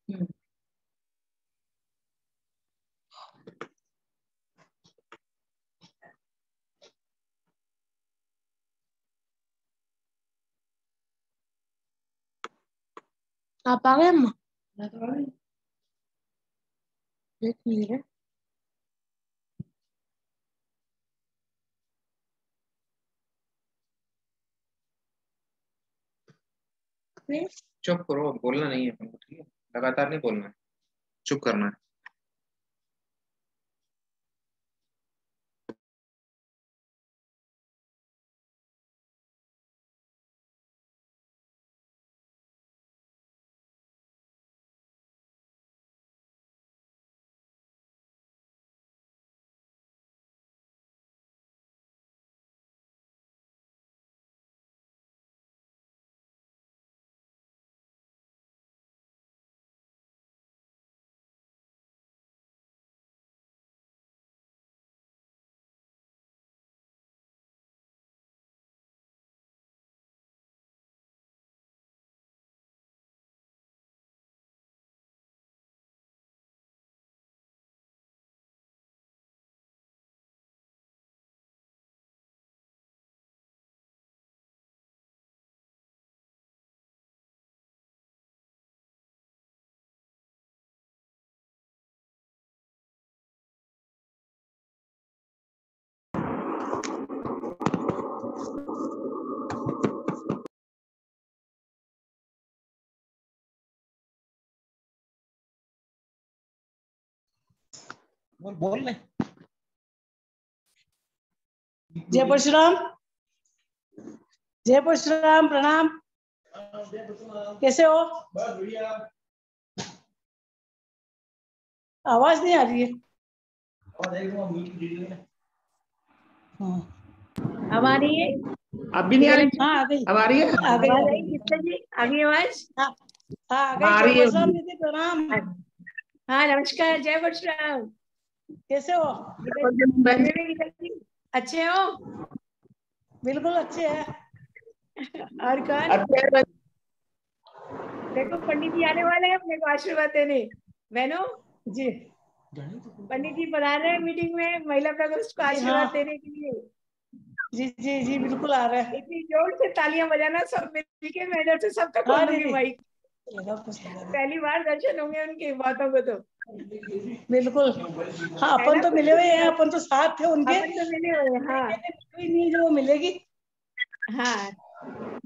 हम्म। आप आ गए अम्मा? मैं तो आ गई। एक मिनट। चुप करो, बोलना नहीं है अपन को, ठीक है? लगातार नहीं बोलना है, चुप करना है। बोल ले। जय परशुराम। जय परशुराम, प्रणाम। कैसे हो? आवाज नहीं आ रही है। अब आ रही है? अब भी नहीं आ रही? हाँ, आ गई। अब आ रही है? आ गई। आवाज आई किसने जी? आ गई आवाज? हाँ, आ गई। आ जय रही है। परशुराम दीदी, प्रणाम। हाँ नमस्कार, जय परशुराम। कैसे हो? अच्छे हो? बिल्कुल अच्छे हैं। और कौन? देखो पंडित जी आने वाले हैं अपने को आशीर्वाद देने। बहनों जी पंडित जी पधार रहे हैं मीटिंग में महिला प्रकोष्ठ को आशीर्वाद हाँ। देने के लिए। जी जी जी, बिल्कुल आ रहा है। इतनी जोर से तालियां बजाना सब मिलके, मैं इधर से सबका हाँ खोल दूंगी दीदी। माइक। लगा कुछ लगा। पहली बार दर्शन होंगे उनकी बातों को तो। बिल्कुल। हाँ, है अपन ना तो मिले हुए हैं, अपन तो साथ थे उनके। अपन तो मिले हुए हैं, हाँ कोई नहीं जो मिलेगी। हाँ,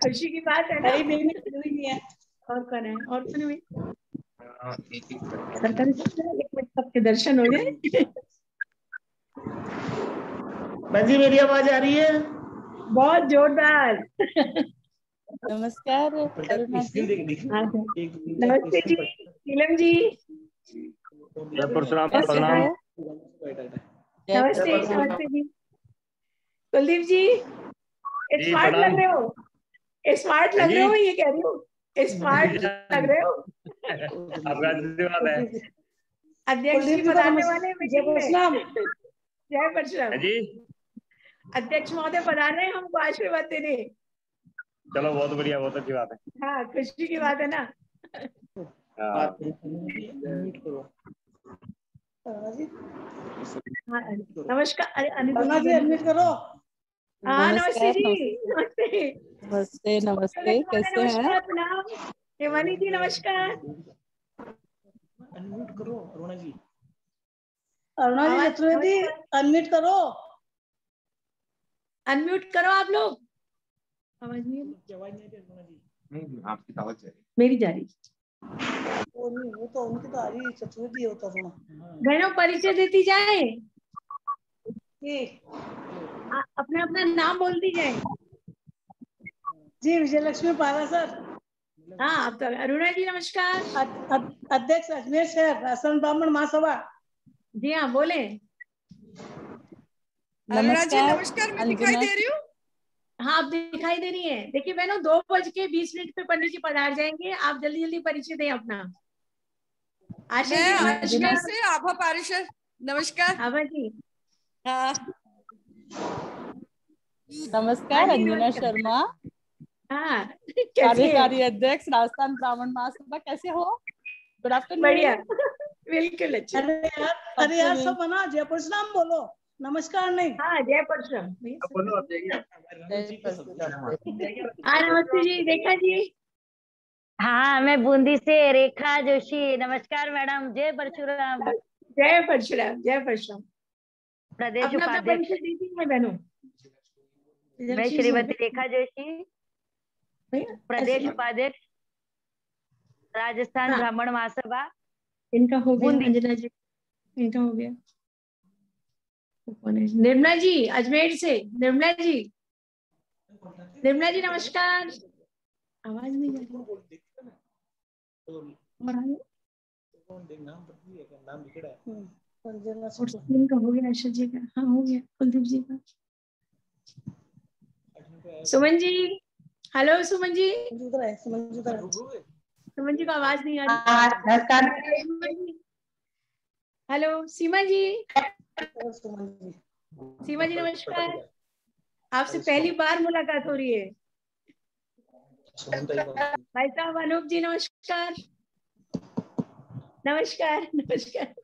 खुशी की बात है ना। कई महीने मिली हुई नहीं है। और कौन है? और कौन हुई? हाँ, एक एक करके। सरकारी एक मिनट सबके दर्शन हो जाए। बंजी मेरी आवाज आ रही है? बहुत जोरदार। नमस्कार अरुणा जी। नमस्ते जी, नीलम जी। जय परशुराम, कैसे प्रणाम। हो? जय नमस्ते परशुराम। नमस्ते जी। कुलदीप जी जी स्मार्ट प्रणाम। लग रहे हो, स्मार्ट लग रहे हो, ये कह रही हूँ स्मार्ट लग रहे हो। आपका आशीर्वाद है। अध्यक्ष जी कुलदीप जी को पधारने वाले हैं जय मीटिंग में। परशुराम। जय परशुराम। है जी, अध्यक्ष महोदय पधार रहे हैं हमको आशीर्वाद देने। चलो बहुत बढ़िया, बहुत अच्छी बात है। हाँ खुशी की बात है ना। हाँ। हाँ, नमस्कार। अरे अरुणा जी एडमिट करो। हाँ नमस्ते नमस्कार जी, नमस्ते। नमस्ते नमस्ते, कैसे हैं? नमस्कार, प्रणाम। हेमानी जी नमस्कार। अनम्यूट करो अरुणा जी। अरुणा जी आवाज चतुर्वेदी अनम्यूट करो। अनम्यूट करो आप लोग। आवाज नहीं आ रही? आवाज नहीं आ रही अरुणा जी? नहीं, आपकी आवाज जा रही है। मेरी जा रही। वो नहीं, वो तो उनकी तो आ रही है, चतुर्वेदी होता अरुणा बहनों परिचय देती जाए, जी। अपना अपना नाम बोलती जाए। जी विजयलक्ष्मी पारा सर। हाँ अब तो अरुणा जी नमस्कार। अध्यक्ष अजमेर शहर राशन ब्राह्मण महासभा। जी हाँ बोले। अरुणा जी नमस्कार नमस्कार, मैं दिखाई अंजुना। दे रही हूँ? हाँ आप दिखाई दे रही है। देखिए बहनों 2:20 पे पंडित जी पधार जाएंगे, आप जल्दी जल्दी परिचय दें अपना। आशा मैं जी अजमेर नमस्कार। से आभा पारिशर, नमस्कार। आभा जी। हाँ हाँ नमस्कार जी अंजुना नमस्कार। शर्मा, हाँ कैसी है? कार्यकारी अध्यक्ष राजस्थान ब्राह्मण महासभा। कैसे हो? Good afternoon. बढ़िया, बिल्कुल अच्छा। अरे यार सब बना, जय परशुराम बोलो, नमस्कार नहीं। हाँ, जय परशुराम। बोलो आप जाइए। हाँ, नमस्ते जी, रेखा जी। हाँ, मैं बूंदी से रेखा जोशी। नमस्कार मैडम, जय परशुराम। जय परशुराम, जय परशुराम। प्रदेश अपना अपना उपाध्यक्ष परिचय दीजिए मैं बहनों। मैं श्रीमती रेखा जोशी, प्रदेश उपाध्यक्ष राजस्थान हाँ। ब्राह्मण महासभा। इनका हो गया, बूंदी। अंजना जी, इनका हो गया। कौन है? निर्मला जी अजमेर से। निर्मला जी, निर्मला जी नमस्कार। आवाज नहीं आ रही। और आगे? और इनका हो गया, आशा जी का। हाँ, हो गया। कुलदीप जी का। सुमन जी, हेलो सुमन जी। सुमन जी का आवाज नहीं आ रही। हेलो सीमा जी। सीमा जी नमस्कार। आपसे पहली बार मुलाकात हो रही है। भाई साहब अनूप जी नमस्कार। नमस्कार नमस्कार।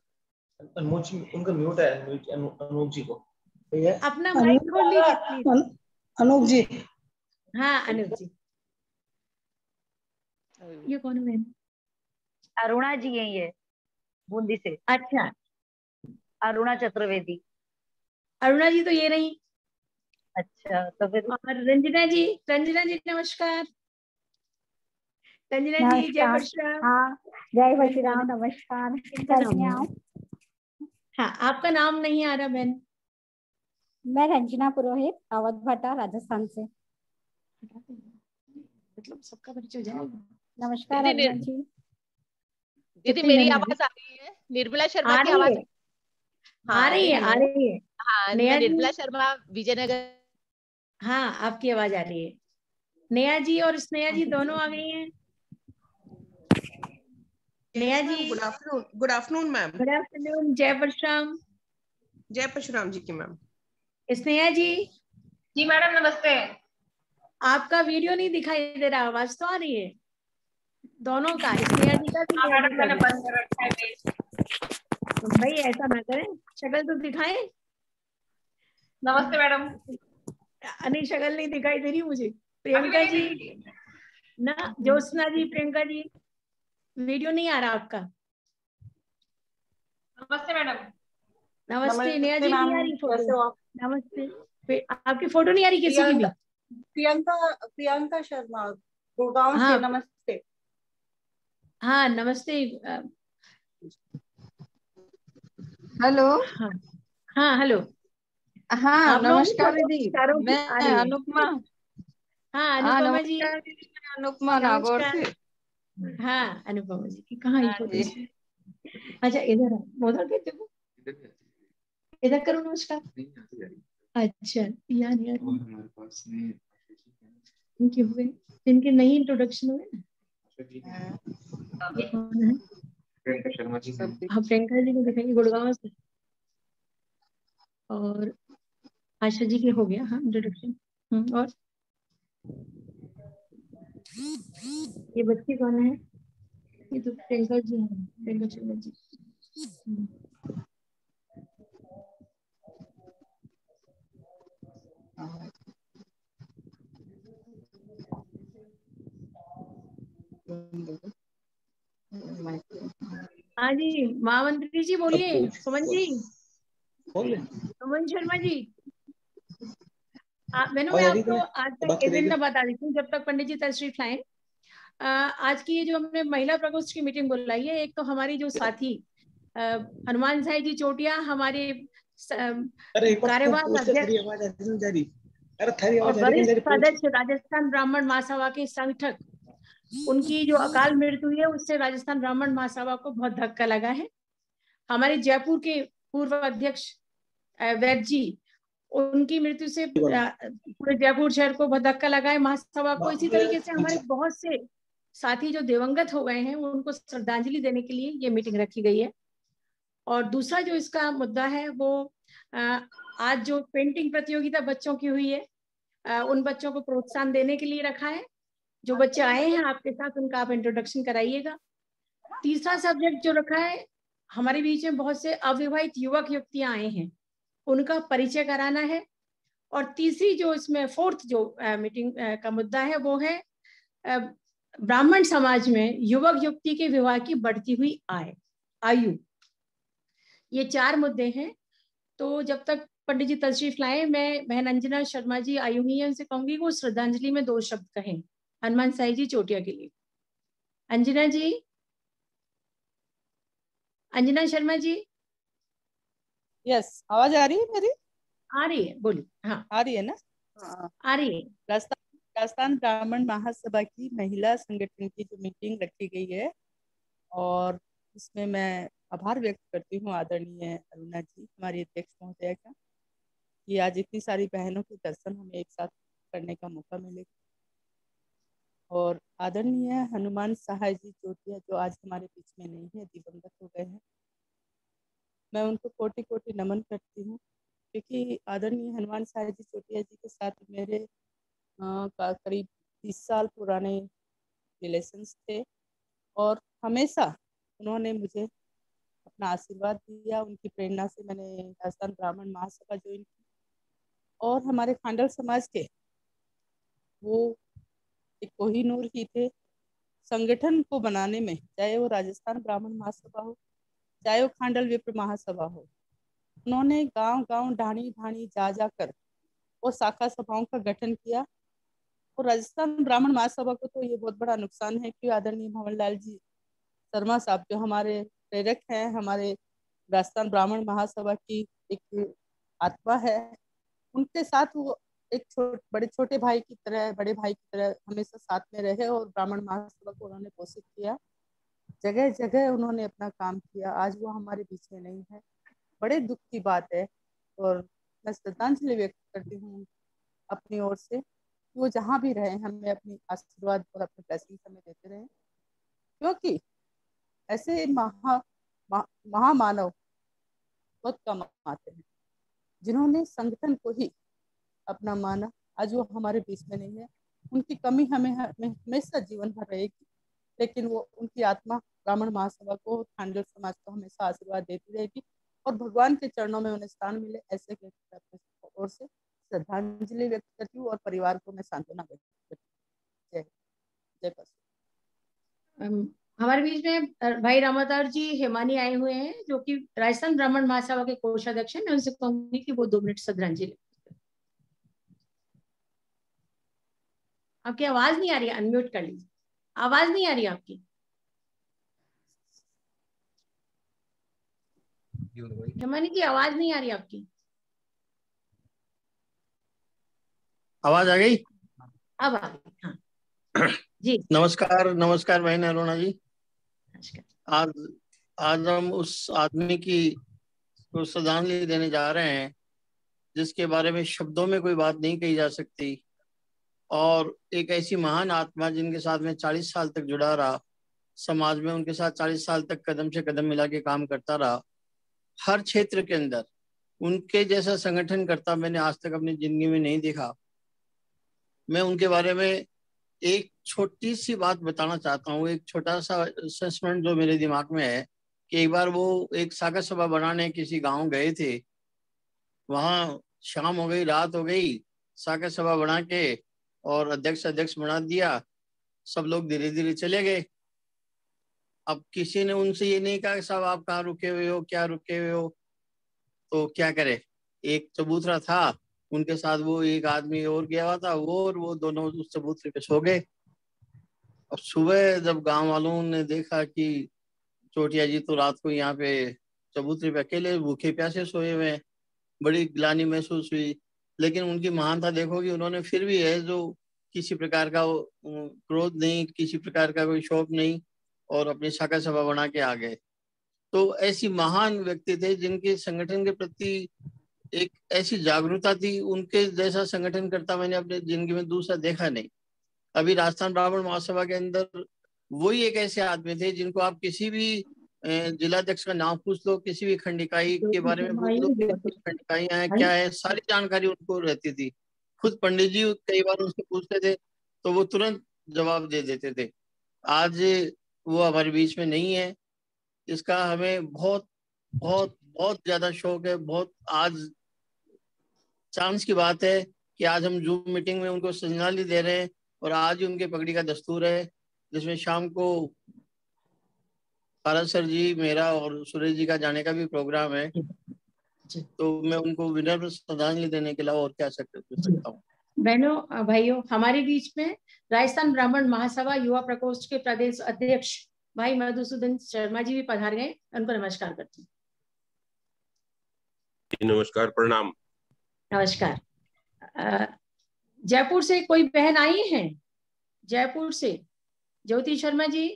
अनूप जी उनका म्यूट है, अनूप जी को अपना माइक खोल लीजिए प्लीज। अनूप जी। हाँ अनूप जी। ये कौन है? अरुणा जी है ये, बूंदी से। अच्छा, अरुणा चतुर्वेदी। अरुणा जी तो ये नहीं। अच्छा, तो फिर और रंजना जी, रंजना जी नमस्कार। रंजना जी जय परशुराम। हाँ, जय परशुराम, नमस्कार। इनका नाम कैसे है? आप? हाँ, आपका नाम नहीं आ रहा बहन। मैं रंजना पुरोहित, अवध भट्टा, राजस्थान से। मतलब सबका परिचय जाएगा। नमस्कार दीदी, अरुणा जी। दीदी मेरी आवाज आ रही है? निर्मला शर्मा की आवाज आ रही है, आ रही है। हाँ, नेहा जी। निर्मला शर्मा, विजयनगर। हाँ, आपकी आवाज आ रही है। नेहा जी और स्नेहा जी दोनों आ गई हैं। Neha ji. Good afternoon. Good afternoon ma'am. Good afternoon. जय परशुराम। जय परशुराम जी की मैम। स्नेहा जी। जी मैडम नमस्ते। आपका वीडियो नहीं दिखाई दे रहा, आवाज तो आ रही है दोनों का, स्नेहा जी का भी। मैडम मैंने बंद कर रखा है पेज। भाई ऐसा ना करें, शक्ल तो दिखाएं। नमस्ते मैडम। नहीं, शक्ल नहीं दिखाई दे रही मुझे। प्रियंका जी ना, ज्योत्सना जी, प्रियंका जी, वीडियो नहीं आ रहा आपका। नमस्ते मैडम। नमस्ते। नेहा जी नहीं आ रही फोटो। नमस्ते। आपकी फोटो नहीं आ रही किसी की भी। प्रियंका शर्मा गुड़गांव से। नमस्ते। हाँ नमस्ते। हेलो। हाँ हेलो। हाँ नमस्कार दीदी, मैं अनुपमा। हाँ अनुपमा जी। अनुपमा नागौर से। हाँ अनुपमा जी की कहाँ ही फोटो। अच्छा इधर उधर देखो, इधर करो नमस्कार। अच्छा यार इनके हुए, इनके नई इंट्रोडक्शन हुए ना। प्रियंका शर्मा जी। हाँ प्रियंका जी को दिखाएंगे गुड़गांव से। और आशा जी के हो गया हाँ इंट्रोडक्शन। और ये बच्चे कौन है? ये तो प्रियंका जी है, प्रियंका शर्मा जी। हाँ जी महामंत्री जी बोलिए। सुमन जी, सुमन शर्मा जी। मैंने मैं आपको आज तक एजेंडा बता देती हूँ जब तक पंडित जी तशरीफ लाए। आज की ये जो हमने महिला प्रकोष्ठ की मीटिंग बुलाई है, एक तो हमारी जो साथी हनुमान साई जी चोटिया, हमारे कार्यवाहक सदस्य राजस्थान ब्राह्मण महासभा के संगठक, उनकी जो अकाल मृत्यु हुई है उससे राजस्थान ब्राह्मण महासभा को बहुत धक्का लगा है। हमारे जयपुर के पूर्व अध्यक्ष वैद्य जी, उनकी मृत्यु से पूरे जयपुर शहर को बहुत धक्का लगा है, महासभा को। इसी तरीके से हमारे बहुत से साथी जो दिवंगत हो गए हैं उनको श्रद्धांजलि देने के लिए ये मीटिंग रखी गई है। और दूसरा जो इसका मुद्दा है वो आज जो पेंटिंग प्रतियोगिता बच्चों की हुई है, उन बच्चों को प्रोत्साहन देने के लिए रखा है। जो बच्चे आए हैं आपके साथ उनका आप इंट्रोडक्शन कराइएगा। तीसरा सब्जेक्ट जो रखा है, हमारे बीच में बहुत से अविवाहित युवक युवतियां आए हैं, उनका परिचय कराना है। और तीसरी जो इसमें फोर्थ जो मीटिंग का मुद्दा है वो है ब्राह्मण समाज में युवक युवती के विवाह की बढ़ती हुई आयु। ये 4 मुद्दे हैं। तो जब तक पंडित जी तशरीफ लाए, मैं बहन अंजना शर्मा जी आई हुई है, उनसे कहूंगी वो श्रद्धांजलि में 2 शब्द कहें हनुमान साई जी चोटिया के लिए। अंजना जी, अंजना शर्मा जी। यस, आवाज आ रही है मेरी? आ रही है, बोलिए। हाँ, आ रही है ना? आ रही है। राजस्थान ब्राह्मण महासभा की महिला संगठन की जो मीटिंग रखी गई है, और इसमें मैं आभार व्यक्त करती हूँ आदरणीय अरुणा जी, हमारी अध्यक्ष महोदया का, कि आज इतनी सारी बहनों के दर्शन हमें एक साथ करने का मौका मिलेगा। और आदरणीय हनुमान सहाय जी चोटिया जो आज हमारे बीच में नहीं है, दिवंगत हो गए हैं, मैं उनको कोटि कोटि नमन करती हूँ, क्योंकि आदरणीय हनुमान सहाय जी चोटिया जी के साथ मेरे करीब 30 साल पुराने रिलेशंस थे, और हमेशा उन्होंने मुझे अपना आशीर्वाद दिया। उनकी प्रेरणा से मैंने राजस्थान ब्राह्मण महासभा ज्वाइन की, और हमारे खांडल समाज के वो एक कोहिनूर ही थे संगठन को बनाने में, चाहे वो राजस्थान ब्राह्मण महासभा हो, चाहे वो खांडल विप्र महासभा हो। उन्होंने गांव गांव ढाणी ढाणी जा जाकर वो शाखा सभाओं का गठन किया। और राजस्थान ब्राह्मण महासभा को तो ये बहुत बड़ा नुकसान है कि आदरणीय भवन लाल जी शर्मा साहब जो हमारे प्रेरक हैं, हमारे राजस्थान ब्राह्मण महासभा की एक आत्मा है, उनके साथ वो एक बड़े छोटे भाई की तरह, बड़े भाई की तरह हमेशा साथ में रहे, और ब्राह्मण महासभा को उन्होंने पोषित किया। जगह जगह उन्होंने अपना काम किया। आज वो हमारे बीच में नहीं है, बड़े दुख की बात है। और मैं श्रद्धांजलि व्यक्त करती हूँ अपनी ओर से, वो जहाँ भी रहे हमें अपनी आशीर्वाद और अपने ब्लेसिंग हमें देते रहे, क्योंकि ऐसे महामानव बहुत कम आते हैं जिन्होंने संगठन को ही अपना माना। आज वो हमारे बीच में नहीं है, उनकी कमी हमें हमेशा जीवन भर रहेगी, लेकिन वो उनकी आत्मा ब्राह्मण महासभा को, खांडल समाज को हमेशा आशीर्वाद देती रहेगी, और भगवान के चरणों में उन्हें स्थान मिले, ऐसे कहकर ओर से श्रद्धांजलि व्यक्त करती हूँ, और परिवार को मैं सांत्वना व्यक्त करती हूँ। जय जय। हमारे बीच में भाई रामादार जी हेमानी आए हुए हैं, जो कि राजस्थान ब्राह्मण महासभा के कोषाध्यक्ष हैं। मैं उनसे कहूंगी कि वो 2 मिनट श्रद्धांजलि। आपकी आवाज नहीं आ रही है, अनम्यूट कर लीजिए। आवाज नहीं आ रही आपकी। हेमानी जी, आवाज नहीं आ रही आपकी। आवाज आ गई? अब आ गई, हाँ जी। नमस्कार, नमस्कार बहन अरुणा जी। नमस्कार। आज हम उस आदमी की को श्रद्धांजलि देने जा रहे हैं जिसके बारे में शब्दों में कोई बात नहीं कही जा सकती, और एक ऐसी महान आत्मा जिनके साथ में 40 साल तक जुड़ा रहा, समाज में उनके साथ 40 साल तक कदम से कदम मिला के काम करता रहा। हर क्षेत्र के अंदर उनके जैसा संगठन करता मैंने आज तक अपनी जिंदगी में नहीं देखा। मैं उनके बारे में एक छोटी सी बात बताना चाहता हूँ, एक छोटा सा संस्मरण जो मेरे दिमाग में है कि एक बार वो एक शाखा सभा बनाने किसी गांव गए थे। वहां शाम हो गई, रात हो गई, शाखा सभा बना के और अध्यक्ष बना दिया, सब लोग धीरे धीरे चले गए। अब किसी ने उनसे ये नहीं कहा कि साहब आप कहाँ रुके हुए हो, क्या रुके हुए हो, तो क्या करे। एक चबूतरा था, उनके साथ वो एक आदमी और गया हुआ था, वो दोनों उस चबूतरे पे सो गए। अब सुबह जब गांव वालों ने देखा कि चोटिया जी तो रात को यहाँ पे चबूतरे पे अकेले भूखे प्यासे सोए हुए हैं, बड़ी ग्लानि महसूस हुई। लेकिन उनकी महानता देखो कि उन्होंने फिर भी है जो किसी प्रकार का क्रोध नहीं, किसी प्रकार का कोई शौक नहीं, और अपनी शाखा सभा बना के आ गए। तो ऐसी महान व्यक्ति थे जिनके संगठन के प्रति एक ऐसी जागरूकता थी। उनके जैसा संगठन करता मैंने अपनी जिंदगी में दूसरा देखा नहीं। अभी राजस्थान ब्राह्मण महासभा के अंदर वही एक ऐसे आदमी थे जिनको आप किसी भी जिलाध्यक्ष का नाम पूछ लो, किसी भी खंडिकाई के बारे में पूछ लो, खंडिकाइयां हैं क्या है, सारी जानकारी उनको रहती थी। खुद पंडित जी कई बार उनसे पूछते थे तो वो तुरंत जवाब दे देते थे। आज वो हमारे बीच में नहीं है। इसका हमें बहुत बहुत बहुत ज्यादा शौक है। बहुत आज चांस की बात है कि आज हम जूम मीटिंग में उनको श्रद्धांजलि दे रहे हैं और आज ही उनके पगड़ी का दस्तूर है, जिसमें शाम को पारस सर जी, मेरा और सुरेश जी का जाने का भी प्रोग्राम है। तो मैं उनको विनम्र श्रद्धांजलि देने के अलावा और क्या सकता हूँ। बहनों भाइयों, हमारे बीच में राजस्थान ब्राह्मण महासभा युवा प्रकोष्ठ के प्रदेश अध्यक्ष भाई मधुसूदन शर्मा जी भी पधार गए। उनको नमस्कार करती हूँ। नमस्कार, प्रणाम। नमस्कार। जयपुर से कोई बहन आई है? जयपुर से ज्योति शर्मा जी,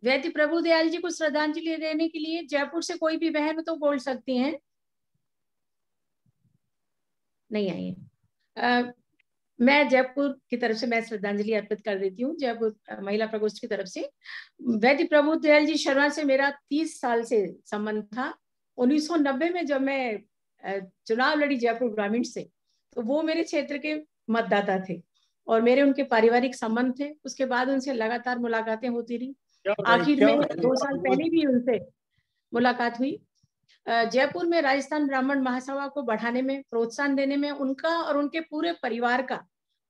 वैद्य प्रभुदयाल जी को श्रद्धांजलि देने के लिए जयपुर से कोई भी बहन तो बोल सकती हैं। नहीं आई है। मैं जयपुर की तरफ से मैं श्रद्धांजलि अर्पित कर देती हूँ। जयपुर महिला प्रकोष्ठ की तरफ से वैद्य प्रभुदयाल जी शर्मा से मेरा 30 साल से संबंध था। 1990 में जब मैं चुनाव लड़ी जयपुर ग्रामीण से, तो वो मेरे क्षेत्र के मतदाता थे और मेरे उनके पारिवारिक संबंध थे। उसके बाद उनसे लगातार मुलाकातें होती रही। आखिर में 2 साल पहले भी उनसे मुलाकात हुई। जयपुर में राजस्थान ब्राह्मण महासभा को बढ़ाने में, प्रोत्साहन देने में उनका और उनके पूरे परिवार का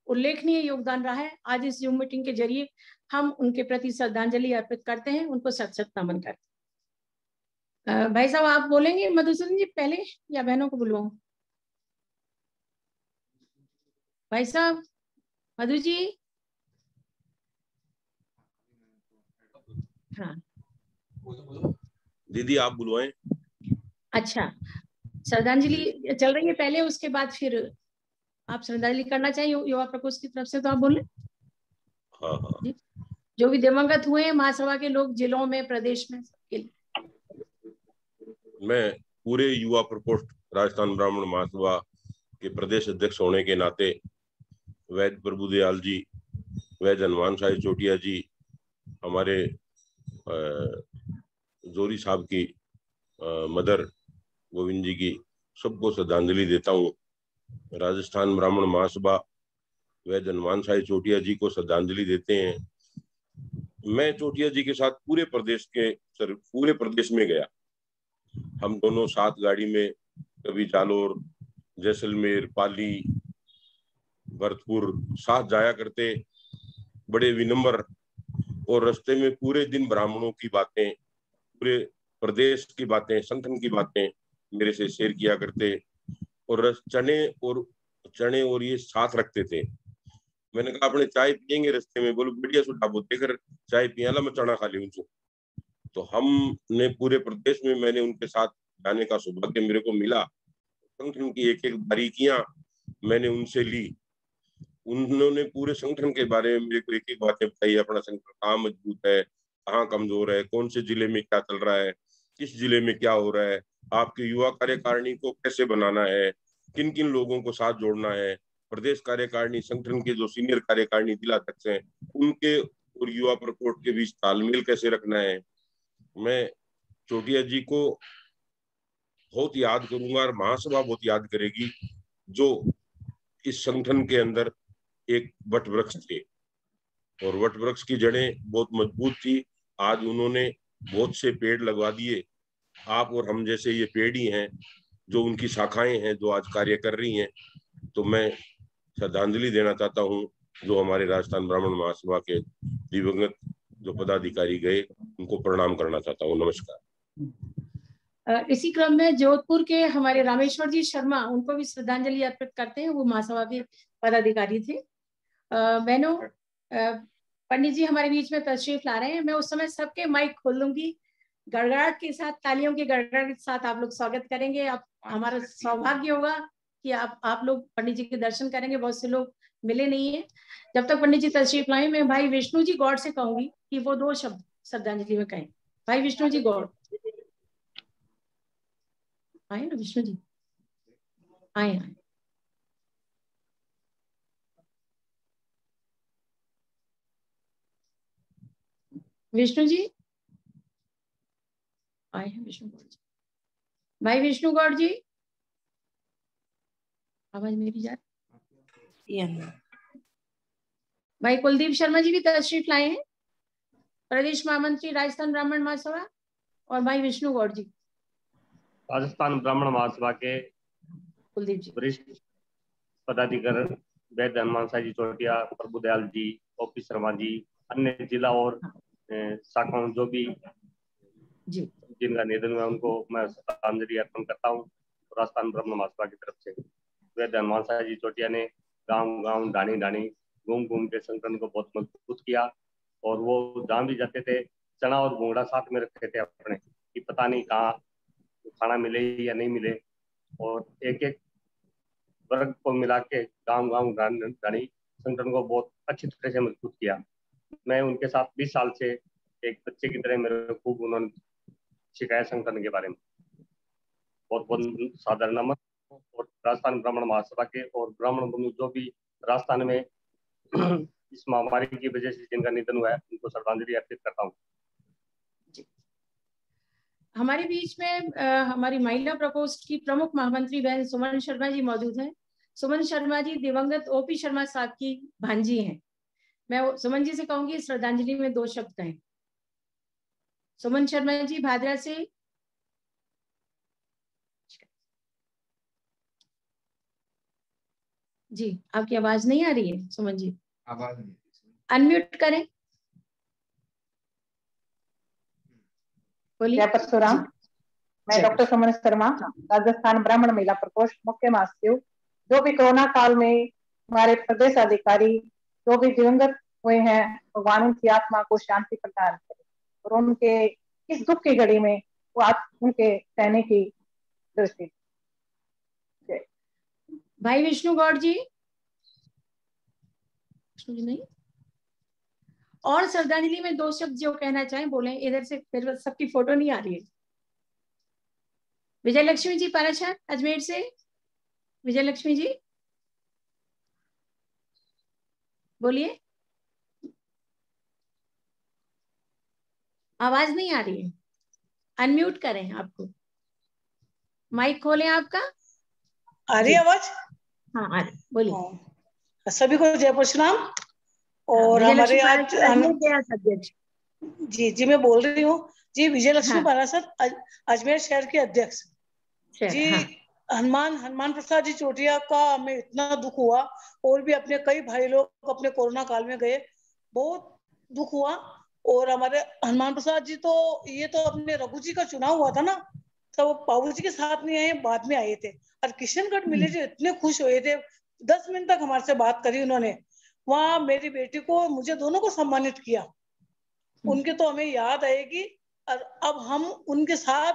उल्लेखनीय योगदान रहा है। आज इस जूम मीटिंग के जरिए हम उनके प्रति श्रद्धांजलि अर्पित करते हैं, उनको सत सत नमन करते हैं। भाई साहब आप बोलेंगे मधुसूदन जी पहले या बहनों को बुलवाऊं? भाई साहब, मधु जी। हाँ दीदी आप बुलवाएं। अच्छा, श्रद्धांजलि चल रही है पहले, उसके बाद फिर आप श्रद्धांजलि करना चाहिए युवा प्रकोष्ठ की तरफ से, तो आप बोले। हाँ हाँ। जो भी दिवंगत हुए हैं महासभा के लोग, जिलों में, प्रदेश में, सबके लिए। मैं पूरे युवा प्रकोष्ठ राजस्थान ब्राह्मण महासभा के प्रदेश अध्यक्ष होने के नाते वैद्य प्रभुदयाल जी, वैद्य हनुमान साहिब चोटिया जी, हमारे जोरी साहब की मदर गोविंद जी की, सबको श्रद्धांजलि देता हूँ। राजस्थान ब्राह्मण महासभा वैद्य हनुमान साहिब चोटिया जी को श्रद्धांजलि देते हैं। मैं चोटिया जी के साथ पूरे प्रदेश में गया। हम दोनों साथ गाड़ी में कभी जालोर, जैसलमेर, पाली, भरतपुर साथ जाया करते, बड़े विनम्र। और रास्ते में पूरे दिन ब्राह्मणों की बातें, पूरे प्रदेश की बातें, संगठन की बातें मेरे से शेयर किया करते। और चने और ये साथ रखते थे। मैंने कहा अपने चाय पियेंगे रास्ते में? बोलो बढ़िया सो ढाबो देकर चाय पियाला, मैं चना खा ली उनसे। तो हमने पूरे प्रदेश में, मैंने उनके साथ जाने का सौभाग्य मेरे को मिला। संगठन की एक एक बारीकियां मैंने उनसे ली। उन्होंने पूरे संगठन के बारे में मेरे को एक एक बातें बताई। अपना संगठन कहाँ मजबूत है, कहाँ कमजोर है, कौन से जिले में क्या चल रहा है, किस जिले में क्या हो रहा है, आपके युवा कार्यकारिणी को कैसे बनाना है, किन किन लोगों को साथ जोड़ना है, प्रदेश कार्यकारिणी, संगठन के जो सीनियर कार्यकारिणी जिलाध्यक्ष हैं उनके और युवा प्रकोष्ठ के बीच तालमेल कैसे रखना है। मैं चोटिया जी को बहुत याद करूंगा और महासभा बहुत याद करेगी, जो इस संगठन के अंदर एक वट वृक्ष थे और वट वृक्ष की जड़ें बहुत मजबूत थी। आज उन्होंने बहुत से पेड़ लगवा दिए। आप और हम जैसे ये पेड़ ही हैं जो उनकी शाखाएं हैं, जो आज कार्य कर रही हैं। तो मैं श्रद्धांजलि देना चाहता हूं जो हमारे राजस्थान ब्राह्मण महासभा के दिवंगत जो पदाधिकारी गए, उनको प्रणाम करना चाहता हूं। नमस्कार। इसी क्रम में जोधपुर के हमारे रामेश्वर जी शर्मा, उनको भी श्रद्धांजलि अर्पित करते हैं। वो महासभा के पदाधिकारी थे। बहनों, पंडित जी हमारे बीच में तशरीफ ला रहे हैं। मैं उस समय सबके माइक खोल दूंगी, गड़गड़ाहट के साथ, तालियों के गड़गड़ाहट के साथ आप लोग स्वागत करेंगे। आप, हमारा सौभाग्य होगा कि आप लोग पंडित जी के दर्शन करेंगे। बहुत से लोग मिले नहीं है। जब तक पंडित जी तशरीफ लाए, मैं भाई विष्णु जी गौड़ से कहूंगी कि वो 2 शब्द श्रद्धांजलि में कहें। भाई विष्णु जी गौड़ आए ना? विष्णु जी आए। विष्णु जी आए हैं? विष्णु गौड़ जी, भाई विष्णु गौड़ जी, आवाज मेरी जा रही? भाई कुलदीप शर्मा जी भी तशरीफ लाए हैं, प्रदेश महामंत्री राजस्थान ब्राह्मण महासभा, और भाई विष्णु गौड़ जी। राजस्थान ब्राह्मण महासभा के कुलदीप जी, वरिष्ठ पदाधिकारी वैद्य हनुमान साई जी चोटिया, प्रभुदयाल जी, ओपी शर्मा जी, अन्य जिला और शाखाओं जो भी जी जिनका निधन हुआ उनको मैं श्रद्धांजलि अर्पण करता हूँ। राजस्थान ब्राह्मण महासभा की तरफ से वैद्य हनुमान साई जी चोटिया ने गांव गांव ढाणी ढाणी घूम घूम के संगठन को बहुत मजबूत किया, और वो जहाँ भी जाते थे चना और भूंगड़ा साथ में रखते थे अपने, कि पता नहीं कहाँ खाना मिले या नहीं मिले, और एक एक वर्ग को मिला के गाँव गाँव ढाणी संगठन को बहुत अच्छी तरह से मजबूत किया। मैं उनके साथ 20 साल से एक बच्चे की तरह मेरे खूब उन्होंने सिखाया संगठन के बारे में। बहुत बहुत साधारण नमन। और राजस्थान ब्राह्मण महासभा के और ब्राह्मण बंधु जो भी राजस्थान में इस महामारी की वजह से जिनका निधन हुआ है उनको श्रद्धांजलि अर्पित करता हूँ। हमारे बीच में हमारी महिला प्रकोष्ठ की प्रमुख महामंत्री बहन सुमन शर्मा जी मौजूद हैं। सुमन शर्मा जी दिवंगत ओपी शर्मा साहब की भांजी हैं। मैं सुमन जी से कहूंगी श्रद्धांजलि में 2 शब्द कहें। सुमन शर्मा जी भादरा से। जी आपकी आवाज नहीं आ रही है सुमन जी, आवाज नहीं, अनम्यूट करें, बोलिए। जय परशुराम। मैं डॉक्टर सुमन शर्मा, राजस्थान ब्राह्मण महिला प्रकोष्ठ मुख्य महासचिव। जो भी कोरोना काल में हमारे प्रदेश अधिकारी जो भी दिवंगत हुए हैं, भगवान उनकी आत्मा को शांति प्रदान करे और उनके इस दुख की घड़ी में वो उनके सहने की दृष्टि। भाई विष्णु गौड़ जी, नहीं और श्रद्धांजलि में 2 शब्द जो कहना चाहें बोले। इधर से फिर सबकी फोटो नहीं आ रही है। विजय लक्ष्मी जी पाराशर अजमेर से, विजय लक्ष्मी जी बोलिए, आवाज नहीं आ रही है, अनम्यूट करें, आपको माइक खोलें आपका। आ रही आवाज? हाँ आ रही, बोलिए। सभी को जय परशुराम। और हमारे आज जी मैं बोल रही हूँ जी, विजय लक्ष्मी पाराशर अजमेर शहर के अध्यक्ष जी। हनुमान प्रसाद जी चोटिया का हमें इतना दुख हुआ, और भी अपने कई भाई लोग अपने कोरोना काल में गए, बहुत दुख हुआ। और हमारे हनुमान प्रसाद जी तो ये तो अपने रघु जी का चुनाव हुआ था ना, तो वो बाबू जी के साथ नहीं आए, बाद में आए थे। और किशनगढ़ मिले जो इतने खुश हुए थे, 10 मिनट तक हमारे से बात करी उन्होंने। वहाँ मेरी बेटी को, मुझे दोनों को सम्मानित किया। उनके तो हमें याद आएगी। और अब हम उनके साथ,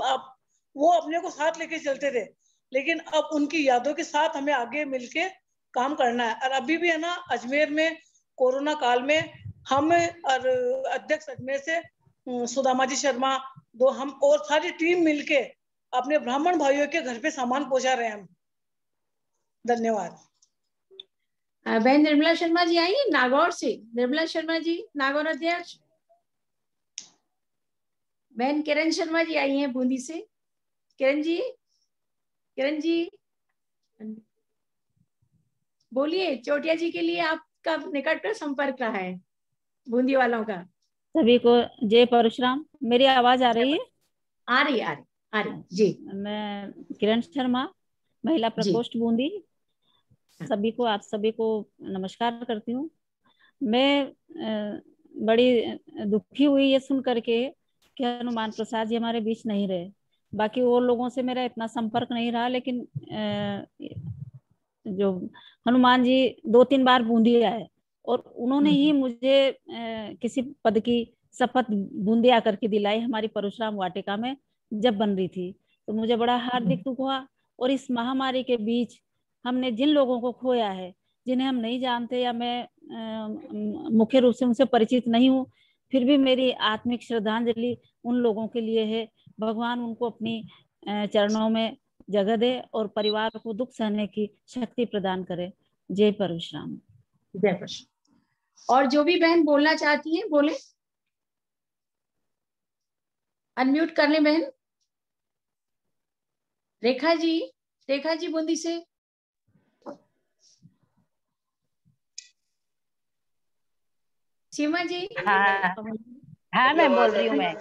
अब वो अपने को साथ लेके चलते थे, लेकिन अब उनकी यादों के साथ हमें आगे मिलके काम करना है। और अभी भी है ना, अजमेर में कोरोना काल में हम और अध्यक्ष अजमेर से सुदामा जी शर्मा, दो हम और सारी टीम मिलके अपने ब्राह्मण भाइयों के घर पे सामान पहुंचा रहे हैं हम। धन्यवाद। बहन निर्मला शर्मा जी आई है नागौर से, निर्मला शर्मा जी नागौर अध्यक्ष। बहन किरण शर्मा जी आई हैं बूंदी से, किरण जी, किरण जी बोलिए। चोटिया जी के लिए आपका निकट संपर्क रहा है बूंदी वालों का। सभी को जय परशुराम। मेरी आवाज आ रही है? आ रही आ रही आ रही जी। मैं किरण शर्मा, महिला प्रकोष्ठ बूंदी, सभी को, आप सभी को नमस्कार करती हूँ। मैं बड़ी दुखी हुई ये सुन करके कि हनुमान प्रसाद जी हमारे बीच नहीं रहे। बाकी और लोगों से मेरा इतना संपर्क नहीं रहा, लेकिन जो हनुमान जी 2-3 बार बूंदी आए और उन्होंने ही मुझे किसी पद की शपथ बूंदी आकर के दिलाई हमारी परशुराम वाटिका में जब बन रही थी। तो मुझे बड़ा हार्दिक दुख हुआ। और इस महामारी के बीच हमने जिन लोगों को खोया है, जिन्हें हम नहीं जानते या मैं मुख्य रूप से उनसे परिचित नहीं हूँ, फिर भी मेरी आत्मिक श्रद्धांजलि उन लोगों के लिए है। भगवान उनको अपनी चरणों में जगह दे और परिवार को दुख सहने की शक्ति प्रदान करे। जय परशुराम। जय परशुराम। और जो भी बहन बोलना चाहती हैं बोले, अनम्यूट कर लें बहन। रेखा जी, रेखा जी बूंदी से। सीमा जी। हाँ हाँ मैं बोल रही हूँ मैं।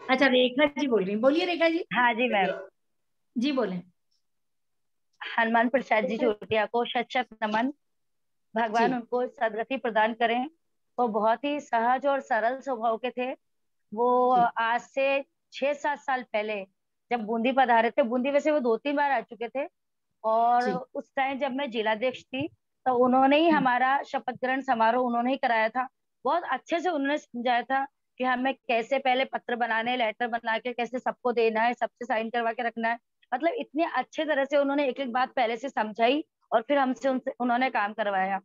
अच्छा रेखा जी बोल रही हैं, बोलिए रेखा जी। हाँ जी मैम जी बोले। हनुमान प्रसाद जी चोटिया को शत शत नमन। भगवान उनको सदगति प्रदान करें। वो बहुत ही सहज और सरल स्वभाव के थे। वो आज से 6-7 साल पहले जब बूंदी पधारे थे, बूंदी वैसे वो 2-3 बार आ चुके थे, और उस टाइम जब मैं जिलाध्यक्ष थी तो उन्होंने ही हमारा शपथ ग्रहण समारोह उन्होंने ही कराया था। बहुत अच्छे से उन्होंने समझाया था कि हमें कैसे पहले पत्र बनाने, लेटर बना के कैसे सबको देना है, सबसे साइन करवा के रखना है। मतलब इतने अच्छे तरह से उन्होंने एक एक बात पहले से समझाई और फिर हमसे उनसे उन्होंने काम करवाया।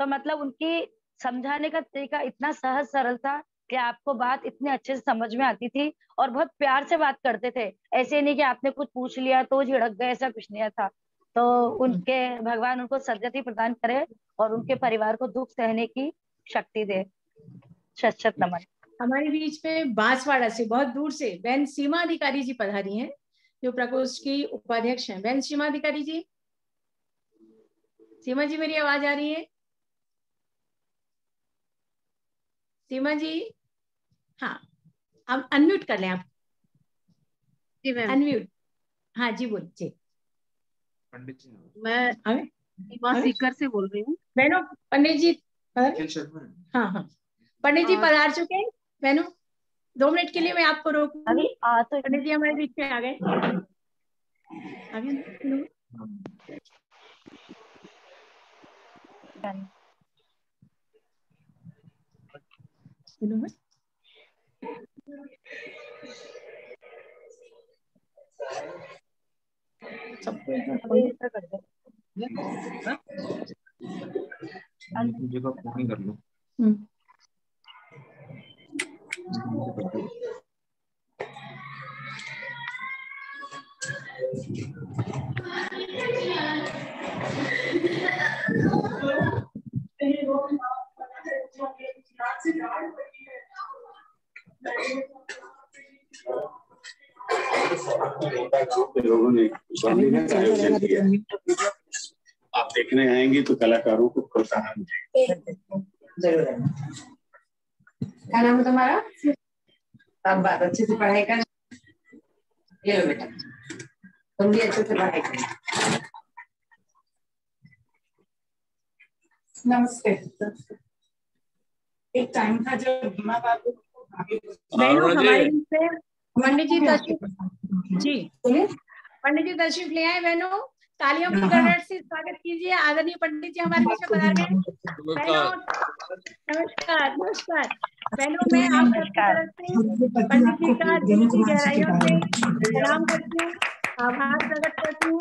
तो मतलब उनकी समझाने का तरीका इतना सहज सरल था कि आपको बात इतने अच्छे से समझ में आती थी, और बहुत प्यार से बात करते थे। ऐसे नहीं कि आपने कुछ पूछ लिया तो झिड़क गए, ऐसा कुछ नहीं था। तो उनके भगवान उनको सदगति प्रदान करे और उनके परिवार को दुख सहने की शक्ति दे। शत शत नमन। हमारे बीच में बांसवाड़ा से बहुत दूर से बहन सीमा अधिकारी जी पधारी हैं, जो प्रकोष्ठ की उपाध्यक्ष हैं। बहन सीमा अधिकारी जी। सीमा जी मेरी आवाज आ रही है? सीमा जी हाँ, अब अनम्यूट कर लें आप। जी मैम। अनम्यूट। हाँ जी बोलिए। पंडित जी मैं सीमा सीकर से बोल रही हूँ। बहनों पंडित जी हाँ हाँ पंडित जी पधार चुके हैं। बहनों 2 मिनट के लिए मैं आपको रोकूंगी। पंडित जी हमारे बीच में आ गए। जगह फोन कर लो। लोगों ने आप देखने आएंगे तो कलाकारों को प्रोत्साहन जरूर। क्या नाम है तुम्हारा? अब बात अच्छे से पढ़ाई कर। ये लो बेटा, तुम भी अच्छे से पढ़ाई कर। नमस्ते। एक टाइम था जब बीमा बाबू हमारे से पंडित जी तशरीफ जी पंडित जी तशरीफ ले आए। बहनों तालियों की गड़गड़ से स्वागत कीजिए। आदरणीय पंडित जी हमारे बीच में पधार गए। बहनों नमस्कार। नमस्कार बहनों, मैं आप सबकी तरफ से पंडित जी का दिल की गहराइयों से प्रणाम करती हूँ, आभार प्रकट करती हूँ।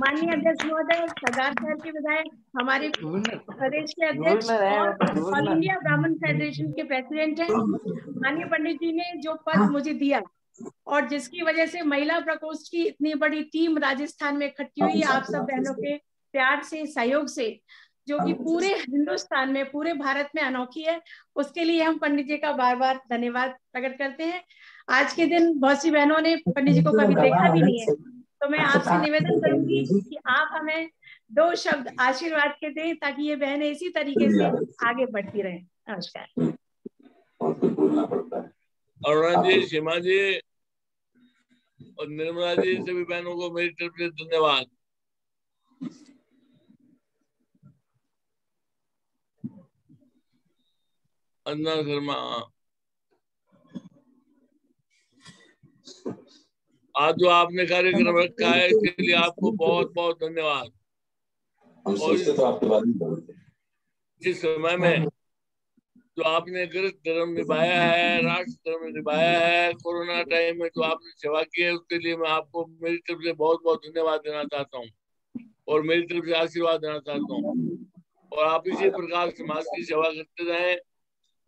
माननीय अध्यक्ष महोदय, सरदार शहर के विधायक, हमारे प्रदेश के अध्यक्ष और ऑल इंडिया ब्राह्मण फेडरेशन के प्रेसिडेंट हैं। माननीय पंडित जी ने जो पद मुझे दिया और जिसकी वजह से महिला प्रकोष्ठ की इतनी बड़ी टीम राजस्थान में इकट्ठी हुई, आप सब बहनों के प्यार से, सहयोग से, जो कि पूरे हिंदुस्तान में, पूरे भारत में अनोखी है, उसके लिए हम पंडित जी का बार बार धन्यवाद प्रकट करते हैं। आज के दिन बहुत सी बहनों ने पंडित जी को कभी देखा भी नहीं है, तो मैं आपसे निवेदन करूंगी कि आप हमें 2 शब्द आशीर्वाद के दें ताकि ये बहनें इसी तरीके से आगे बढ़ती रहें। नमस्कार। अरुणा जी, सीमा जी और निर्मला जी, सभी बहनों को मेरी तरफ से धन्यवाद। अन्ना शर्मा, आज जो आपने कार्यक्रम रखा है इसके लिए आपको बहुत बहुत धन्यवाद। और इस समय में जो आपने गृहस्थ धर्म निभाया है, राष्ट्र धर्म निभाया है, कोरोना टाइम में जो आपने सेवा की है, उसके लिए मैं आपको मेरी तरफ से बहुत बहुत धन्यवाद देना चाहता हूँ और मेरी तरफ से आशीर्वाद देना चाहता हूँ। और आप इसी प्रकार समाज की सेवा करते रहें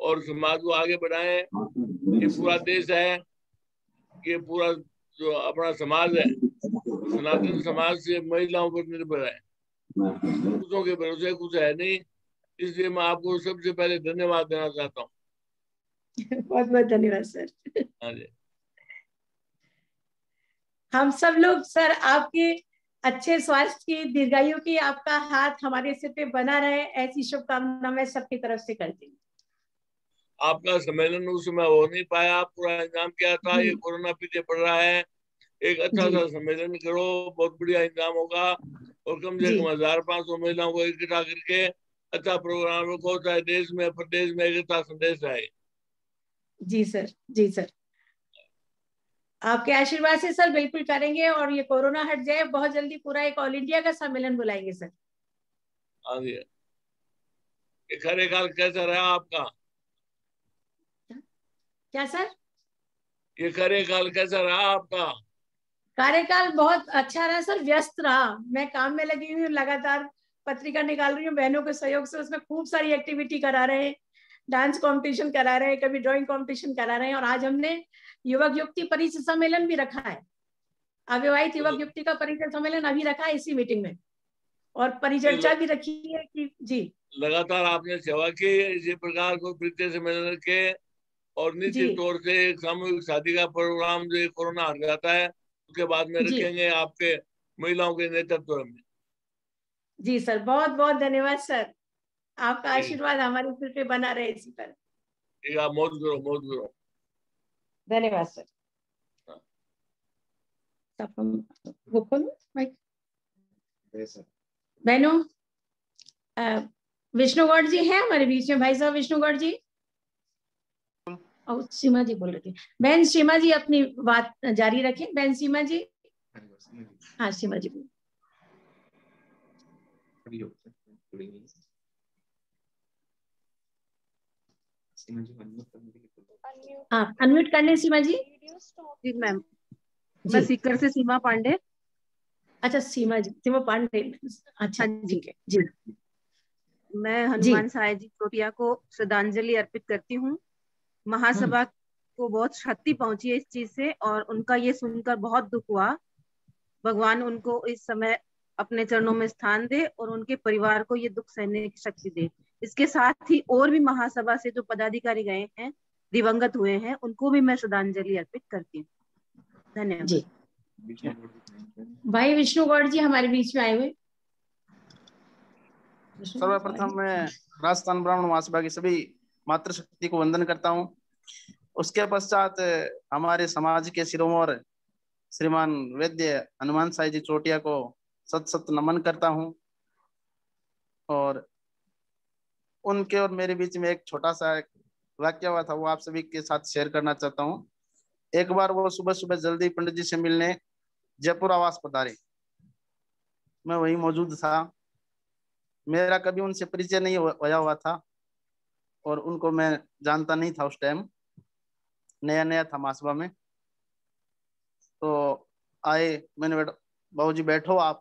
और समाज को आगे बढ़ाएं। ये पूरा देश है, ये पूरा जो अपना समाज है, सनातन समाज से महिलाओं पर निर्भर है, पुरुषों के भरोसे कुछ है नहीं, इसलिए मैं आपको सबसे पहले धन्यवाद देना चाहता हूँ। बहुत बहुत धन्यवाद सर। हाँ जी। हम सब लोग सर आपके अच्छे स्वास्थ्य की, दीर्घायु की, आपका हाथ हमारे सिर पे बना रहे, ऐसी शुभकामना मैं सबकी तरफ से करती हूँ। आपका सम्मेलन उस समय हो नहीं पाया, पूरा इंतजाम किया था, ये कोरोना पीछे पड़ रहा है, एक अच्छा सा सम्मेलन करो, बहुत बढ़िया इंतजाम होगा, और कम से कम 1500 महिलाओं को इकट्ठा करके अच्छा प्रोग्राम रखो, चाहे देश में प्रदेश में एक अच्छा संदेश आए। जी सर, जी सर, आपके आशीर्वाद से सर बिल्कुल करेंगे, और ये कोरोना हट जाए, बहुत जल्दी पूरा एक ऑल इंडिया का सम्मेलन बुलाएंगे सर। हाँ जी। ये कार्यकाल कैसा रहा आपका? क्या सर? ये कार्यकाल कैसा रहा आपका? कार्यकाल बहुत अच्छा रहा सर, व्यस्त रहा, मैं काम में लगी हुई हूँ, लगातार पत्रिका निकाल रही हूँ, बहनों के सहयोग से उसमें खूब सारी एक्टिविटी करा रहे हैं, डांस कंपटीशन करा रहे हैं, कभी ड्राइंग कंपटीशन करा रहे हैं, और आज हमने युवक युवती परिचय सम्मेलन भी रखा है, अविवाहित युवक युवती का परिचय सम्मेलन अभी रखा है इसी मीटिंग में, और परिचर्चा भी रखी है कि जी लगातार आपने सेवा की, इसी प्रकार को परिचय सम्मेलन के, और निश्चित तौर से एक सामूहिक शादी का प्रोग्राम जो कोरोना हट जाता है उसके बाद में रखेंगे आपके महिलाओं के नेतृत्व में। जी सर, बहुत बहुत धन्यवाद सर, आपका आशीर्वाद हमारे सिर पे बना रहे इसी तरह। ठीक है, मौज करो, मौज करो। धन्यवाद सर। वो खोलो माइक। बहनों, विष्णु गौड़ जी हैं हमारे बीच में, भाई साहब विष्णु गौड़ जी, और सीमा जी बोल रही थी। बहन सीमा जी अपनी बात जारी रखें, बहन सीमा जी। हाँ सीमा जी बोल। हाँ अनम्यूट कर लें सीमा जी। जी मैम, मैं सीकर से सीमा पांडे। अच्छा सीमा जी, सीमा पांडे, अच्छा ठीक है जी। मैं हनुमान साय जी चोटिया को श्रद्धांजलि अर्पित करती हूँ। महासभा को बहुत क्षति पहुंची है इस चीज से, और उनका ये सुनकर बहुत दुख हुआ। भगवान उनको इस समय अपने चरणों में स्थान दे और उनके परिवार को ये दुख सहने की शक्ति दे। इसके साथ ही और भी महासभा से जो पदाधिकारी गए हैं, दिवंगत हुए हैं, उनको भी मैं श्रद्धांजलि अर्पित करती हूँ। धन्यवाद जी। भाई विष्णु गौड़ जी हमारे बीच में आए हुए। सर्वप्रथम मैं राजस्थान ब्राह्मण महासभा की सभी मातृशक्ति को वंदन करता हूँ। उसके पश्चात हमारे समाज के शिरोमणि श्रीमान वैद्य हनुमान साई जी चोटिया को सत सत नमन करता हूँ। और उनके और मेरे बीच में एक छोटा सा वाक्य हुआ था, वो आप सभी के साथ शेयर करना चाहता हूँ। एक बार वो सुबह सुबह जल्दी पंडित जी से मिलने जयपुर आवास पधारे, मैं वहीं मौजूद था। मेरा कभी उनसे परिचय नहीं होया हुआ था और उनको मैं जानता नहीं था, उस टाइम नया नया था महासभा में। तो आए, मैंने बाबू जी बैठो आप।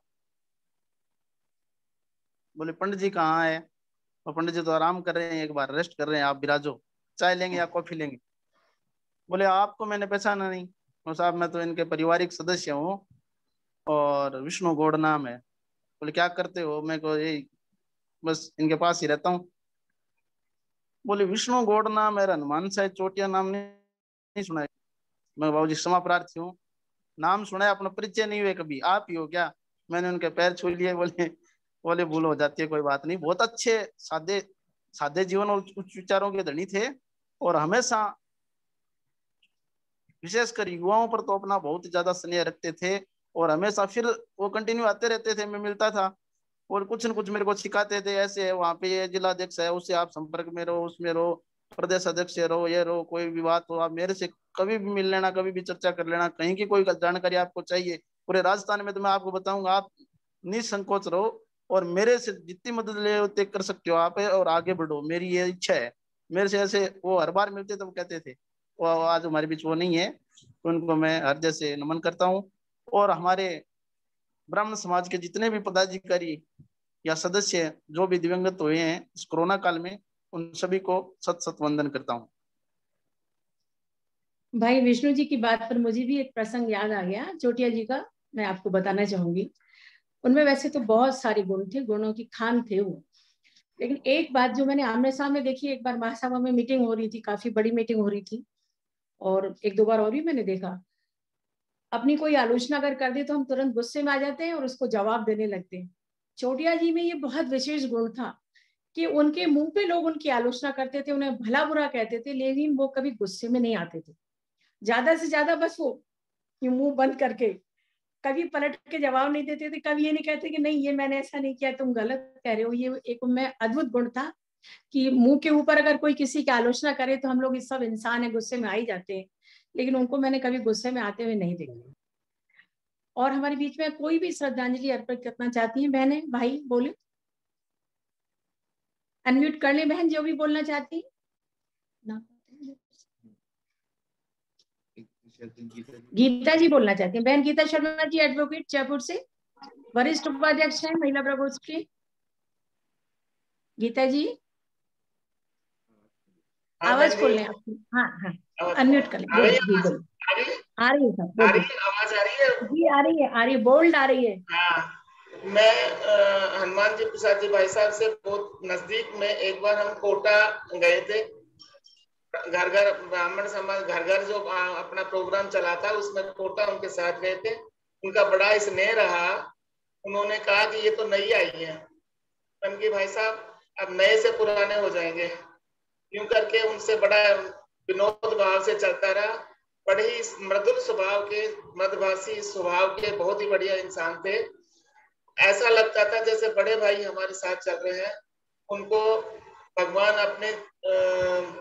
बोले पंडित जी कहाँ है? और पंडित जी तो आराम कर रहे हैं, एक बार रेस्ट कर रहे हैं, आप विराजो, चाय लेंगे या कॉफी लेंगे? बोले आपको मैंने पहचाना नहीं। तो साहब मैं तो इनके पारिवारिक सदस्य हूँ और विष्णु गौड़ नाम है। बोले क्या करते हो? मैं को यही बस इनके पास ही रहता हूँ। बोले विष्णु गौड़ नाम है, हनुमान साई चोटिया नाम नहीं सुना है? मैं बाबू जी क्षमा प्रार्थी हूँ, नाम सुना है, अपना परिचय नहीं हुए कभी, आप ही हो क्या? मैंने उनके पैर छू लिए। बोले भूल हो जाती है, कोई बात नहीं। बहुत अच्छे सादे सादे जीवन और उच्च विचारों के धनी थे, और हमेशा विशेषकर युवाओं पर तो अपना बहुत ज्यादा स्नेह रखते थे, और हमेशा फिर वो कंटिन्यू आते रहते थे। मैं मिलता था और कुछ न कुछ मेरे को सिखाते थे, ऐसे है वहाँ पे ये जिलाध्यक्ष है, उससे आप संपर्क में रहो, उसमें रहो, प्रदेश अध्यक्ष रहो, ये रहो, कोई भी बात हो आप मेरे से कभी भी मिल लेना, कभी भी चर्चा कर लेना। कहीं की कोई जानकारी आपको चाहिए पूरे राजस्थान में तो मैं आपको बताऊंगा, आप निसंकोच रहो और मेरे से जितनी मदद ले कर सकते हो आप, और आगे बढ़ो, मेरी ये इच्छा है। मेरे से ऐसे वो हर बार मिलते तो कहते थे, वो आज हमारे बीच वो नहीं है, तो उनको मैं हृदय से नमन करता हूँ। और हमारे ब्राह्मण समाज के जितने भी पदाधिकारी या सदस्य जो भी दिवंगत हुए हैं इस कोरोना काल में, उन सभी को सत सत वंदन करता हूँ। भाई विष्णु जी की बात पर मुझे भी एक प्रसंग याद आ गया चोटिया जी का, मैं आपको बताना चाहूंगी। उनमें वैसे तो बहुत सारे गुण थे, गुणों की खान थे वो, लेकिन एक बात जो मैंने आमने सामने देखी, एक बार महासभा में मीटिंग हो रही थी, काफी बड़ी मीटिंग हो रही थी, और एक दो बार और भी मैंने देखा। अपनी कोई आलोचना अगर कर दे तो हम तुरंत गुस्से में आ जाते हैं और उसको जवाब देने लगते हैं। चोटिया जी में ये बहुत विशेष गुण था कि उनके मुंह पे लोग उनकी आलोचना करते थे, उन्हें भला बुरा कहते थे, लेकिन वो कभी गुस्से में नहीं आते थे। ज्यादा से ज्यादा बस वो मुंह बंद करके, कभी पलट के जवाब नहीं देते थे, कभी ये नहीं कहते कि नहीं ये मैंने ऐसा नहीं किया, तुम गलत कह रहे हो। ये एक उनमें अद्भुत गुण था कि मुंह के ऊपर अगर कोई किसी की आलोचना करे तो हम लोग इस सब इंसान है, गुस्से में आ ही जाते हैं, लेकिन उनको मैंने कभी गुस्से में आते हुए नहीं देखा। और हमारे बीच में कोई भी श्रद्धांजलि अर्पित करना चाहती हैं बहनें, भाई बोले, अनम्यूट कर ले बहन जो भी बोलना चाहती ना। गीता जी बोलना चाहती हैं, बहन गीता शर्मा जी, एडवोकेट जयपुर से, वरिष्ठ उपाध्यक्ष हैं महिला प्रकोष्ठ के। गीता जी आवाज खोल लें अपनी। हाँ हाँ अनम्यूट कर लें। आ रही है सर, आवाज आ रही है जी, आ रही है, बोल्ड आ रही है। हाँ, मैं हनुमान जी प्रसाद जी भाई साहब से बहुत नजदीक में, एक बार हम कोटा गए थे, घर घर ब्राह्मण समाज घर घर जो अपना प्रोग्राम चलाता है उसमें कोटा उनके साथ गए थे। उनका बड़ा स्नेह रहा। उन्होंने कहा कि ये तो नई आई है, उनकी भाई साहब अब नए से पुराने हो जाएंगे, यूं करके उनसे बड़ा विनोद भाव से चलता रहा। बड़े ही मृदुल स्वभाव के, मृदभाषी स्वभाव के बहुत ही बढ़िया इंसान थे। ऐसा लगता था जैसे बड़े भाई हमारे साथ चल रहे हैं। उनको भगवान अपने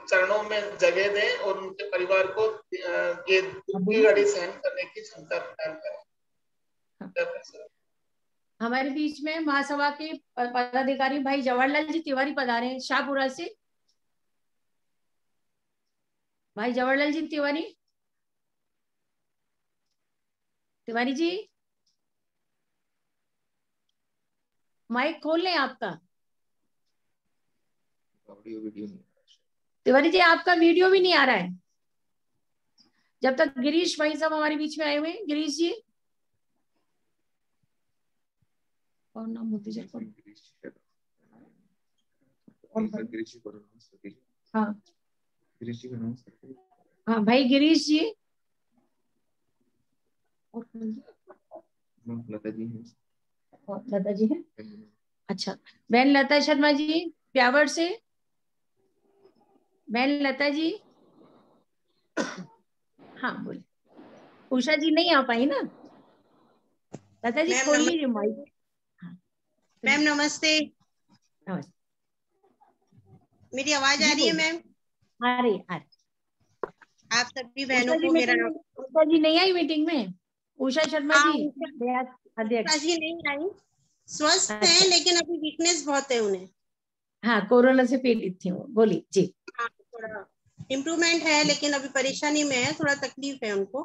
चरणों में जगह दें और उनके परिवार को ये दुख की घड़ी सहन करने की क्षमता प्रदान करें। हमारे बीच में महासभा के पदाधिकारी भाई जवाहरलाल जी तिवारी पधारे हैं शाहपुरा से। भाई जवाहरलाल जी तिवारी, तिवारी जी माइक खोल लें आपका। तिवारी जी आपका वीडियो भी नहीं आ रहा है। जब तक गिरीश भाई साहब हमारे बीच में आए हुए हैं, गिरीश जी और नाम होती है हाँ हाँ भाई गिरीश जी और लता जी हैं। लता जी है। अच्छा, बहन लता शर्मा जी प्यावर से, बहन लता जी हाँ बोले। उषा जी नहीं आ पाई ना, लता जी खोल लीजिए माइक। मैम नमस्ते। नमस्ते, मेरी आवाज आ रही है मैम? आ रही है। आप सभी बहनों को मेरा उषा जी नहीं आई मीटिंग में? उषा शर्मा जी अध्यक्ष जी नहीं आई, स्वस्थ हैं लेकिन अभी वीकनेस बहुत है उन्हें। हाँ कोरोना से पीड़ित थी वो, बोली जी। हाँ थोड़ा इम्प्रूवमेंट है लेकिन अभी परेशानी में है, थोड़ा तकलीफ है उनको।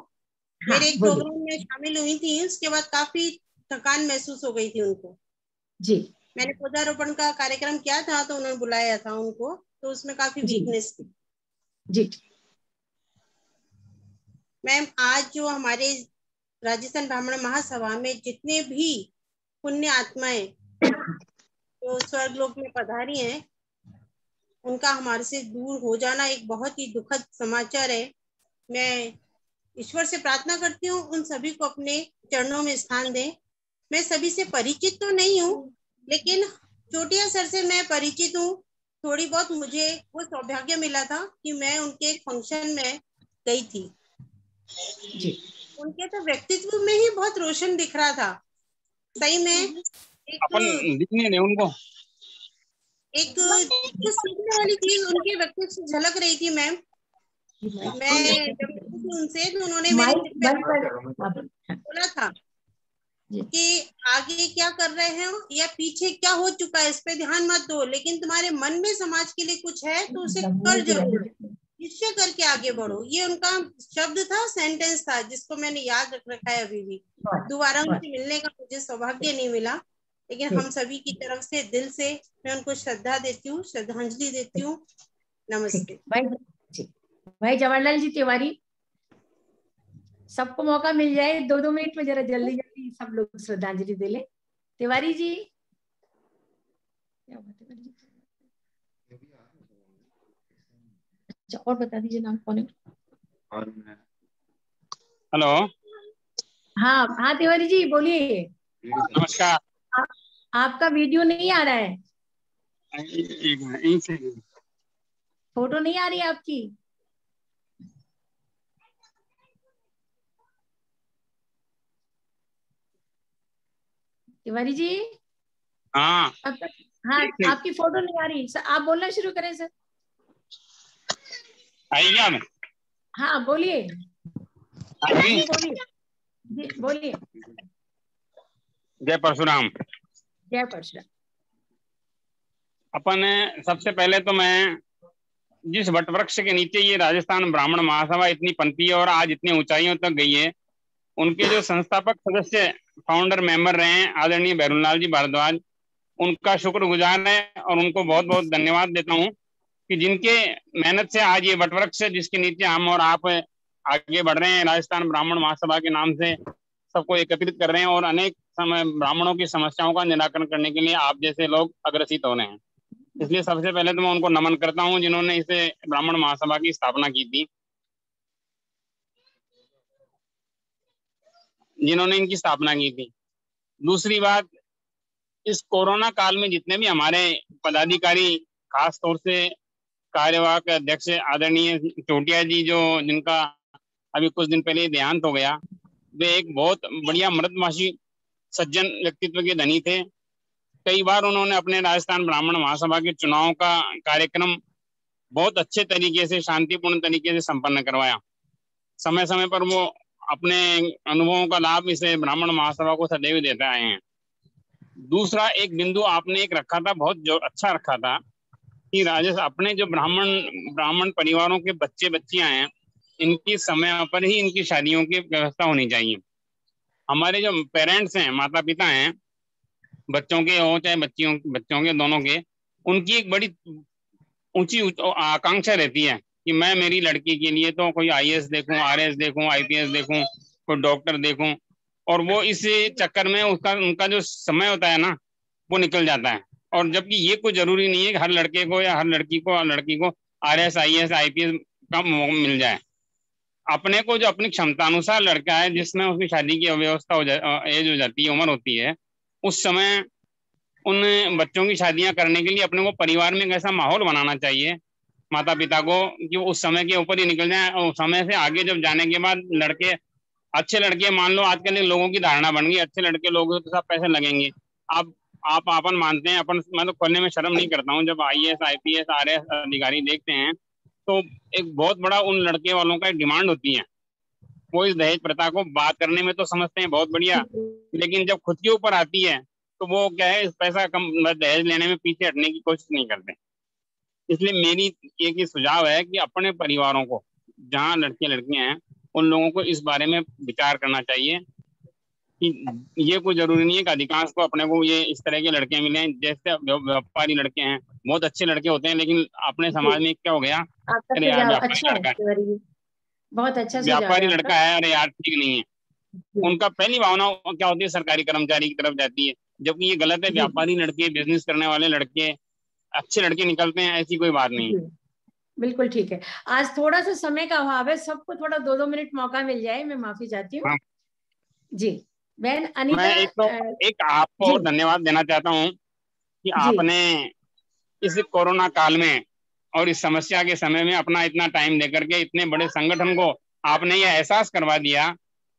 मेरे एक प्रोग्राम में शामिल हुई थी, उसके बाद काफी थकान महसूस हो गई थी उनको जी। मैंने पौधारोपण का कार्यक्रम किया था तो उन्होंने बुलाया था उनको, तो उसमें काफी वीकनेस थी जी। मैम आज जो हमारे राजस्थान ब्राह्मण महासभा में जितने भी पुण्य आत्माएं जो स्वर्ग लोक में पधारी हैं, उनका हमारे से दूर हो जाना एक बहुत ही दुखद समाचार है। मैं ईश्वर से प्रार्थना करती हूँ उन सभी को अपने चरणों में स्थान दें। मैं सभी से परिचित तो नहीं हूँ, लेकिन चोटिया सर से मैं परिचित हूँ थोड़ी बहुत। मुझे वो सौभाग्य मिला था कि मैं उनके एक फंक्शन में गई थी जी। उनके तो व्यक्तित्व में ही बहुत रोशन दिख रहा था सही में। दिखने उनको एक सीखने वाली चीज उनके व्यक्तित्व से झलक रही थी मैम। मैं जब उनसे तो उन्होंने मेरे बोला था कि आगे क्या कर रहे हैं या पीछे क्या हो चुका है इस पे ध्यान मत दो, लेकिन तुम्हारे मन में समाज के लिए कुछ है तो उसे कर जरूर, निश्चय करके आगे बढ़ो। ये उनका शब्द था, सेंटेंस था, जिसको मैंने याद रख रखा है अभी भी। दोबारा उनसे मिलने का मुझे सौभाग्य नहीं मिला, लेकिन हम सभी की तरफ से दिल से मैं उनको श्रद्धा देती हूँ, श्रद्धांजलि देती हूँ। नमस्ते। भाई जवाहरलाल जी तिवारी, सबको मौका मिल जाए 2-2 मिनट में, जरा जल्दी जल्दी सब लोग श्रद्धांजलि दे ले। तिवारी जी अच्छा और बता दीजिए नाम कौन है। हेलो हाँ हाँ तिवारी जी बोलिए। नमस्कार। आपका वीडियो नहीं आ रहा है। फोटो नहीं आ रही है आपकी। तिवारी जी। हाँ हाँ आपकी फोटो नहीं आ रही सर, आप बोलना शुरू करें सर। आई क्या मैं? हाँ बोलिए बोलिए बोलिए। जय परशुराम। जय परशुराम। अपन सबसे पहले तो मैं जिस वटवृक्ष के नीचे ये राजस्थान ब्राह्मण महासभा इतनी पनपी है और आज इतनी ऊंचाइयों तक गई है, उनके जो संस्थापक सदस्य फाउंडर मेंबर रहे हैं आदरणीय भैरूलाल जी भारद्वाज, उनका शुक्रगुजार है और उनको बहुत बहुत धन्यवाद देता हूं कि जिनके मेहनत से आज ये वटवृक्ष है जिसके नीचे हम और आप आगे बढ़ रहे हैं। राजस्थान ब्राह्मण महासभा के नाम से सबको एकत्रित कर रहे हैं और अनेक ब्राह्मणों की समस्याओं का निराकरण करने के लिए आप जैसे लोग अग्रसित हो रहे हैं। इसलिए सबसे पहले तो मैं उनको नमन करता हूं जिन्होंने इसे ब्राह्मण महासभा की स्थापना की थी, जिन्होंने इनकी स्थापना की थी। दूसरी बात, इस कोरोना काल में जितने भी हमारे पदाधिकारी, खास तौर से कार्यवाहक अध्यक्ष आदरणीय चोटिया जी, जो जिनका अभी कुछ दिन पहले देहांत हो गया, वे एक बहुत बढ़िया मृदभाषी सज्जन व्यक्तित्व के धनी थे। कई बार उन्होंने अपने राजस्थान ब्राह्मण महासभा के चुनाव का कार्यक्रम बहुत अच्छे तरीके से, शांतिपूर्ण तरीके से संपन्न करवाया। समय समय पर वो अपने अनुभवों का लाभ इसे ब्राह्मण महासभा को सदैव देते आए हैं। दूसरा एक बिंदु आपने एक रखा था, बहुत जो अच्छा रखा था कि अपने जो ब्राह्मण परिवारों के बच्चे बच्चियां हैं, इनकी समय पर ही इनकी शादियों की व्यवस्था होनी चाहिए। हमारे जो पेरेंट्स हैं, माता पिता हैं, बच्चों के हो चाहे बच्चों के, दोनों के, उनकी एक बड़ी ऊंची आकांक्षा रहती है कि मैं मेरी लड़की के लिए तो कोई IAS देखूं, RS देखूं, IPS देखूं, कोई डॉक्टर देखूं, और वो इस चक्कर में उनका जो समय होता है ना वो निकल जाता है। और जबकि ये कोई जरूरी नहीं है कि हर लड़के को या हर लड़की को RS, IAS, IPS का मिल जाए। अपने को जो अपनी क्षमता अनुसार लड़का है, जिसमें उसकी शादी की व्यवस्था एज हो जाती है, उम्र होती है, उस समय उन बच्चों की शादियां करने के लिए अपने को परिवार में एक ऐसा माहौल बनाना चाहिए माता पिता को कि उस समय के ऊपर ही निकल जाए। और समय से आगे जब जाने के बाद लड़के, अच्छे लड़के, मान लो आजकल लोगों की धारणा बन गई अच्छे लड़के लोग तो सब पैसे लगेंगे। आप अपन मानते हैं, मैं तो करने में शर्म नहीं करता हूँ, जब IAS, IPS, RS अधिकारी देखते हैं तो एक बहुत बड़ा उन लड़के वालों का डिमांड होती है। वो इस दहेज प्रथा को बात करने में तो समझते हैं बहुत बढ़िया, लेकिन जब खुद के ऊपर आती है तो वो क्या है, इस पैसा कम दहेज लेने में पीछे हटने की कोशिश नहीं करते। इसलिए मेरी एक ही सुझाव है कि अपने परिवारों को, जहाँ लड़के लड़कियां हैं, उन लोगों को इस बारे में विचार करना चाहिए कि ये कोई जरूरी नहीं है कि अधिकांश को अपने को ये इस तरह के लड़के मिले। जैसे व्यापारी लड़के हैं, बहुत अच्छे लड़के होते हैं, लेकिन अपने समाज में क्या हो गया, अरे यार बहुत अच्छा व्यापारी लड़का है, अरे यार ठीक नहीं है। उनका पहली भावना क्या होती है, सरकारी कर्मचारी की तरफ जाती है, जबकि ये गलत है। व्यापारी लड़के, बिजनेस करने वाले लड़के, अच्छे लड़के निकलते हैं, ऐसी कोई बात नहीं है। बिल्कुल ठीक है। आज थोड़ा सा समय का अभाव है, सबको थोड़ा 2-2 मिनट मौका मिल जाए, मैं माफी चाहती हूँ। जी बहन अनीता, मैं एक आपको धन्यवाद देना चाहता हूँ कि आपने इस कोरोना काल में और इस समस्या के समय में अपना इतना टाइम देकर के इतने बड़े संगठन को आपने ये एहसास करवा दिया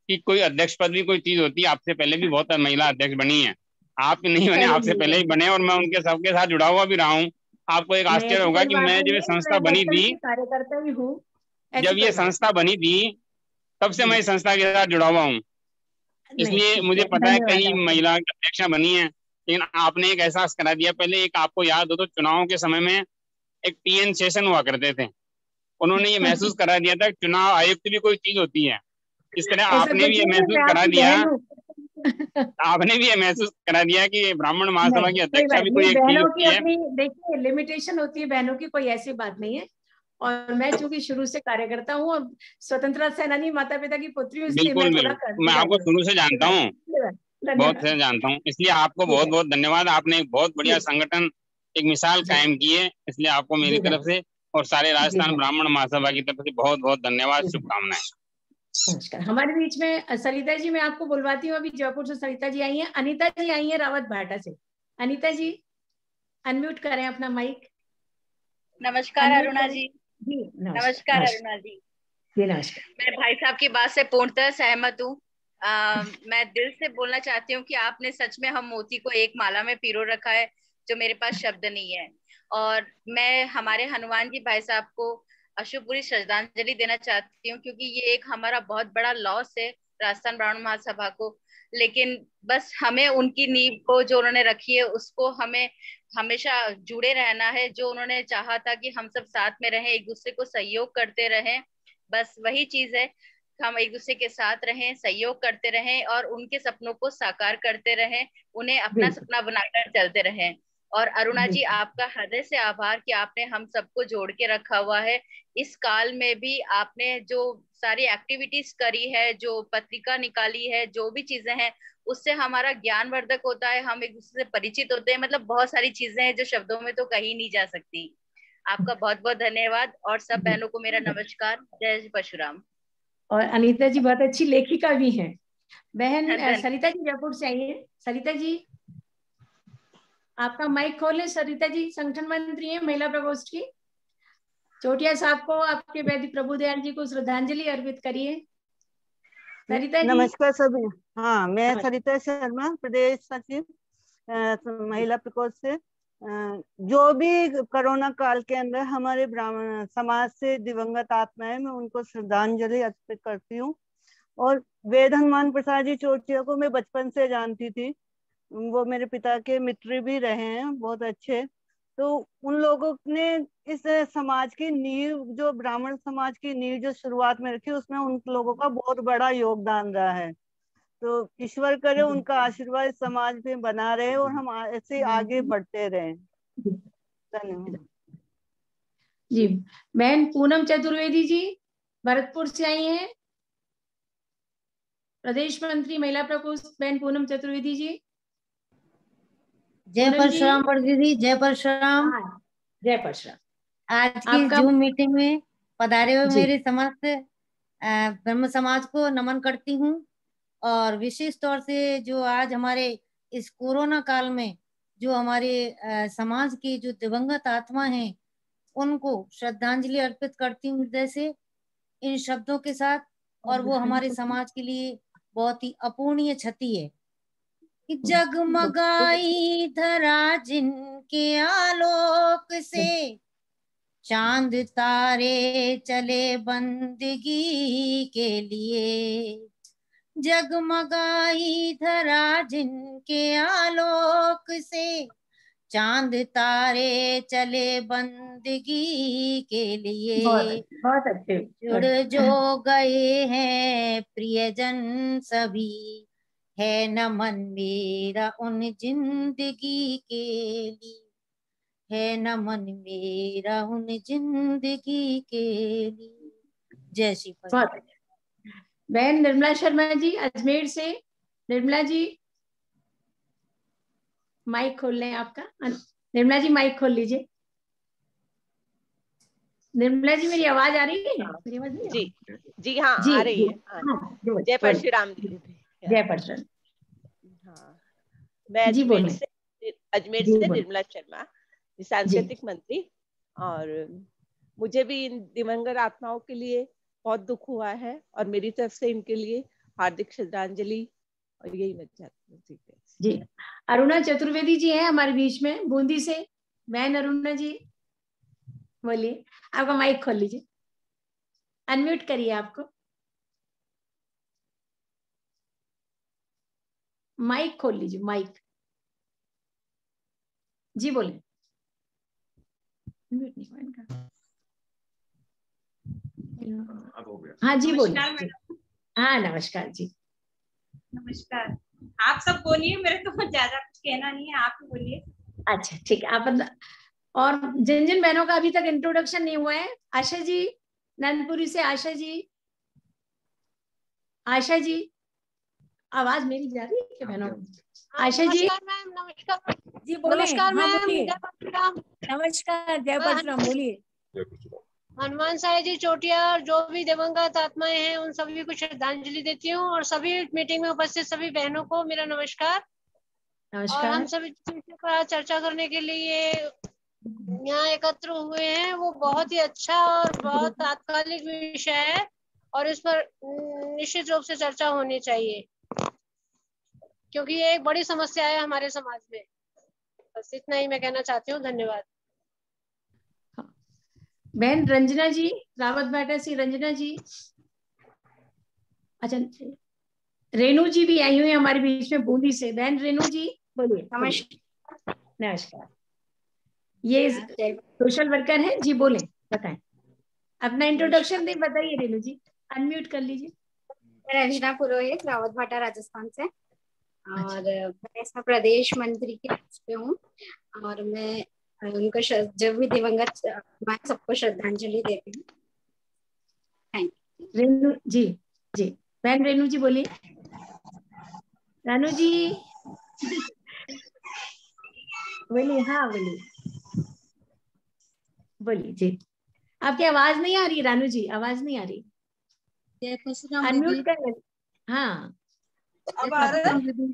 कि कोई अध्यक्ष पद भी कोई चीज होती है। आपसे पहले भी बहुत महिला अध्यक्ष बनी है, आप नहीं बने, आपसे पहले ही बने, और मैं उनके सबके साथ जुड़ा हुआ भी रहा हूँ। आपको एक आश्चर्य होगा कि मैं जब संस्था बनी थी, जब ये संस्था बनी थी, तब से मैं इस संस्था के साथ जुड़ा हुआ हूँ। इसलिए मुझे पता है कई महिला अध्यक्षा बनी है, लेकिन आपने एक एहसास करा दिया। पहले एक आपको याद हो तो चुनाव के समय में एक TN सेशन हुआ करते थे, उन्होंने ये महसूस करा दिया था चुनाव आयुक्त भी कोई चीज होती है। इस तरह आपने भी ये महसूस करा दिया, आपने भी ये महसूस करा दिया कि ब्राह्मण महासभा की अध्यक्षा भी कोई एक चीज होती है। देखिए लिमिटेशन होती है बहनों की, कोई ऐसी बात नहीं है। और मैं चूंकि शुरू से कार्यकर्ता हूँ और स्वतंत्रता सेनानी माता पिता की पुत्री हूँ, इसलिए मैं आपको शुरू से जानता हूँ, बहुत से जानता हूँ, इसलिए आपको बहुत बहुत धन्यवाद। आपने एक बहुत बढ़िया संगठन, एक मिसाल कायम की है, इसलिए आपको मेरी तरफ से और सारे राजस्थान ब्राह्मण महासभा की तरफ से बहुत बहुत धन्यवाद, शुभकामनाएं। नमस्कार। हमारे बीच में सरिता जी, मैं आपको बुलवाती हूँ, अभी जयपुर से सरिता जी आई हैं। अनीता जी आई हैं रावत भाटा से। अनीता जी अनम्यूट करें अपना माइक। नमस्कार अरुणा जी। नमस्कार अरुणा जी। नमस्कार। मैं भाई साहब की बात से पूर्णतः सहमत हूँ। मैं दिल से बोलना चाहती हूँ कि आपने सच में हम मोती को एक माला में पिरो रखा है, जो मेरे पास शब्द नहीं है। और मैं हमारे हनुमान जी भाई साहब को अशुभपूरी श्रद्धांजलि देना चाहती हूँ, क्योंकि ये एक हमारा बहुत बड़ा लॉस है राजस्थान ब्राह्मण महासभा को। लेकिन बस हमें उनकी नींव को जो उन्होंने रखी है उसको हमें हमेशा जुड़े रहना है। जो उन्होंने चाहा था कि हम सब साथ में रहें, एक दूसरे को सहयोग करते रहें, बस वही चीज है। हम एक दूसरे के साथ रहें, सहयोग करते रहें और उनके सपनों को साकार करते रहें, उन्हें अपना सपना बनाकर चलते रहें। और अरुणा जी, आपका हृदय से आभार कि आपने हम सबको जोड़ के रखा हुआ है। इस काल में भी आपने जो सारी एक्टिविटीज करी है, जो पत्रिका निकाली है, जो भी चीजें हैं, उससे हमारा ज्ञान वर्धक होता है, हम एक दूसरे से परिचित होते हैं। मतलब बहुत सारी चीजें हैं जो शब्दों में तो कही नहीं जा सकती। आपका बहुत बहुत धन्यवाद और सब बहनों को मेरा नमस्कार। जय परशुराम। और अनीता जी बहुत अच्छी लेखिका भी हैं। बहन सरिता जी जयपुर से आई है। सरिता जी आपका माइक खोलें। सरिता जी संगठन मंत्री हैं महिला प्रकोष्ठ की। चोटिया साहब को, आपके वैदिक प्रभुदयाल जी को श्रद्धांजलि अर्पित करिए। सरिता जी। नमस्कार सभी। हाँ, मैं सरिता शर्मा, प्रदेश सचिव महिला प्रकोष्ठ से। जो भी कोरोना काल के अंदर हमारे ब्राह्मण समाज से दिवंगत आत्माएं, मैं उनको श्रद्धांजलि अर्पित करती हूँ। और वेद हनुमान प्रसाद जी चोटिया को मैं बचपन से जानती थी, वो मेरे पिता के मित्र भी रहे हैं, बहुत अच्छे। तो उन लोगों ने इस समाज की नींव, जो ब्राह्मण समाज की नींव जो शुरुआत में रखी, उसमें उन लोगों का बहुत बड़ा योगदान रहा है। तो ईश्वर करे उनका आशीर्वाद समाज में बना रहे और हम ऐसे आगे बढ़ते रहे। धन्यवाद जी। बहन पूनम चतुर्वेदी जी भरतपुर से आई हैं, प्रदेश मंत्री महिला प्रकोष्ठ। बहन पूनम चतुर्वेदी जी। जय परशुराम दीदी। जय परशुराम। जय परशुराम। आज की जूम मीटिंग में पधारे हुए मेरे समस्त ब्रह्म समाज को नमन करती हूँ। और विशेष तौर से जो आज हमारे इस कोरोना काल में जो हमारे समाज की जो दिवंगत आत्मा हैं, उनको श्रद्धांजलि अर्पित करती हूँ हृदय से इन शब्दों के साथ। और वो हमारे समाज के लिए बहुत ही अपूर्णीय क्षति है। जगमगाई धरा जिनके आलोक से, चांद तारे चले बंदगी के लिए। जगमगाई धरा जिनके आलोक से, चांद तारे चले बंदगी के लिए। बहुत अच्छे। जुड़ जो गए हैं प्रियजन सभी, है नमन मेरा उन जिंदगी के लिए, है नमन मेरा उन जिंदगी के लिए। जय श्री परशुराम। बहन निर्मला शर्मा जी अजमेर से। निर्मला जी माइक खोल लें आपका। निर्मला जी माइक खोल लीजिए। निर्मला जी मेरी आवाज आ रही है? मेरी आवाज नहीं? जी जी हाँ जी, आ रही है। जय परशुराम दीदी। जय परशुराम। हाँ, मैं अजमेर से निर्मला शर्मा, सांस्कृतिक मंत्री। और मुझे भी इन दिवंगत आत्माओं के लिए बहुत दुख हुआ है और मेरी तरफ से इनके लिए हार्दिक श्रद्धांजलि। और यही मैं चाहती हूँ जी। अरुणा चतुर्वेदी जी हैं हमारे बीच में बूंदी से। बहन अरुणा जी बोलिए, आपका माइक खोल लीजिए, अनम्यूट करिए आपको, माइक खोल लीजिए, माइक जी बोले। म्यूट नहीं हुआ इनका। हाँ जी बोलिए। हाँ नमस्कार जी। नमस्कार। आप सब बोलिए, मेरे तो ज्यादा कुछ कहना नहीं है, आप ही बोलिए। अच्छा ठीक है, आप। और जिन जिन बहनों का अभी तक इंट्रोडक्शन नहीं हुआ है, आशा जी नैनपुरी से। आशा जी, आशा जी आवाज मेरी जा रही है क्या बहनों? आशा जी। नमस्कार मैम। नमस्कार जी बोले। नमस्कार मैम। नमस्कार, जय परशुराम बोलिए। हनुमान साई जी चोटिया और जो भी दिवंगत आत्माएं हैं उन सभी को श्रद्धांजलि देती हूँ, और सभी मीटिंग में उपस्थित सभी बहनों को मेरा नमस्कार। और हम सभी विषय पर चर्चा करने के लिए यहाँ एकत्र हुए हैं, वो बहुत ही अच्छा और बहुत तात्कालिक विषय है और इस पर निश्चित रूप से चर्चा होनी चाहिए, क्योंकि ये एक बड़ी समस्या है हमारे समाज में। बस इतना ही मैं कहना चाहती हूँ। धन्यवाद। बहन रंजना जी, रावत बाटा से रंजना जी। अच्छा, रेणु जी भी आई हुई है हमारे बीच में बूंदी से। बहन रेणु जी बोलिए। नमस्कार। नमस्कार। ये सोशल वर्कर है जी, बोले, बताएं अपना इंट्रोडक्शन दें, बताइए रेणु जी, अनम्यूट कर लीजिए। रंजना पुरोहित, रावत भाटा, राजस्थान से, और मैं इसमें प्रदेश मंत्री के पे हूँ, और मैं उनको जब भी दिवंगत मैं सबको श्रद्धांजलि देती हूँ। Thank you. रेणु जी, जी बहन रेणु जी बोलिए। रानू जी बोलिए। हाँ बोलिए, बोलिए जी। आपकी आवाज नहीं आ रही रानू जी, आवाज नहीं आ रही। अनम्यूट कर। हाँ अब आ रहा है?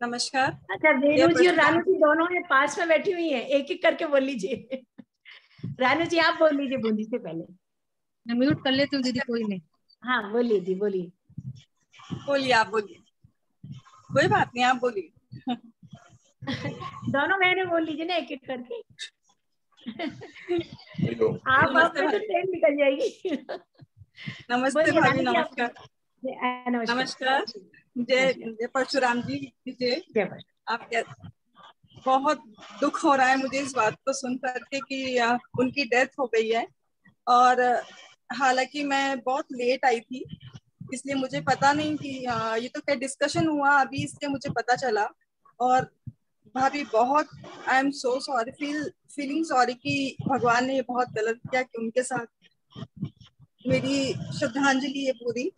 नमस्कार। अच्छा, रेणु जी और रानू जी दोनों है, पास में बैठी हुई हैं, एक एक करके बोल लीजिए। रानू जी आप बोल लीजिए बूंदी से पहले। मैं म्यूट कर लेती हूँ दीदी, कोई नहीं। हाँ बोलिए दी, बोलिए। बोलिए, आप बोलिए, कोई बात नहीं, आप बोलिए। दोनों मैंने बोल लीजिए ना, एक एक करके। आप में तो ट्रेन निकल जाएगी। नमस्ते भाभी, नमस्कार। नमस्कार। जय परशुराम जी। जय। आप बहुत दुख हो रहा है मुझे इस बात को सुन करके कि उनकी डेथ हो गई है, और हालांकि मैं बहुत लेट आई थी, इसलिए मुझे पता नहीं कि ये तो क्या डिस्कशन हुआ अभी, इसलिए मुझे पता चला। और भाभी बहुत I am so sorry, feeling sorry कि भगवान ने ये बहुत गलत किया कि उनके साथ। मेरी श्रद्धांजलि है पूरी,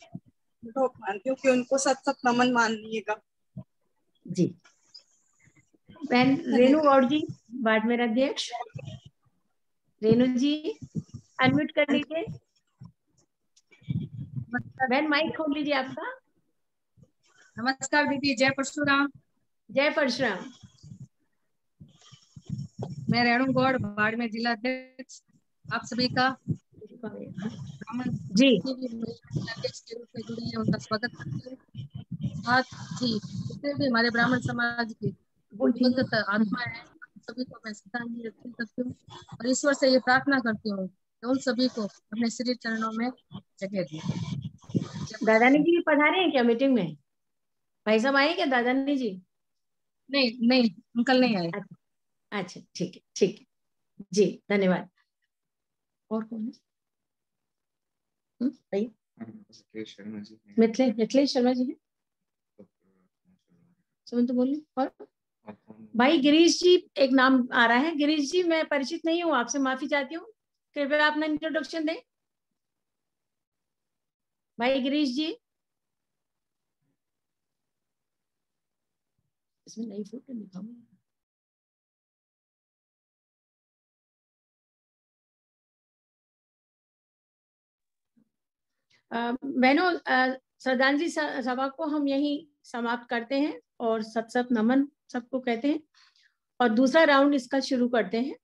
मानती हूँ कि उनको सत नमन मानिएगा जी। बहन रेणु गौड़ जी, बाड़मेर अध्यक्ष। रेणु जी अनम्यूट कर लीजिए। बहन माइक खोल लीजिए आपका। नमस्कार दीदी, जय परशुराम। जय परशुराम। मैं रेणु गौड़, बाड़मेर जिला अध्यक्ष। आप सभी का जी अध्यक्ष के रूप में जुड़ी है, उनका स्वागत करती हूँ। साथ ही जितने भी हमारे ब्राह्मण समाज के दिवंगत आत्मा है, सभी को मैं श्रद्धांजलि अर्पित करती हूँ, और ईश्वर से ये प्रार्थना करती हूँ कि उन सभी को अपने श्री चरणों में जगह दी। दादानी जी पधारे हैं क्या मीटिंग में? भाई साहब आए क्या दादानी जी? नहीं अंकल नहीं आए। अच्छा ठीक है, ठीक है जी, धन्यवाद। और कौन है? मिथिलेश शर्मा जी है, सुन तो बोलिए। और भाई गिरीश जी एक नाम आ रहा है। गिरीश जी मैं परिचित नहीं हूँ, आपसे माफी चाहती हूँ, कृपया अपना इंट्रोडक्शन दें। भाई गिरीश जी, इसमें नई फोटो दिखाऊंगी। बहनों, श्रद्धांजलि सभा को हम यही समाप्त करते हैं और सत नमन सबको कहते हैं, और दूसरा राउंड इसका शुरू करते हैं।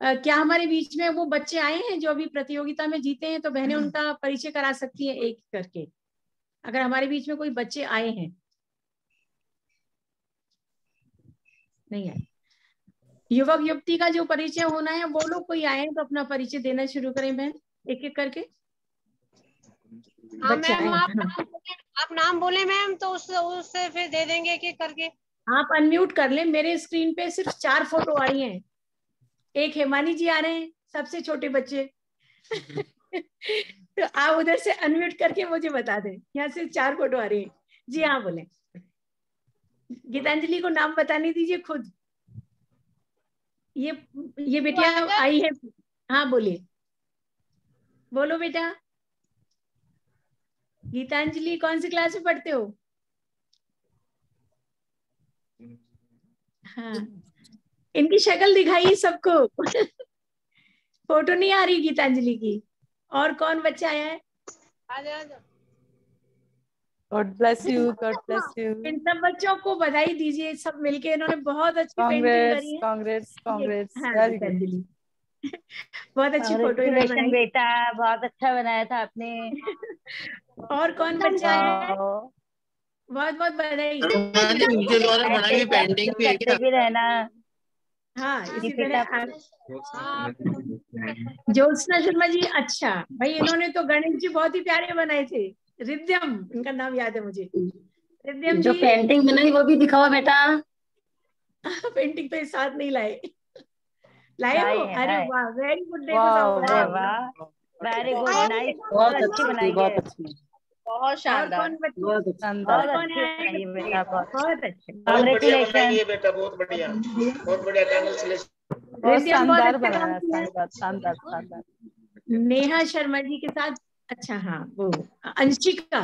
क्या हमारे बीच में वो बच्चे आए हैं जो अभी प्रतियोगिता में जीते हैं? तो बहनें उनका परिचय करा सकती हैं एक करके, अगर हमारे बीच में कोई बच्चे आए हैं। नहीं आए। युवक युवती का जो परिचय होना है, वो लोग कोई आए हैं तो अपना परिचय देना शुरू करें बहन, एक एक करके। हाँ मैम, आप नाम बोले मैम, तो उससे फिर दे देंगे एक एक करके। आप अनम्यूट कर लें। मेरे स्क्रीन पे सिर्फ 4 फोटो आ रही हैं। एक हेमानी जी आ रहे हैं, सबसे छोटे बच्चे। तो आप उधर से अनम्यूट करके मुझे बता दें। यहाँ से 4 फोटो आ रही है। जी हाँ बोले। गीतांजलि को नाम बताने दीजिए खुद। ये बेटिया आई है। हाँ बोलिए, बोलो बेटा। गीतांजलि कौन सी क्लास में पढ़ते हो? हाँ, इनकी शक्ल दिखाइए सबको। फोटो नहीं आ रही गीतांजलि की। और कौन बच्चा आया है? आजा। God bless you, God bless you. इन सब बच्चों को बधाई दीजिए, सब मिलके इन्होंने बहुत अच्छी पेंटिंग करी है। Congrats. हाँ, Very good. गीतांजलि बहुत अच्छी फोटो इन्होंने Congratulations बनाई। बेटा, बहुत अच्छा बनाया था आपने। और कौन बच्चा आया है? बहुत बहुत बधाई। उनके द्वारा बनाई हुई पेंटिंग भी है क्या? भी रहना। हाँ, इसी तरह ज्योत्सना शर्मा जी। अच्छा भाई, इन्होंने तो गणेश जी बहुत ही प्यारे बनाए थे। रिद्यम इनका नाम याद है मुझे। रिद्यम जो जी पेंटिंग बनाई वो भी दिखाओ बेटा। पेंटिंग तो इस साथ नहीं लाए हो? अरे वाह, वेरी गुड। देखो वेरी गुड, नाइस, बहुत अच्छी बनाई है, बहुत शानदार। और कौन बहुत है? बेटा, बहुत अच्छे। कांग्रेचुलेशन बेटा, बहुत बढ़िया, बहुत बढ़िया, कांग्रेचुलेशन। बहुत शानदार अच्छा बनाया, काम किया। शानदार। नेहा शर्मा जी के साथ। अच्छा हाँ, वो अंशिका।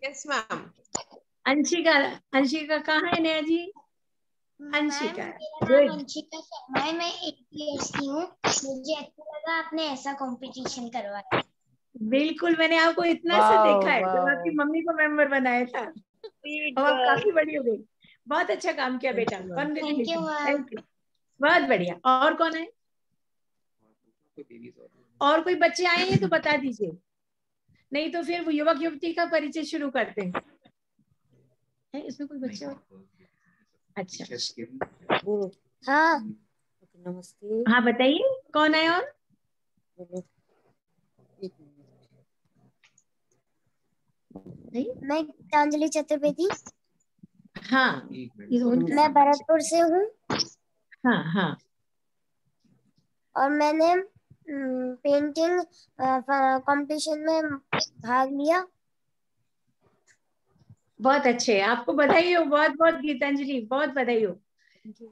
Yes ma'am. अंशिका कहाँ है नेहा जी? अंशिका। अंशिका शर्मा है, मैं 8 इयर्स की हूँ। मुझे अच्छा लगा आपने ऐसा कंपटीशन करवाया। बिल्कुल, मैंने आपको इतना सा देखा है जब आपकी मम्मी को मेंबर बनाया था। अब आप काफी बड़ी हो गई। बहुत अच्छा काम किया बेटा, कांग्रेचुलेशन। थैंक यू, बहुत बढ़िया। और कौन है? और कोई बच्चे आए हैं तो बता दीजिए, नहीं तो फिर युवक युवती का परिचय शुरू करते हैं। है इसमें कोई बच्चे और? अच्छा हाँ नमस्ते। हाँ बताइए, कौन है? और मैं गीतांजलि चतुर्वेदी। हाँ, मैं भरतपुर से हूँ। हाँ। और मैंने पेंटिंग कंपटीशन में भाग लिया। बहुत अच्छे, आपको बधाई हो, बहुत बहुत गीतांजलि, बहुत बधाई हो।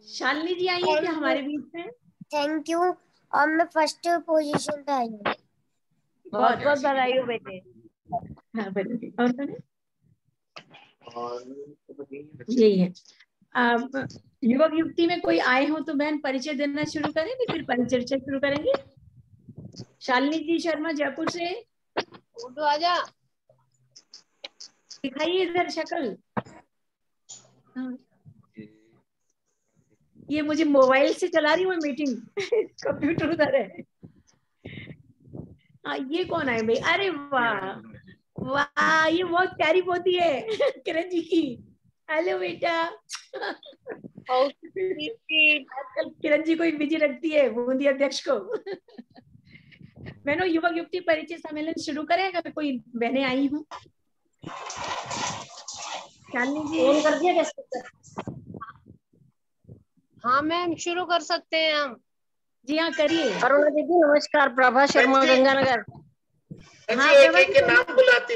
शालिनी जी आई है क्या हमारे बीच में? Thank you. और मैं फर्स्ट पोजीशन पे आई हूँ। बहुत बहुत बधाई हो बेटे। हाँ बधाई। और कौन है? यही है। युवक युवती में कोई आए हो तो बहन परिचय देना शुरू करेंगे, फिर परिचर्चा शुरू करेंगे। शालिनी जी शर्मा जयपुर से। आजा, दिखाइए इधर शक्ल। ये मुझे मोबाइल से चला रही हूँ मीटिंग, कंप्यूटर उधर है। हाँ, ये कौन है भाई? अरे वाह वाह, ये बहुत प्यारी पोती है किरण जी की। हेलो बेटा। आजकल किरण जी को ही बिजी रखती है बूंदी अध्यक्ष को। बहनों, युवक युवती परिचय सम्मेलन शुरू करें अगर कोई बहनें आई हूँ। शालिनी जी कर दिया कैसे? हाँ मैम, शुरू कर सकते हैं हम। जी हाँ, करिए। अरुणा दीदी नमस्कार। प्रभा शर्मा गंगानगर। हाँ, एक के नाम बुलाते,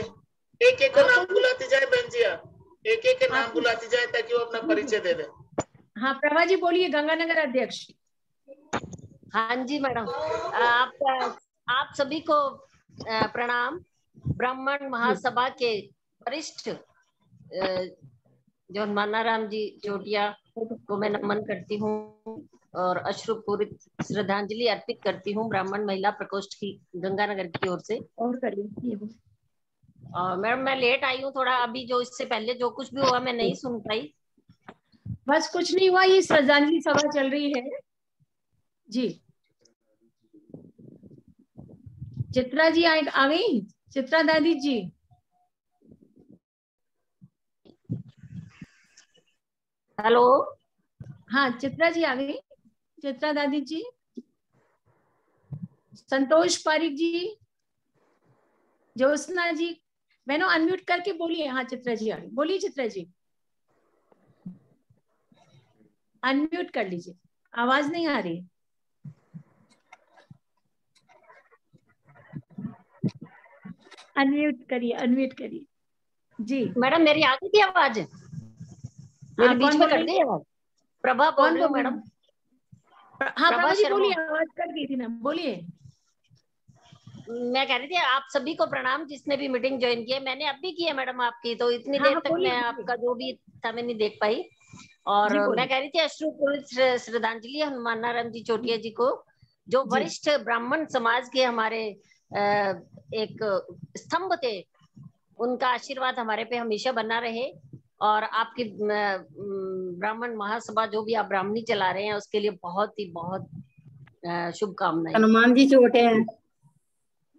एक का नाम बुलाती जाए बहन जी, एक के नाम बुलाती जाए ताकि वो अपना परिचय दे दे। हाँ प्रभा जी बोलिए, गंगानगर अध्यक्ष। हाँ जी मैडम, आप सभी को प्रणाम। ब्राह्मण महासभा के वरिष्ठ जो मानाराम जी चोटिया को मैं नमन करती हूँ और अश्रुपूरित श्रद्धांजलि अर्पित करती हूँ ब्राह्मण महिला प्रकोष्ठ की गंगानगर की ओर से। और करिए। मैडम मैं लेट आई हूँ थोड़ा, अभी जो इससे पहले जो कुछ भी हुआ मैं नहीं सुन पाई। बस कुछ नहीं हुआ, ये श्रद्धांजलि सभा चल रही है जी। चित्रा जी आ गई? चित्रा दादी जी। हेलो। हाँ चित्रा जी आ गई। चित्रा दादी जी। संतोष पारिक जी, ज्योत्सना जी, बहनों अनम्यूट करके बोलिए। हाँ चित्रा जी आ गई, बोलिए चित्रा जी, अनम्यूट कर लीजिए, आवाज नहीं आ रही। अनम्यूट करिए जी। मैडम मेरी आ गई थी आवाज? मेरी बीच में कट गई आवाज। प्रभा बोल रही हूँ मैडम। हाँ प्रभा जी बोलिए, आवाज कट गई थी ना, बोलिए। मैं कह रही थी आप सभी को प्रणाम जिसने भी मीटिंग ज्वाइन की है। मैंने अब भी की है मैडम आपकी, तो इतनी देर तक मैं आपका जो भी था मैं नहीं देख पाई। और मैं कह रही थी अश्रुपूरित श्रद्धांजलि हनुमान नारायण जी चोटिया जी को जो वरिष्ठ ब्राह्मण समाज के हमारे एक स्तंभ थे, उनका आशीर्वाद हमारे पे हमेशा बना रहे। और आपकी ब्राह्मण महासभा जो भी आप ब्राह्मणी चला रहे हैं उसके लिए बहुत ही बहुत शुभकामनाएं। हनुमान जी चोटिया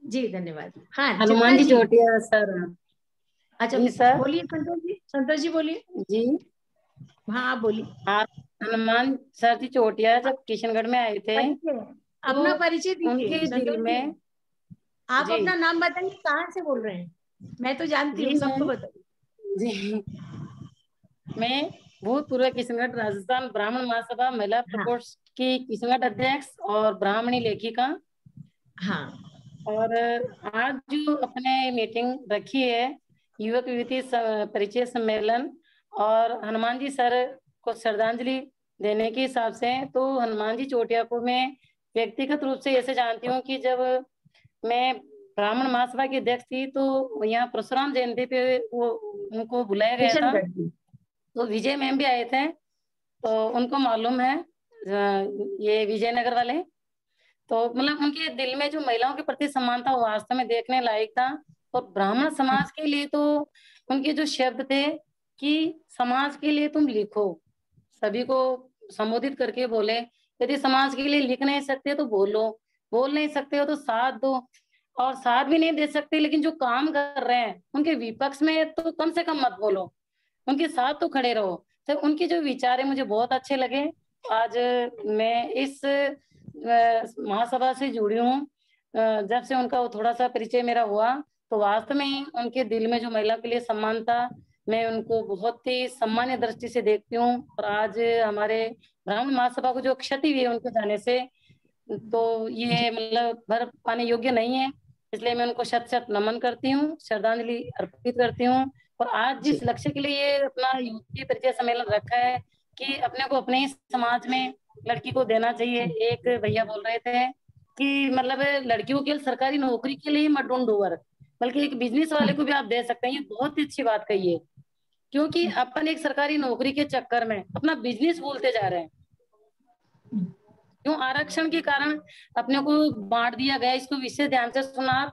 जी, धन्यवाद। हाँ, हनुमान जी चोटिया सर। अच्छा जी सर, बोलिए संतोष जी बोलिए। जी हाँ आप बोलिए। आप हनुमान सर जी चोटिया जब किशनगढ़ में आए थे, अपना परिचय दीजिए उनके दिल में, आप जी अपना नाम बताइए, कहाँ से बोल रहे हैं? मैं तो जानती हूँ, सबको बताइए। जी, मैं भूतपूर्व किशनगढ़ राजस्थान ब्राह्मण महासभा महिला प्रकोष्ठ की किशनगढ़ अध्यक्ष और ब्राह्मणी लेखिका। हाँ, और आज जो अपने मीटिंग रखी है युवक युवती परिचय सम्मेलन और हनुमान जी सर को श्रद्धांजलि देने के हिसाब से, तो हनुमान जी चोटिया को मैं व्यक्तिगत रूप से ऐसे जानती हूँ कि जब मैं ब्राह्मण महासभा की अध्यक्ष थी तो यहाँ परशुराम जयंती पे वो उनको बुलाया गया था, तो विजय मैम भी आए थे, तो उनको मालूम है ये विजयनगर वाले, तो मतलब उनके दिल में जो महिलाओं के प्रति सम्मान था वो वास्तव में देखने लायक था। और ब्राह्मण समाज के लिए तो उनके जो शब्द थे कि समाज के लिए तुम लिखो, सभी को संबोधित करके बोले, यदि समाज के लिए लिख नहीं सकते तो बोलो, बोल नहीं सकते हो तो साथ दो, और साथ भी नहीं दे सकते लेकिन जो काम कर रहे हैं उनके विपक्ष में तो कम से कम मत बोलो, उनके साथ तो खड़े रहो। तो उनके जो विचार है मुझे बहुत अच्छे लगे। आज मैं इस महासभा से जुड़ी हूँ, जब से उनका थोड़ा सा परिचय मेरा हुआ तो वास्तव में उनके दिल में जो महिला के लिए सम्मान था, मैं उनको बहुत ही सम्मानीय दृष्टि से देखती हूँ। और आज हमारे ब्राह्मण महासभा को जो क्षति हुई है उनके जाने से, तो ये मतलब भर पाने योग्य नहीं है, इसलिए मैं उनको शत शत नमन करती हूँ, श्रद्धांजलि अर्पित करती हूँ। और आज जिस लक्ष्य के लिए ये अपना युवती परिचय सम्मेलन रखा है कि अपने को अपने ही समाज में लड़की को देना चाहिए। एक भैया बोल रहे थे कि मतलब लड़कियों के सरकारी नौकरी के लिए मत ढूंढो वर्क, बल्कि एक बिजनेस वाले को भी आप दे सकते हैं। ये बहुत ही अच्छी बात कही है, क्योंकि अपन एक सरकारी नौकरी के चक्कर में अपना बिजनेस भूलते जा रहे हैं। क्यों? आरक्षण के कारण अपने को बांट दिया गया। इसको विशेष ध्यान से सुना,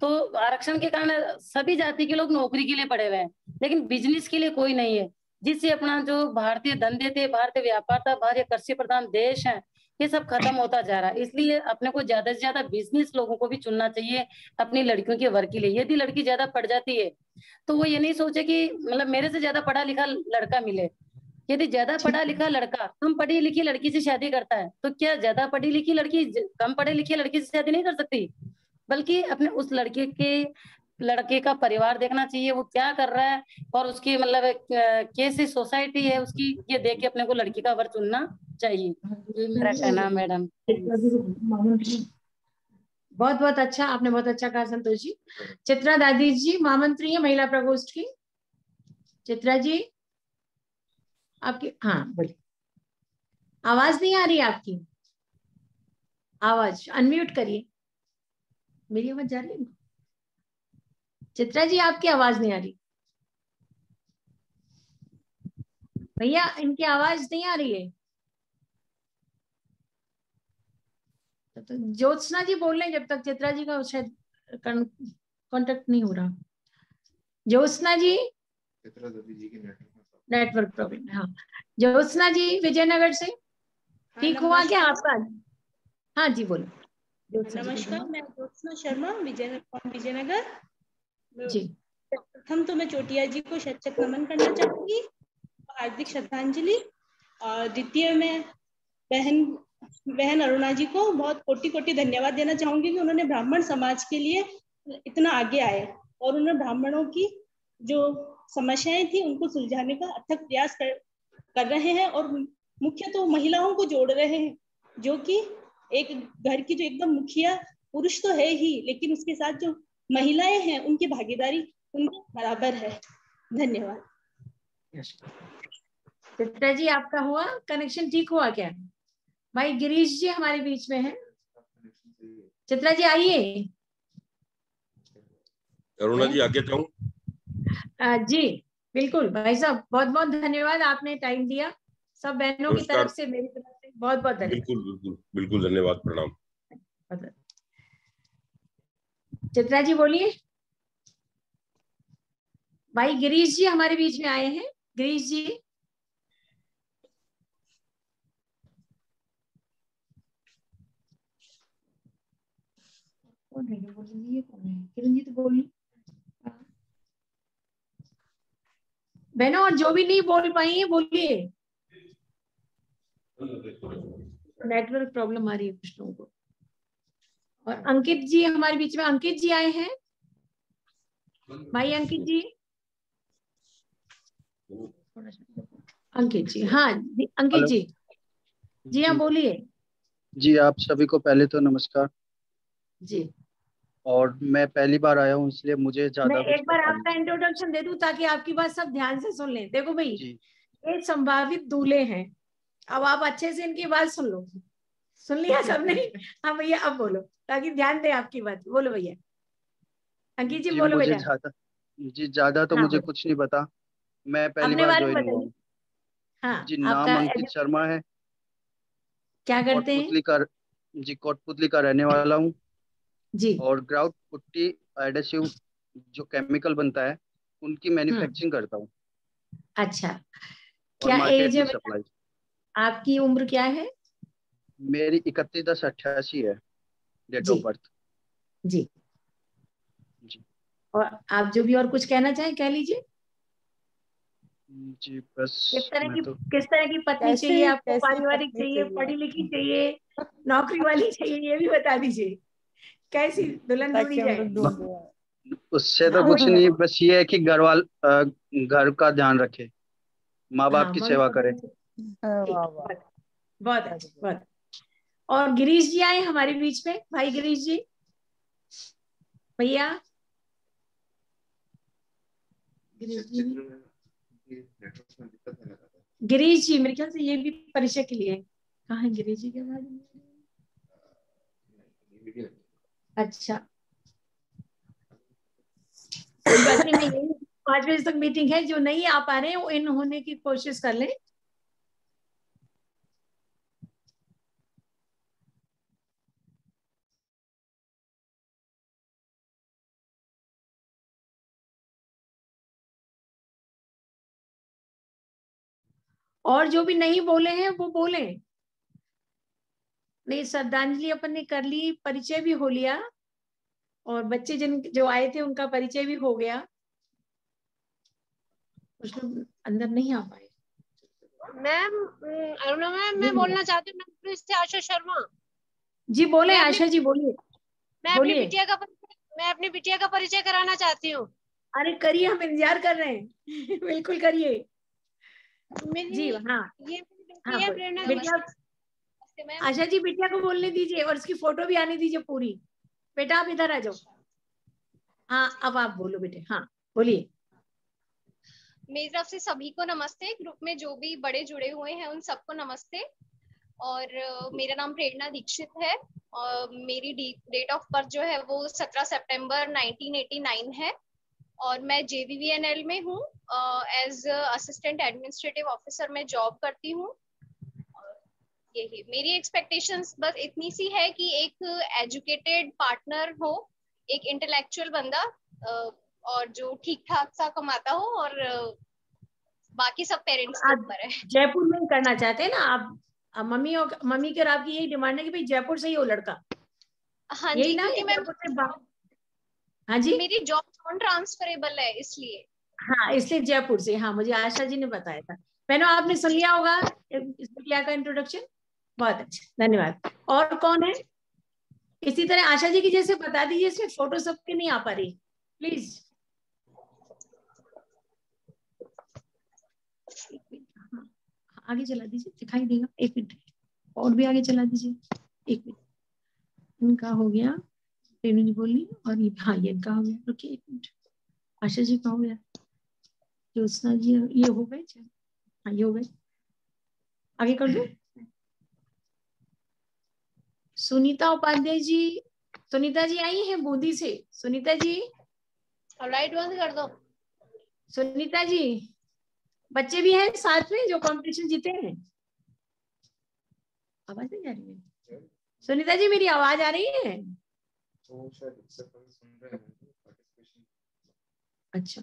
तो आरक्षण के कारण सभी जाति के लोग नौकरी के लिए पड़े हुए हैं, लेकिन बिजनेस के लिए कोई नहीं है, जिससे अपना जो भारतीय धंधे थे, भारतीय व्यापार था, भारतीय कृषि प्रधान देश है, ये सब खत्म होता जा रहा है। इसलिए अपने को ज्यादा से ज्यादा बिजनेस लोगों को भी चुनना चाहिए अपनी लड़कियों के वर्ग के लिए। यदि लड़की ज्यादा पढ़ जाती है तो वो ये नहीं सोचे कि मतलब मेरे से ज्यादा पढ़ा लिखा लड़का मिले। यदि ज्यादा पढ़ा लिखा लड़का कम पढ़ी लिखी लड़की से शादी करता है, तो क्या ज्यादा पढ़ी लिखी लड़की कम पढ़े लिखी लड़की से शादी नहीं कर सकती? बल्कि अपने उस लड़के का परिवार देखना चाहिए, वो क्या कर रहा है और उसकी मतलब कैसी सोसाइटी है उसकी, ये देख के अपने को लड़की का वर चुनना चाहिए। ये मेरा कहना मैडम। बहुत बहुत अच्छा, आपने बहुत अच्छा कहा संतोष जी। चित्रा दादी जी महामंत्री है महिला प्रकोष्ठ की। चित्रा जी आपकी, हाँ बोलिए। आवाज नहीं आ रही आपकी, आवाज अनम्यूट करिए। मेरी आवाज जा रही है? चित्रा जी आपकी आवाज नहीं आ रही भैया, इनकी आवाज नहीं आ रही है। तो ज्योत्सना जी बोल रहे हैं जब तक चित्रा जी का शायद कांटेक्ट नहीं हो रहा। ज्योत्सना जी, चित्रा दादी जी की नेटवर्क प्रॉब्लम। हाँ, ज्योत्सना जी विजयनगर से, ठीक हुआ क्या आपका? हाँ जी बोलो। नमस्कार, मैं ज्योत्सना शर्मा विजयनगर जी। प्रथम तो मैं चोटिया जी को शत शत नमन करना चाहूंगी, हार्दिक श्रद्धांजलि। और द्वितीय मैं बहन अरुणा जी को बहुत कोटि कोटि धन्यवाद देना चाहूंगी कि उन्होंने ब्राह्मण समाज के लिए इतना आगे आए और उन्होंने ब्राह्मणों की जो समस्याएं थी उनको सुलझाने का अथक प्रयास कर रहे हैं। और मुख्य तो महिलाओं को जोड़ रहे हैं, जो कि एक घर की जो एकदम मुखिया पुरुष तो है ही, लेकिन उसके साथ जो महिलाएं हैं उनकी भागीदारी उनके बराबर है। धन्यवाद। चित्रा जी आपका हुआ कनेक्शन, ठीक हुआ क्या? भाई गिरीश जी हमारे बीच में है। चित्रा जी आइए। अरुणा जी आगे जाऊं? जी बिल्कुल भाई साहब, बहुत बहुत धन्यवाद, आपने टाइम दिया। सब बहनों की तरफ से, मेरी तरफ से बहुत बहुत धन्यवाद। बिल्कुल बिल्कुल बिल्कुल धन्यवाद, प्रणाम। चित्रा जी बोलिए। भाई गिरीश जी हमारे बीच में आए हैं। गिरीश जी कौन है? बोलिए कौन है? किरण जी तो बोलिए। बहनों और जो भी नहीं बोल पाई है बोलिए। नेटवर्क प्रॉब्लम आ रही है कुछ लोगों को। और अंकित जी हमारे बीच में, अंकित जी आए हैं। भाई अंकित जी, अंकित जी, हाँ अंकित जी, जी हाँ बोलिए। जी आप सभी को पहले तो नमस्कार जी। और मैं पहली बार आया हूँ इसलिए मुझे ज्यादा मैं कुछ एक बार पता आपका इंट्रोडक्शन दे दूं ताकि आपकी बात सब ध्यान से सुन लें। देखो भाई, ये संभावित दूल्हे हैं। अब आप अच्छे से इनकी बात सुन लो। सुन लिया सबने? हाँ भैया अब बोलो ताकि ध्यान दे आपकी बात। बोलो भैया। अंकित जी बोलो मुझे बेटा। ज्यादा तो हाँ, मुझे कुछ नहीं पता। मैं पहली अपने बार बारे में ज्वाइन हुआ बताइए। हूँ। हाँ, जी आपका नाम अंकित शर्मा है। क्या करते हैं? कोटपुतली का रहने वाला हूँ जी। और ग्राउट पुट्टी एडेसिव जो केमिकल बनता है उनकी मैन्युफैक्चरिंग करता हूँ। अच्छा, और क्या मार्केट एज है में बेटा? सप्लाई। आपकी उम्र क्या है? मेरी 31/10/88 है डेट ऑफ जी बर्थ। जी। जी और आप जो भी और कुछ कहना चाहें कह लीजिए। जी बस किस तरह की पत्नी चाहिए आपको? कैसी पारिवारिक पत्नी चाहिए, चाहिए? पढ़ी लिखी चाहिए, नौकरी वाली चाहिए, ये भी बता दीजिए। कैसी दुल्हन ढूंढी ताकि हम जाए? लोग ढूंढ दें। उससे तो कुछ नहीं, बस ये है कि घर का ध्यान रखे, माँ बाप हाँ, की मम्मी सेवा करे। ठीक, बहुत अच्छा, बहुत अच्छा। और गिरीश जी आए हमारे बीच में। भाई गिरीश जी, भैया गिरीश जी मेरे ख्याल से ये भी परिचय के लिए है। कहाँ है गिरीश जी के बारे में? अच्छा, कोई बात नहीं। मैं यही 5 बजे तक मीटिंग है। जो नहीं आ पा रहे हैं वो इन होने की कोशिश कर लें। और जो भी नहीं बोले हैं वो बोले। नहीं, श्रद्धांजलि अपन ने कर ली, परिचय भी हो लिया और बच्चे जो आए थे उनका परिचय भी हो गया। कुछ लोग अंदर नहीं आ पाए। मैम अरुणा मैम, मैं बोलना चाहती हूँ। मैं से आशा शर्मा। जी बोले आशा जी, बोलिए। मैं अपनी बिटिया का परिचय कराना चाहती हूँ। अरे करिए, हम इंतजार कर रहे हैं। बिल्कुल करिए जी। हाँ ये हाँ, है प्रेरणा। बिटिया आशा जी, बिटिया को बोलने दीजिए और इसकी फोटो भी आने दीजिए पूरी। बेटा आप इधर आ जाओ। हाँ अब आप बोलो बेटे। हाँ बोलिए। मेरी तरफ से सभी को नमस्ते। ग्रुप में जो भी बड़े जुड़े हुए हैं उन सबको नमस्ते। और मेरा नाम प्रेरणा दीक्षित है और मेरी डेट ऑफ बर्थ जो है वो 17 सितंबर 1989 है और मैं JVVNL में हूँ। एज असिस्टेंट एडमिनिस्ट्रेटिव ऑफिसर में जॉब करती हूँ। यही मेरी एक्सपेक्टेशंस बस इतनी सी है कि एक एजुकेटेड पार्टनर हो, एक इंटेलेक्चुअल बंदा और जो ठीक ठाक सा कमाता हो और बाकी सब पेरेंट्स के ऊपर है। जयपुर में ही करना चाहते हैं ना आप? मम्मी की और आपकी यही डिमांड है कि भाई जयपुर से ही हो लड़का? हाँ यही जी, ना? क्योंकि मैं हाँ जी, मेरी जॉब नॉन ट्रांसफरेबल है इसलिए। हाँ इसलिए जयपुर से। हाँ मुझे आशा जी ने बताया था। बहनों आपने सुन लिया होगा बिटिया का इंट्रोडक्शन। बहुत अच्छा, धन्यवाद। और कौन है? इसी तरह आशा जी की जैसे बता दीजिए। इसमें फोटो सबके नहीं आ पा रही, प्लीज। आगे चला दीजिए, दिखाई देगा। 1 मिनट और भी आगे चला दीजिए। 1 मिनट। इनका हो गया, रेणु जी बोली। और ये हाँ ये इनका हो गया। रुकिए 1 मिनट। आशा जी का हो गया, ज्योत्सना जी ये हो गए। हाँ ये हो गए। आगे कर दो। सुनीता उपाध्याय जी, सुनीता जी आई है बूंदी से। सुनीता जी लाइट बंद कर दो। सुनीता जी, बच्चे भी हैं साथ में जो कंपटीशन जीते हैं? आवाज नहीं आ रही है। सुनीता जी मेरी आवाज आ रही है? तो शायद इससे पहले सुन रहे हैं पार्टिसिपेशन। अच्छा,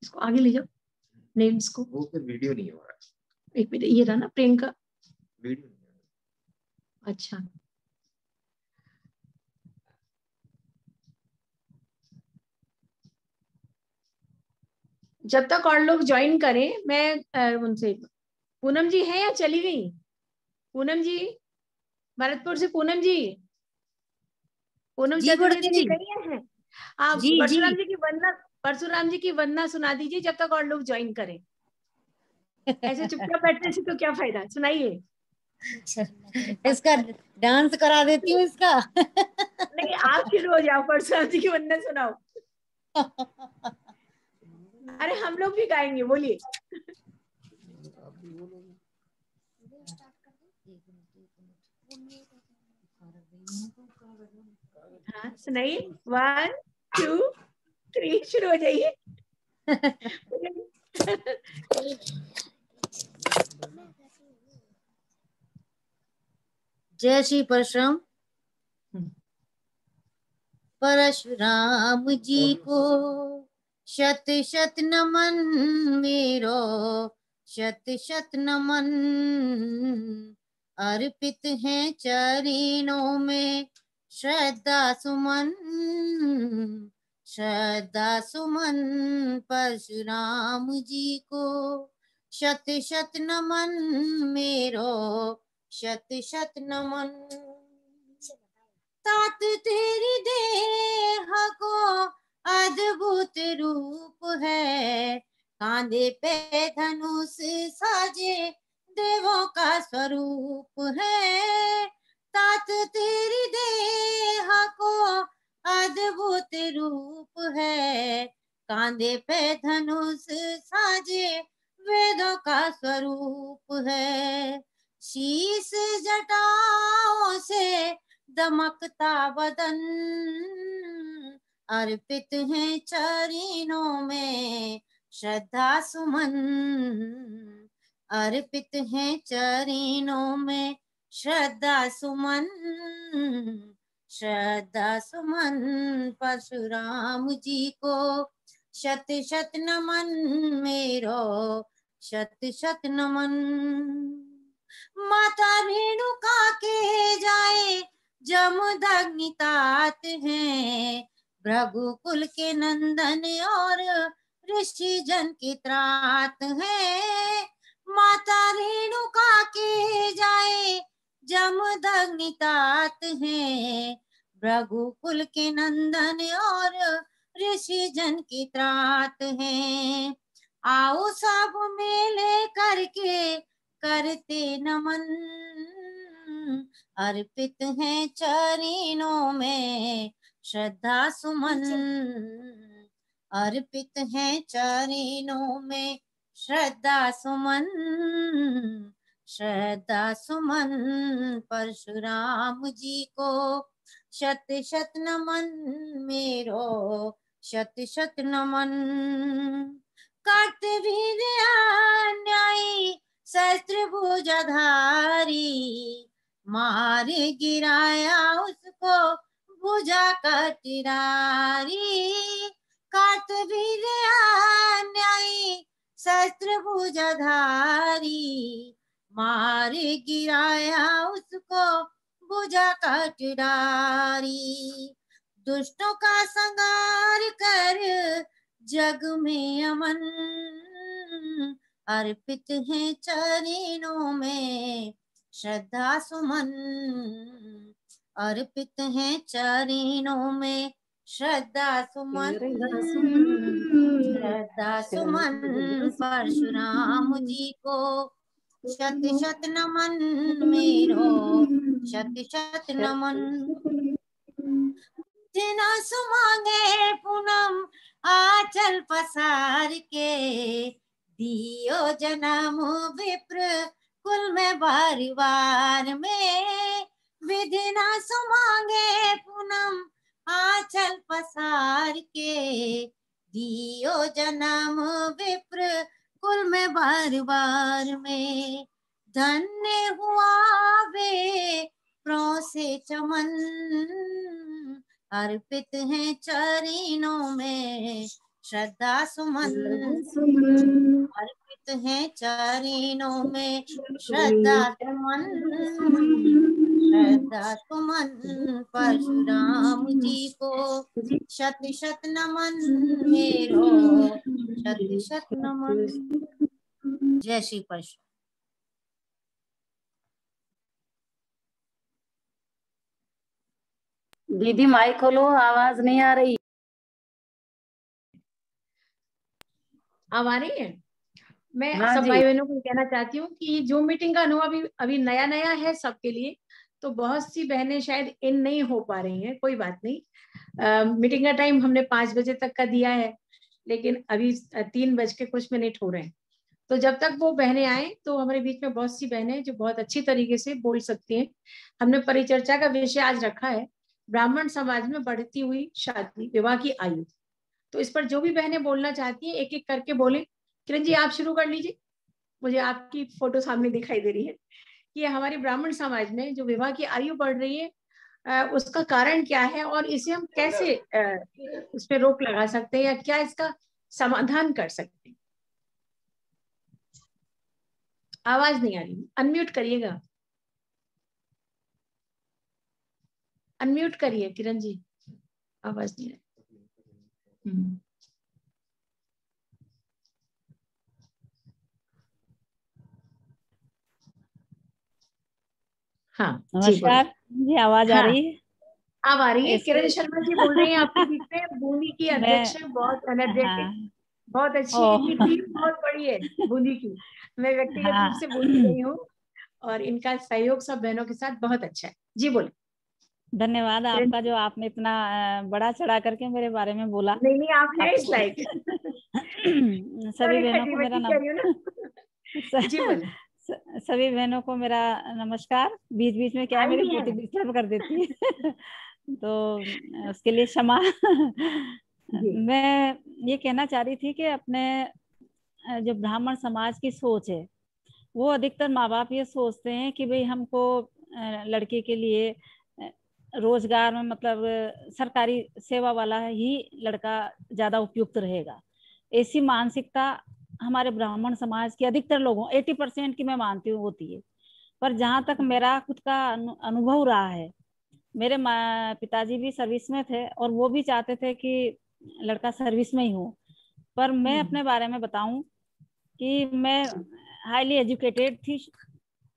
इसको आगे ले जाओ, नेम्स को। वो फिर वीडियो नहीं हो रहा। एक मिनट, ये रहा ना प्रियंका, वीडियो नहीं हो रहा। अच्छा जब तक और लोग ज्वाइन करें, मैं उनसे, पूनम जी है या चली गई? पूनम जी, भरतपुर से पूनम जी, पूनम जी चतुर्वेदी जी जी कहीं हैं आप? जी परशुराम जी की वंदना, परशुराम जी की वंदना सुना दीजिए जब तक और लोग ज्वाइन करें। ऐसे चुपचाप बैठने से तो क्या फायदा, सुनाइए। इसका डांस करा देती हूँ इसका। नहीं, आप शुरू हो जाओ, परशुराम जी की वंदना सुनाओ। अरे हम लोग भी गाएंगे, बोलिए। हाँ सुनाइए, 1 2 3 शुरू हो जाइए। जय श्री परशुराम। परशुराम जी को शत शत नमन, मेरो शत शत नमन, अर्पित हैं चरणों में श्रद्धा सुमन, श्रद्धा सुमन। परशुराम जी को शत शत नमन, मेरो शत शत नमन। तात तेरी देह को अद्भुत रूप है, कांधे पे धनुष साजे देवों का स्वरूप है। तात तेरी देह को अद्भुत रूप है, कांधे पे धनुष साजे वेदों का स्वरूप है। शीश जटाओं से दमकता बदन, अर्पित हैं चरणों में श्रद्धा सुमन, अर्पित हैं चरणों में श्रद्धा सुमन, श्रद्धा सुमन। परशुराम जी को शत शत नमन, मेरो शत शत नमन। माता रेणुका के जाए जमदग्नि तात हैं, भृगुकुल के नंदन और ऋषि जन की त्रात है। माता रेणुका के जाए जमदग्नि तात हैं, भृगुकुल के नंदन और ऋषि जन की त्रात है। आओ सब मेले करके करते नमन, अर्पित हैं चरणों में श्रद्धा सुमन, अर्पित हैं चरणों में श्रद्धा सुमन, श्रद्धा सुमन। परशुराम जी को शत शत नमन, मेरो शत शत नमन। कार्तवीर्य न्यायी शस्त्र भुजाधारी, मारे गिराया उसको भुजा कटिरारी। कार्तवीर्य न्यायी शस्त्र भुजाधारी, मारे गिराया उसको भुजा कटिरारी। दुष्टों का संहार कर जग में अमन, अर्पित हैं चरणों में श्रद्धा सुमन, अर्पित हैं चरणों में श्रद्धा सुमन, श्रद्धा सुमन। परशुराम जी को शत शत नमन, मेरो शत शत नमन। जिना सुमांगे पूनम आंचल पसार के, दियो जन्म विप्र कुल में परिवार में। विधि ना सुमांगे पूनम आंचल पसार के, दियो जन्म विप्र कुल में बार बार में, धन्य हुआ वे प्रो से चमन, अर्पित है चरणों में श्रद्धा सुमन, अर्पित है चरणों में श्रद्धा सुमन, श्रद्धा सुमन। परशुराम जी को शत शत नमन मेरो, शत शत नमन। जय श्री परशुराम। दीदी माइक खोलो, आवाज नहीं आ रही। अब आ रही है? मैं हाँ सब जी। भाई बहनों को कहना चाहती हूँ कि जो मीटिंग का अनुभव अभी नया नया है सबके लिए, तो बहुत सी बहनें शायद इन नहीं हो पा रही हैं, कोई बात नहीं। मीटिंग का टाइम हमने 5 बजे तक का दिया है, लेकिन अभी 3 बज के कुछ मिनट हो रहे हैं। तो जब तक वो बहनें आए, तो हमारे बीच में बहुत सी बहनें जो बहुत अच्छी तरीके से बोल सकती हैं। हमने परिचर्चा का विषय आज रखा है, ब्राह्मण समाज में बढ़ती हुई शादी विवाह की आयु। तो इस पर जो भी बहनें बोलना चाहती हैं, एक एक करके बोले। किरण जी आप शुरू कर लीजिए, मुझे आपकी फोटो सामने दिखाई दे रही है कि हमारे ब्राह्मण समाज में जो विवाह की आयु बढ़ रही है, उसका कारण क्या है और इसे हम कैसे उस पर रोक लगा सकते हैं या क्या इसका समाधान कर सकते हैं। आवाज नहीं आ रही, अनम्यूट करिएगा, अनम्यूट करिए किरण जी, आवाज नहीं आ रही। हाँ नमस्कार जी, आवाज आ रही है? अब आ रही है। किरण शर्मा जी बोल रही हैं आपके बीच में, बूंदी की अध्यक्ष है, बहुत एनर्जेटिक, बहुत अच्छी, इनकी टीम बहुत बड़ी है बूंदी की। मैं व्यक्तिगत रूप से बूंदी गई हूँ और इनका सहयोग सब बहनों के साथ बहुत अच्छा है। जी बोले। धन्यवाद आपका, जो आपने इतना बढ़ा चढ़ा करके मेरे बारे में बोला। नहीं आप है इस लायक। सभी बहनों को मेरा सभी बहनों को मेरा नमस्कार। बीच बीच में क्या है, मेरी पोती डिस्टर्ब कर देती है तो उसके लिए क्षमा। मैं ये कहना चाह रही थी कि अपने जो ब्राह्मण समाज की सोच है, वो अधिकतर माँ बाप ये सोचते हैं कि भाई हमको लड़के के लिए रोजगार में, मतलब सरकारी सेवा वाला ही लड़का ज्यादा उपयुक्त रहेगा। ऐसी मानसिकता हमारे ब्राह्मण समाज के अधिकतर लोगों, 80% की मैं मानती हूँ होती है। पर जहाँ तक मेरा खुद का अनुभव रहा है, मेरे पिताजी भी सर्विस में थे और वो भी चाहते थे कि लड़का सर्विस में ही हो। पर मैं अपने बारे में बताऊं कि मैं हाईली एजुकेटेड थी,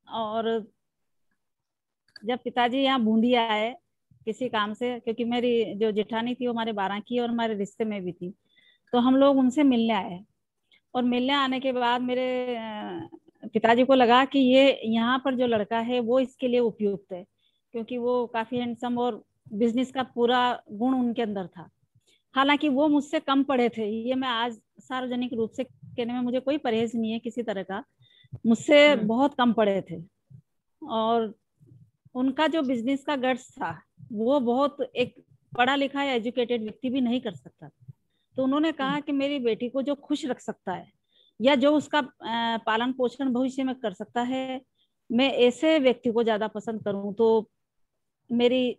और जब पिताजी यहाँ बूंदी आए किसी काम से, क्योंकि मेरी जो जेठानी थी वो हमारे 12 की और हमारे रिश्ते में भी थी, तो हम लोग उनसे मिलने आए। और मिलने आने के बाद मेरे पिताजी को लगा कि ये यहाँ पर जो लड़का है वो इसके लिए उपयुक्त है, क्योंकि वो काफी हैंडसम और बिजनेस का पूरा गुण उनके अंदर था। हालांकि वो मुझसे कम पढ़े थे, ये मैं आज सार्वजनिक रूप से कहने में मुझे कोई परहेज नहीं है किसी तरह का, मुझसे बहुत कम पढ़े थे। और उनका जो बिजनेस का गट्स था वो बहुत एक पढ़ा लिखा या एजुकेटेड व्यक्ति भी नहीं कर सकता। तो उन्होंने कहा कि मेरी बेटी को जो खुश रख सकता है या जो उसका पालन पोषण भविष्य में कर सकता है, मैं ऐसे व्यक्ति को ज्यादा पसंद करूं। तो मेरी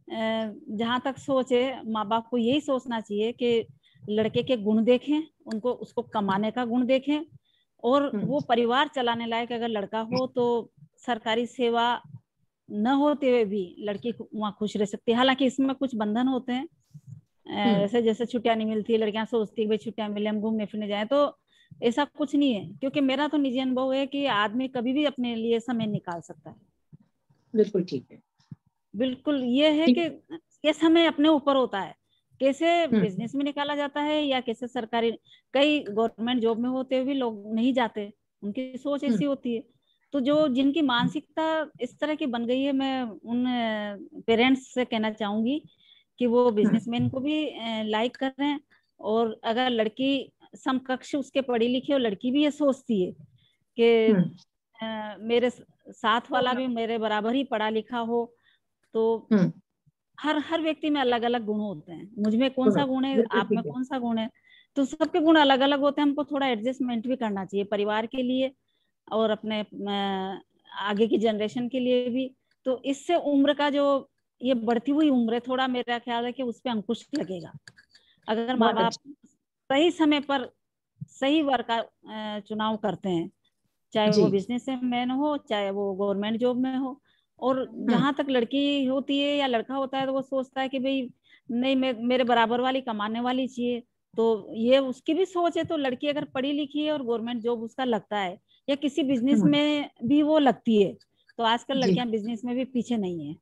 जहां तक सोच है, माँ बाप को यही सोचना चाहिए कि लड़के के गुण देखें, उनको उसको कमाने का गुण देखें, और वो परिवार चलाने लायक अगर लड़का हो तो सरकारी सेवा न होते हुए भी लड़की वहाँ खुश रह सकती है। हालांकि इसमें कुछ बंधन होते हैं, जैसे छुट्टियां नहीं मिलती, लड़कियां सोचती है भाई छुट्टियां मिले हम घूमने फिरने जाएं, तो ऐसा कुछ नहीं है। क्योंकि मेरा तो निजी अनुभव है कि आदमी कभी भी अपने लिए समय निकाल सकता है। बिल्कुल ठीक है, बिल्कुल ये है कि ये समय अपने ऊपर होता है, कैसे बिजनेस में निकाला जाता है या कैसे सरकारी, कई गवर्नमेंट जॉब में होते हुए भी लोग नहीं जाते, उनकी सोच ऐसी होती है। तो जो जिनकी मानसिकता इस तरह की बन गई है, मैं उन पेरेंट्स से कहना चाहूंगी कि वो बिजनेसमैन को भी लाइक कर रहे हैं, और अगर लड़की समकक्ष उसके पढ़ी लिखी और लड़की भी ये सोचती है कि मेरे साथ वाला भी मेरे बराबर ही पढ़ा लिखा हो, तो हर व्यक्ति में अलग अलग गुण होते हैं। मुझ में कौन सा गुण है, आप में कौन सा गुण है, तो सबके गुण अलग अलग होते हैं, हमको थोड़ा एडजस्टमेंट भी करना चाहिए परिवार के लिए और अपने आगे की जनरेशन के लिए भी। तो इससे उम्र का जो ये बढ़ती हुई उम्र है, थोड़ा मेरा ख्याल है कि उस पर अंकुश लगेगा। अगर माँ बाप सही समय पर सही वर्ग का चुनाव करते हैं, चाहे वो बिजनेस मैन हो चाहे वो गवर्नमेंट जॉब में हो, और जहां तक लड़की होती है या लड़का होता है तो वो सोचता है कि भाई नहीं मेरे बराबर वाली कमाने वाली चाहिए, तो ये उसकी भी सोच है। तो लड़की अगर पढ़ी लिखी है और गवर्नमेंट जॉब उसका लगता है या किसी बिजनेस में भी वो लगती है, तो आजकल लड़कियां बिजनेस में भी पीछे नहीं है,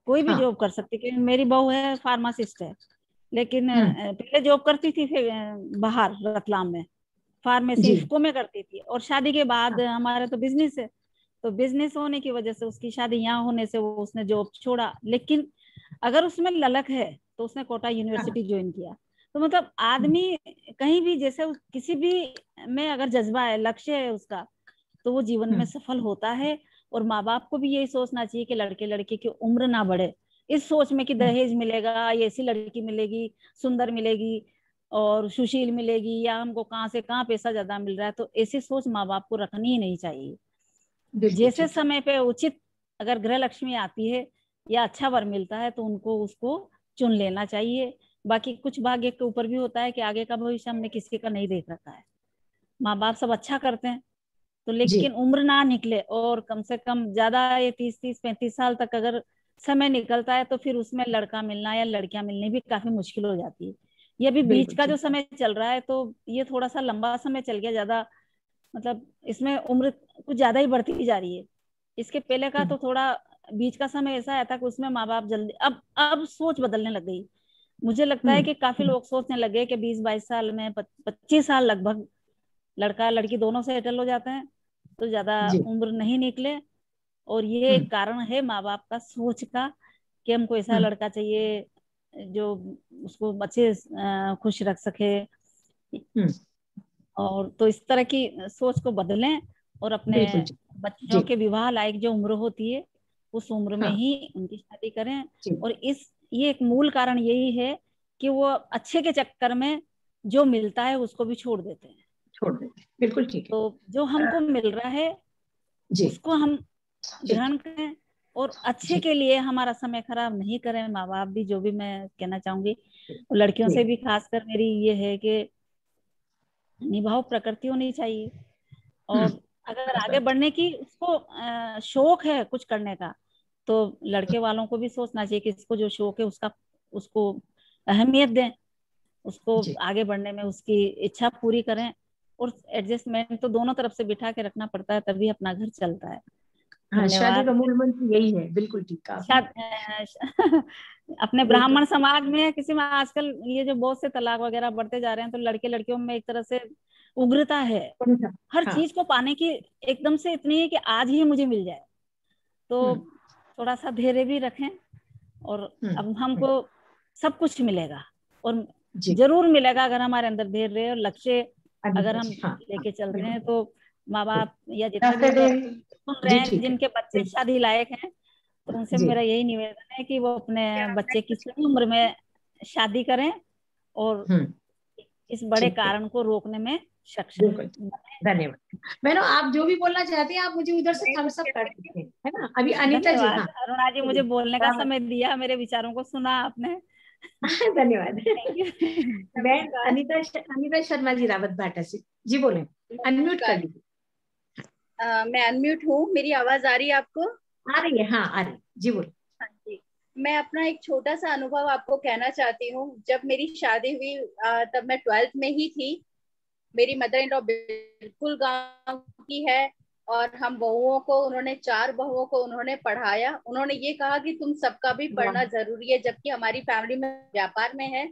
कोई भी जॉब कर सकती है। मेरी बहू है फार्मासिस्ट है, लेकिन पहले जॉब करती थी फिर बाहर रतलाम में फार्मेसी इफ्को में करती थी, और शादी के बाद हमारा तो बिजनेस है, तो बिजनेस होने की वजह से उसकी शादी यहाँ होने से वो उसने जॉब छोड़ा। लेकिन अगर उसमें ललक है तो उसने कोटा यूनिवर्सिटी ज्वाइन किया। तो मतलब आदमी कहीं भी जैसे किसी भी में अगर जज्बा है, लक्ष्य है उसका, तो वो जीवन में सफल होता है। और माँ बाप को भी यही सोचना चाहिए कि लड़के लड़की की उम्र ना बढ़े इस सोच में कि दहेज मिलेगा, ये ऐसी लड़की मिलेगी, सुंदर मिलेगी और सुशील मिलेगी, या हमको कहाँ से कहाँ पैसा ज्यादा मिल रहा है। तो ऐसी सोच माँ बाप को रखनी ही नहीं चाहिए। जैसे समय पे उचित अगर गृह लक्ष्मी आती है या अच्छा वर मिलता है तो उनको उसको चुन लेना चाहिए। बाकी कुछ भाग्य के ऊपर भी होता है कि आगे का भविष्य हमने किसी का नहीं देख रखा है। माँ बाप सब अच्छा करते हैं तो, लेकिन उम्र ना निकले और कम से कम ज्यादा ये 30-35 साल तक अगर समय निकलता है तो फिर उसमें लड़का मिलना या लड़कियां मिलनी भी काफी मुश्किल हो जाती है। ये भी बीच का जो समय चल रहा है तो ये थोड़ा सा लंबा समय चल गया, ज्यादा मतलब इसमें उम्र कुछ ज्यादा ही बढ़ती जा रही है। इसके पहले का तो थोड़ा बीच का समय ऐसा आया था कि उसमें माँ बाप जल्दी, अब सोच बदलने लग गई। मुझे लगता है कि काफी लोग सोचने लगे कि 20-22 साल में 25 साल लगभग लड़का लड़की दोनों से सेटल हो जाते हैं तो ज्यादा उम्र नहीं निकले। और ये एक कारण है माँ बाप का सोच का कि हमको ऐसा लड़का चाहिए जो उसको अच्छे खुश रख सके। और तो इस तरह की सोच को बदलें और अपने बच्चों के विवाह लायक जो उम्र होती है उस उम्र में ही उनकी शादी करें। और ये एक मूल कारण यही है कि वो अच्छे के चक्कर में जो मिलता है उसको भी छोड़ देते हैं। बिल्कुल ठीक है। तो जो हमको मिल रहा है उसको हम ग्रहण करें और अच्छे के लिए हमारा समय खराब नहीं करें। माँ बाप भी, जो भी मैं कहना चाहूंगी लड़कियों से भी खासकर मेरी ये है कि निभाव प्रकृति होनी चाहिए। और अगर आगे बढ़ने की उसको शौक है कुछ करने का तो लड़के वालों को भी सोचना चाहिए कि इसको जो शौक है उसको अहमियत दें, उसको आगे बढ़ने में उसकी इच्छा पूरी करें। और एडजस्टमेंट तो दोनों तरफ से बिठा के रखना पड़ता है तभी अपना घर चलता है। हाँ, शादी का मूल मंत्र यही है। बिल्कुल ठीक कहा। अपने ब्राह्मण समाज में किसी में आजकल ये जो बहुत से तलाक वगैरह बढ़ते जा रहे हैं तो लड़के लड़कियों में एक तरह से उग्रता है हर चीज को पाने की एकदम से इतनी है कि आज ही मुझे मिल जाए। तो थोड़ा सा धैर्य भी रखें और अब हमको सब कुछ मिलेगा और जरूर मिलेगा अगर हमारे अंदर धैर्य और लक्ष्य अगर हम लेके चलते हैं। तो माँ बाप या जितने भी सुन रहे हैं जिनके बच्चे शादी लायक हैं तो उनसे मेरा यही निवेदन है कि वो अपने बच्चे की सही उम्र में शादी करें और इस बड़े कारण को रोकने में सक्षम। धन्यवाद। मैडम, आप जो भी बोलना चाहते हैं आप मुझे उधर से थम्स अप कर सकते हैं, है ना। अभी अनीता जी। हाँ, अरुणा जी, मुझे बोलने का समय दिया, मेरे विचारों को सुना आपने। धन्यवाद। मैं अनीता शर्मा जी रावत भाटा से जी बोले। अनम्यूट कर लीजिए। मैं अनम्यूट हूँ। मेरी आवाज आ रही है आपको? आ रही है। हाँ, आ रही जी बोले। हाँ जी, मैं अपना एक छोटा सा अनुभव आपको कहना चाहती हूँ। जब मेरी शादी हुई तब मैं 12th में ही थी। मेरी मदर इन लॉ बिल्कुल गांव की है और हम बहुओं को, उन्होंने 4 बहुओं को उन्होंने पढ़ाया। उन्होंने ये कहा कि तुम सबका भी पढ़ना जरूरी है, जबकि हमारी फैमिली में व्यापार में है।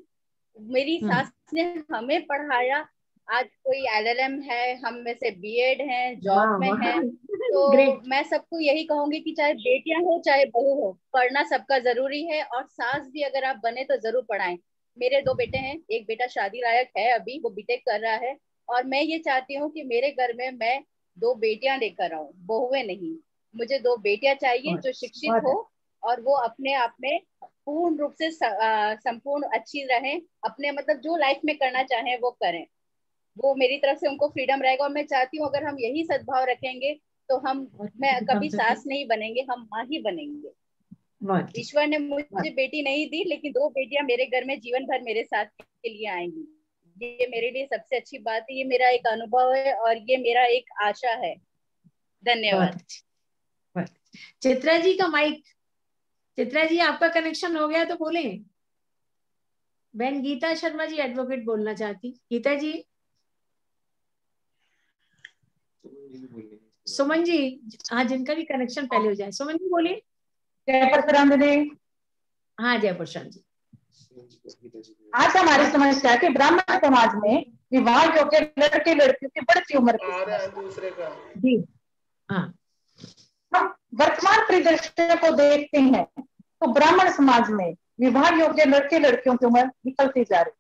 मेरी सास ने हमें पढ़ाया। आज कोई LLM है, हम में से B.Ed है, जॉब में है। तो मैं सबको यही कहूंगी कि चाहे बेटियां हो चाहे बहू हो, पढ़ना सबका जरूरी है। और सास भी अगर आप बने तो जरूर पढ़ाएं। मेरे 2 बेटे हैं, एक बेटा शादी लायक है, अभी वो बीटेक कर रहा है। और मैं ये चाहती हूँ कि मेरे घर में मैं 2 बेटियां लेकर आऊं, बहुएं नहीं। मुझे 2 बेटियां चाहिए जो शिक्षित हो और वो अपने आप में पूर्ण रूप से संपूर्ण अच्छी रहें, अपने मतलब जो लाइफ में करना चाहें वो करें। वो मेरी तरफ से उनको फ्रीडम रहेगा। और मैं चाहती हूँ अगर हम यही सद्भाव रखेंगे तो मैं कभी सास नहीं बनेंगे, हम माँ ही बनेंगे। ईश्वर ने मुझे बेटी नहीं दी, लेकिन 2 बेटियां मेरे घर में जीवन भर मेरे साथ के लिए आएंगी। ये मेरे लिए सबसे अच्छी बात है, ये मेरा एक अनुभव है और ये मेरा एक आशा है। धन्यवाद। चित्रा जी का माइक, चित्रा जी आपका कनेक्शन हो गया तो बोले। बहन गीता शर्मा जी एडवोकेट बोलना चाहती। गीता जी। सुमन जी, हाँ जिनका भी कनेक्शन पहले हो जाए। सुमन जी बोलिए। जय परशुराम जी। हाँ जय परशुराम जी। आज हमारी समस्या कि ब्राह्मण समाज में विवाह योग्य लड़के लड़कियों की बढ़ती उम्र जी हाँ, हम वर्तमान परिदृश्य को देखते हैं तो ब्राह्मण समाज में विवाह योग्य लड़के लड़कियों की उम्र निकलती जा रही।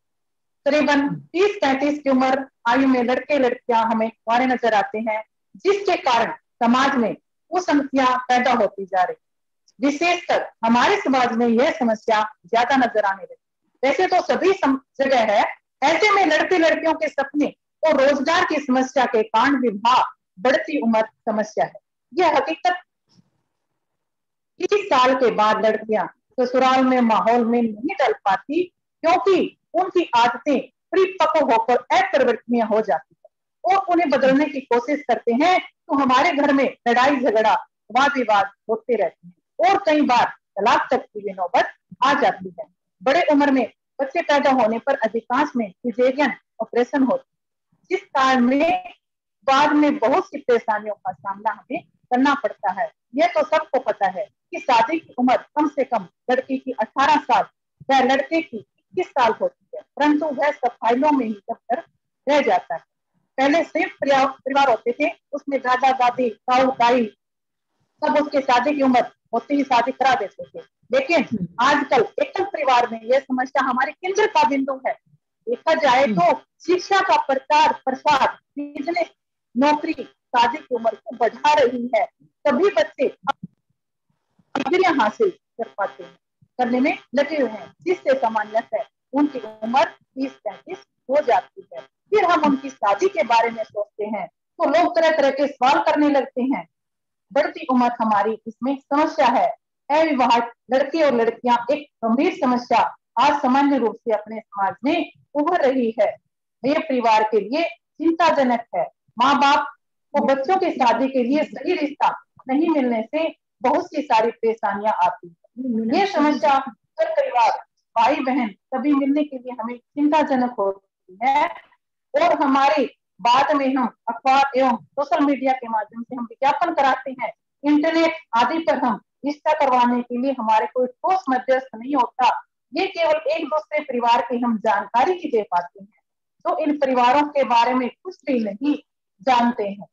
करीबन 30-35 की उम्र आयु में लड़के लड़कियां हमें कुंवारे नजर आते हैं, जिसके कारण समाज में कुसंगतियां पैदा होती जा रही। विशेषकर हमारे समाज में यह समस्या ज्यादा नजर आने लगी। वैसे तो सभी जगह है, ऐसे में लड़के लड़कियों के सपने और रोजगार की समस्या के कारण विवाह बढ़ती उम्र समस्या है। यह हकीकत 30 साल के बाद लड़कियां ससुराल में माहौल में नहीं ढल पाती, क्योंकि उनकी आदतें परिपक्व होकर अपरिवर्तनीय हो जाती है और उन्हें बदलने की कोशिश करते हैं तो हमारे घर में लड़ाई झगड़ा वाद विवाद होते रहते हैं और कई बार तलाक तक की नौबत आ जाती है। बड़े उम्र में बच्चे पैदा होने पर अधिकांश में सिजेरियन ऑपरेशन होते हैं, जिस कारण में बाद में बहुत सी परेशानियों का सामना हमें करना पड़ता है। यह तो सबको पता है कि शादी की उम्र कम से कम लड़की की 18 साल व लड़के की 21 साल होती है, परंतु वह सब फाइलों में ही दफ्तर रह जाता है। पहले संयुक्त परिवार होते थे, उसमें दादा दादी ताऊ ताई सब उसके शादी की उम्र होती ही शादी करा देते थे, लेकिन आजकल एकल परिवार में यह समस्या हमारे केंद्र का बिंदु है। देखा जाए तो शिक्षा का प्रचार प्रसार, बिजनेस, नौकरी शादी की उम्र को बढ़ा रही है। सभी बच्चे डिग्रियां हासिल कर पाते हैं, करने में लगे हुए हैं, जिससे सामान्यतः उनकी उम्र 30-35 हो जाती है। फिर हम उनकी शादी के बारे में सोचते हैं तो लोग तरह तरह के सवाल करने लगते हैं। बढ़ती उम्र हमारी इसमें समस्या है। अविवाहित लड़के और लड़कियां एक गंभीर समस्या आज सामान्य रूप से अपने समाज में उभर रही है। यह परिवार के लिए चिंताजनक है। माँ बाप को बच्चों की शादी के लिए सही रिश्ता नहीं मिलने से बहुत सी सारी परेशानियां आती है। ये समस्या हर परिवार, भाई बहन सभी मिलने के लिए हमें चिंताजनक होती है और हमारे बाद में हम अखबार एवं सोशल मीडिया के माध्यम से हम विज्ञापन कराते हैं। इंटरनेट आदि पर हम रिश्ता करवाने के लिए हमारे कोई ठोस मध्यस्थ नहीं होता। ये केवल एक दूसरे परिवार की हम जानकारी ही दे पाते हैं, तो इन परिवारों के बारे में कुछ भी नहीं जानते हैं।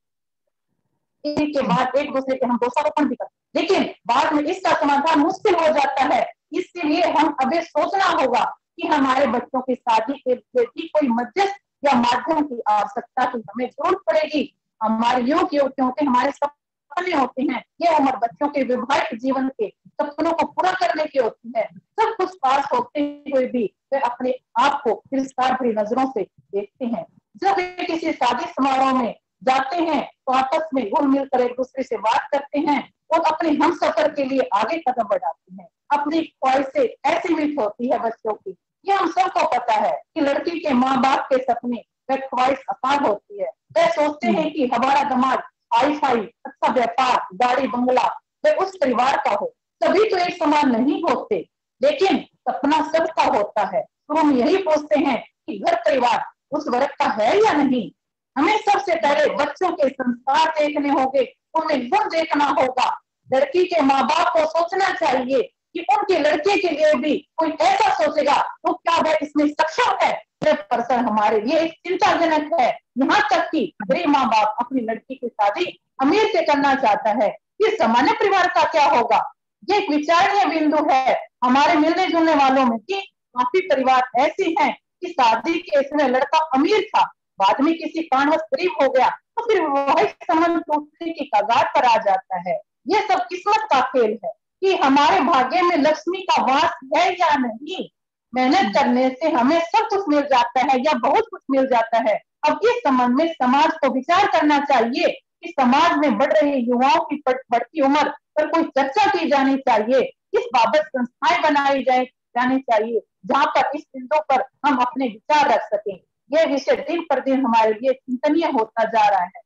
इसके बाद एक दूसरे के हम दोषारोपण भी करते हैं, लेकिन बाद में इसका समाधान मुश्किल हो जाता है। इसलिए हम अभी सोचना होगा कि हमारे बच्चों की शादी के लिए भी कोई मध्यस्थ या माध्यम की आवश्यकता की हमें जरूरत पड़ेगी। हमारे युवक युवतियों के हमारे सपने होते हैं, ये उम्र बच्चों के वैवाहिक जीवन के सपनों को पूरा करने की होती है। सब कुछ पास होते हुए भी वे अपने आप को तिरस्कार भरी नजरों से देखते हैं। जब वे किसी शादी समारोह में जाते हैं तो आपस में घुल मिलकर एक दूसरे से बात करते हैं और अपने हम सफर के लिए आगे कदम बढ़ाते हैं। अपनी ख्वाहिशें ऐसी मीठ होती है बच्चों की, ये हम सबको पता है कि लड़की के माँ बाप के सपने व ख्वाहिश आसान होती है। वे सोचते हैं कि हमारा दामाद हाई फाई अच्छा व्यापार गाड़ी बंगला वे उस परिवार का हो। सभी तो एक समान नहीं होते, लेकिन सपना सबका होता है। तो हम यही पूछते हैं कि घर परिवार उस वर्ग का है या नहीं। हमें सबसे पहले बच्चों के संस्कार देखने होंगे, उन्हें गुण देखना होगा। लड़की के माँ बाप को सोचना चाहिए कि उनके लड़के के लिए भी कोई ऐसा सोचेगा तो क्या वह इसमें सक्षम है। पर्सन हमारे लिए एक चिंताजनक है। यहाँ तक कि गरीब माँ बाप अपनी लड़की की शादी अमीर से करना चाहता है, ये सामान्य परिवार का क्या होगा। ये एक विचारणीय बिंदु है। हमारे मिलने जुलने वालों में भी काफी परिवार ऐसे हैं कि शादी के समय लड़का अमीर था, बाद में किसी कारणवश गरीब हो गया तो फिर वही संबंध टूटने की कगार पर आ जाता है। ये सब किस्मत का खेल है कि हमारे भाग्य में लक्ष्मी का वास है या नहीं। मेहनत करने से हमें सब कुछ मिल जाता है या बहुत कुछ मिल जाता है। अब इस संबंध में समाज को विचार करना चाहिए कि समाज में बढ़ रही युवाओं की बढ़ती उम्र पर कोई चर्चा की जानी चाहिए। इस बाबत संस्थाएं बनाई जानी चाहिए जहाँ पर इस बिंदु पर हम अपने विचार रख सकें। यह विषय दिन पर दिन हमारे लिए चिंतनीय होता जा रहा है।